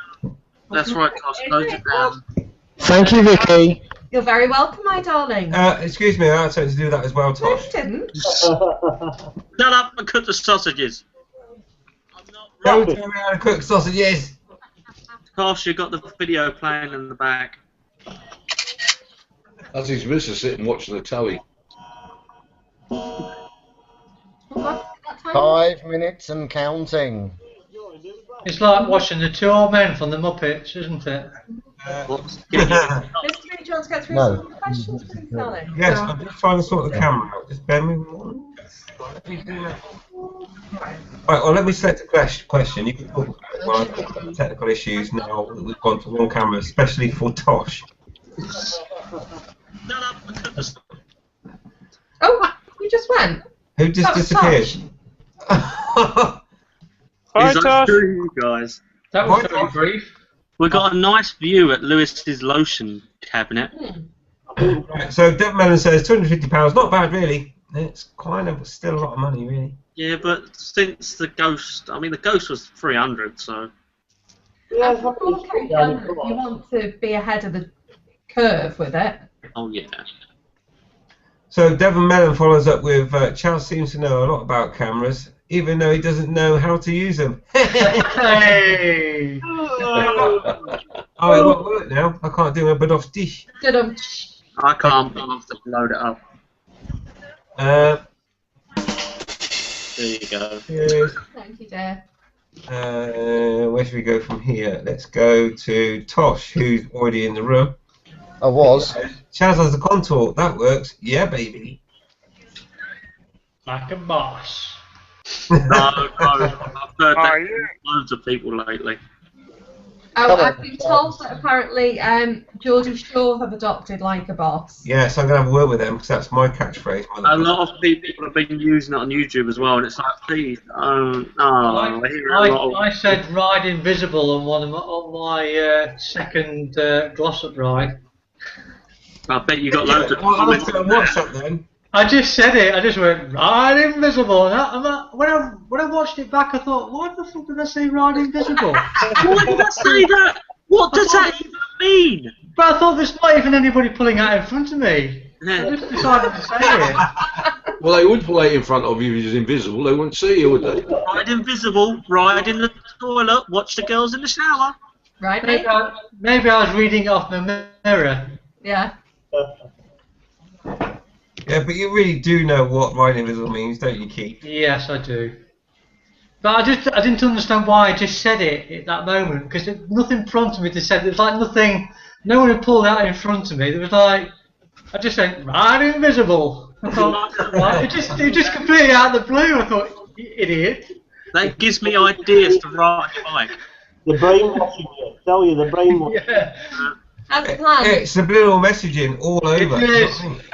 That's right, Tosh, close it down. Thank you, Vicky. You're very welcome, my darling. Excuse me, I had something to do with that as well, No, Tosh. you didn't. Shut up and cook the sausages. Don't tell me how to cook sausages. Tosh, you got the video playing in the back. As his missus sitting watching the telly. 5 minutes and counting. It's like watching the two old men from the Muppets, isn't it? Mr. B, do you want to go through some of the questions, please, darling? Yes, I'm just trying to sort the camera out. Just bear me one. Right, well, let me select a question. You can talk about it while I talk about the technical issues now that we've gone to one camera, especially for Tosh. Oh, you just went. Who just That was disappeared? Hi, Tosh. You guys. That was very brief. We got a nice view at Lewis's lotion cabinet. Right, so Dev Mellon says £250, not bad really. It's kind of still a lot of money really. Yeah, but since the ghost, I mean, the ghost was 300, so. And for 4K camera, you want to be ahead of the curve with it. Oh yeah. So Devon Mellon follows up with Charles seems to know a lot about cameras, even though he doesn't know how to use them. Hey! Oh, it won't work now. I can't do a bit off dish. I can't load it up. There you go. Yes. Thank you, dear. Where should we go from here? Let's go to Tosh, who's already in the room. I was. Chaz has the contour. That works. Yeah, baby. Like a boss. No, I've heard that from loads of people lately. Oh, I've been told that apparently Geordie Shore have adopted Like a Boss. Yes, I'm going to have a word with them because that's my catchphrase. A lot of people have been using it on YouTube as well, and it's like, please, I said ride invisible on my second gloss-up ride. I bet you got loads of comments. What's up then? I just said it. I just went ride invisible. When I watched it back, I thought, why the fuck did I say ride invisible? Why did I say that? What does that even mean? But I thought there's not even anybody pulling out in front of me. I just decided to say it. Well, they would pull out in front of you if you're invisible. They wouldn't see you, would they? Ride invisible, ride in the toilet, watch the girls in the shower. Right, Maybe I was reading it off my mirror. Yeah. Yeah, but you really do know what ride invisible means, don't you, Keith? Yes, I do. But I didn't understand why I just said it at that moment, because nothing prompted me to say it. It was like nothing, no one had pulled out in front of me. It was like, I just went, ride invisible. I thought, what? It just completely out of the blue. I thought, you idiot. That gives me ideas to ride a bike. The brainwashing you. Tell you the brainwashing. Yeah. As planned. It's subliminal messaging all over. It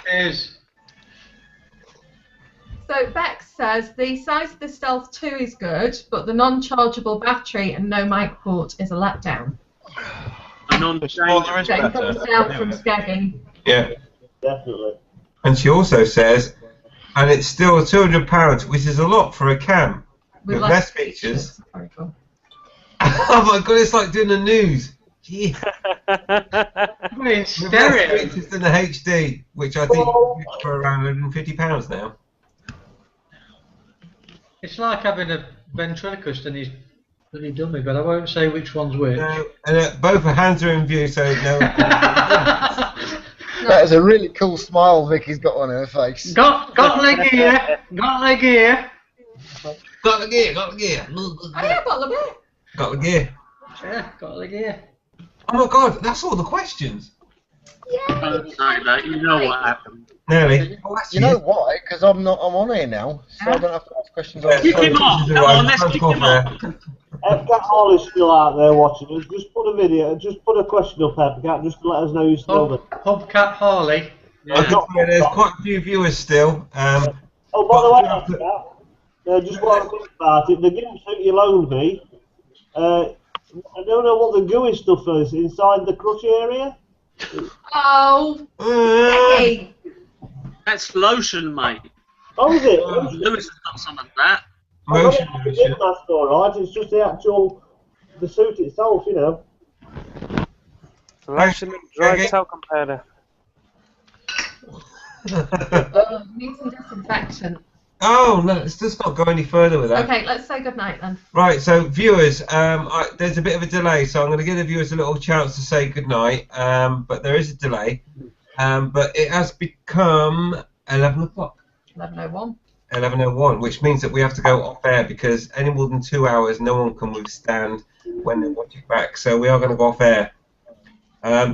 is. So Bex says the size of the Stealth 2 is good, but the non-chargeable battery and no mic port is a letdown. A non-changeable. Getting comes down from skegging. Yeah. Definitely. And she also says, and it's still £200, which is a lot for a cam with less features. Very cool. Oh my god, it's like doing the news. Yeah. In With stereo. less features than the HD, which I think is for around £150 now. It's like having a ventriloquist and he's bloody dummy, but I won't say which one's which. No, and both her hands are in view, so no. That is a really cool smile Vicky's got on her face. Got leg here, got leg here. Got the gear, got the gear. Oh yeah, got the bit. Got the gear. Yeah, got leg here. Oh my god, that's all the questions. Don't say that. You know what happened. Nearly. You know why? Because I'm on here now, so I don't have to ask questions. Yeah, Kick him off. Come on, let's kick him off. Cat Harley's still out there watching us. Just put a video, just put a question up, Cat, just to let us know you're still there. Hubcat Harley. There's quite a few viewers still. Oh, by the way, Cat, just while I think about it, the gimp suit you loaned me, I don't know what the gooey stuff is inside the crutch area. Oh, hey. That's lotion, mate. Oh, is it? Lewis has got some of that. Motion. The mask, alright, it's just the the suit itself, you know. Lotion and dry towel comparator. Need some disinfection. Oh, no, let's just not go any further with that. Okay, let's say goodnight then. Right, so viewers, there's a bit of a delay, so I'm going to give the viewers a little chance to say goodnight, but there is a delay. But it has become 11 o'clock. 11:01. 11:01, which means that we have to go off air because any more than 2 hours, no one can withstand when they're watching back. So we are going to go off air.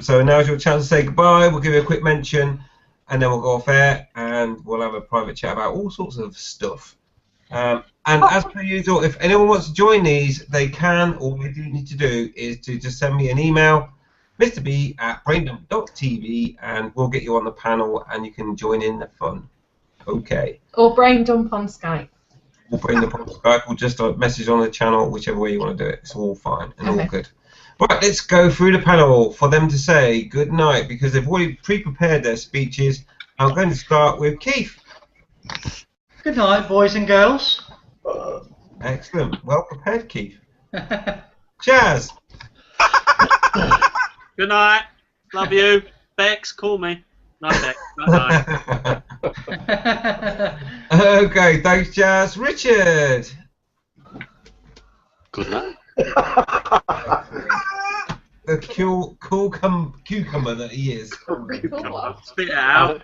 So now's your chance to say goodbye. We'll give you a quick mention, and then we'll go off air, and we'll have a private chat about all sorts of stuff. And as per usual, if anyone wants to join these, they can. All you do need to do is to just send me an email, mrb@braindump.tv, and we'll get you on the panel, and you can join in the fun. Okay. Or brain dump on Skype. We'll bring them on Skype or just a message on the channel, whichever way you want to do it. It's all fine and all good. Right, let's go through the panel for them to say good night because they've already pre-prepared their speeches. I'm going to start with Keith. Good night, boys and girls. Excellent. Well prepared, Keith. Chaz. Good night. Love you. Bex, call me. No, Bex. Good night. Okay, thanks, Chaz. Richard. Good night. The cucumber that he is. Spit it out.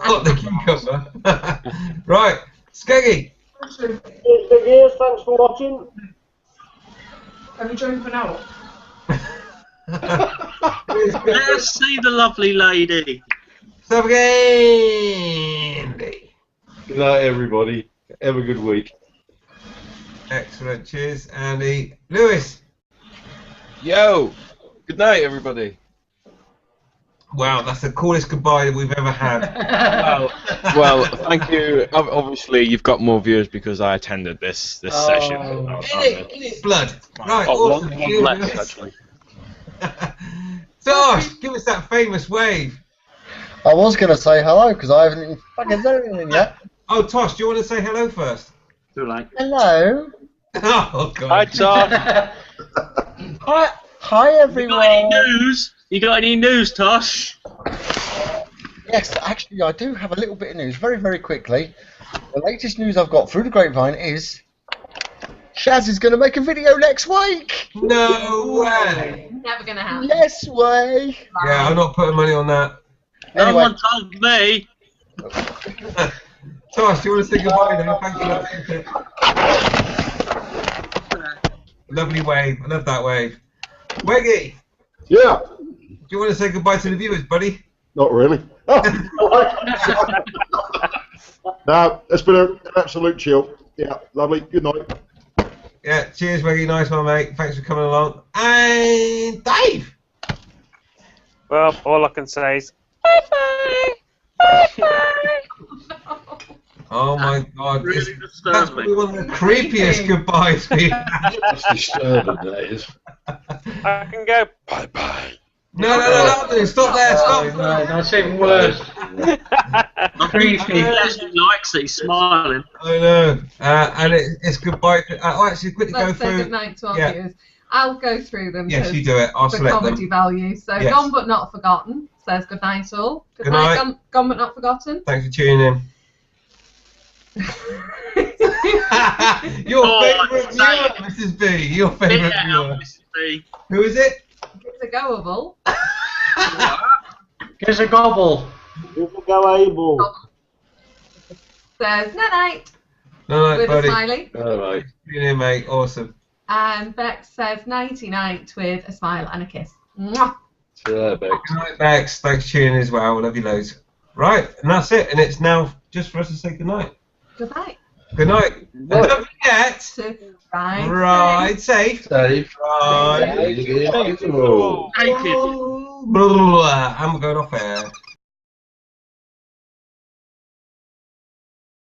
Not the cucumber. Right, Skeggy. Yes, thanks for watching. Have you joined for now? Let us see the lovely lady. Andy. Good night, everybody. Have a good week. Excellent. Cheers, Andy. Lewis. Yo. Good night, everybody. Wow, that's the coolest goodbye that we've ever had. Well, thank you. Obviously, you've got more viewers because I attended this session. In it, blood. Right. Oh, awesome. one left, actually. Josh, give us that famous wave. I was going to say hello because I haven't even fucking done anything yet. Oh, Tosh, do you want to say hello first? Too late. Hello. Oh, God. Hi, Tosh. Hi, everyone. You got any news, Tosh? Yes, actually, I do have a little bit of news. Very, very quickly. The latest news I've got through the grapevine is Shaz is going to make a video next week. No way. Never gonna happen. Yes way. Yeah, I'm not putting money on that. No Anyway. one told me. Tosh, do you want to say goodbye now? Thanks for that. Lovely wave. I love that wave. Weggy. Yeah. Do you want to say goodbye to the viewers, buddy? Not really. No, it's been an absolute chill. Yeah, lovely. Good night. Yeah, cheers, Weggy. Nice one, mate. Thanks for coming along. And Dave. Well, all I can say is bye-bye. Bye-bye. Oh, my God. Really That's disturbing. probably one of the creepiest goodbyes we've had. That's disturbing, that is. I can go. Bye-bye. No. Stop there. Stop. No, that's even worse. Creepy. He actually likes it. He's smiling. I know. And it's goodbye. Actually, quickly go Let's say through. goodnight to our Yeah. viewers. I'll go through them. Yes, 'cause you do it. I'll for select comedy them. value. So, Yes. Gone But Not Forgotten says good night all. Good night. Gone But Not Forgotten. Thanks for tuning in. Your favourite viewer, Mrs. B. Your favourite viewer. Mrs. B. Who is it? It's a goable. Give us a gobble. If we go able. Says night No, with buddy. a smiley. All right. Tune in, mate. Awesome. And Bex says nighty night with a smile and a kiss. Mwah. Bex. Good night, Bex. Thanks for tuning in as well. Love you loads. Right, and that's it. And it's now just for us to say good night. Good night. Good night. And don't forget To ride ride safe. Safe. Ride. Safe. Naked. Blah, blah, blah. And we're going off air.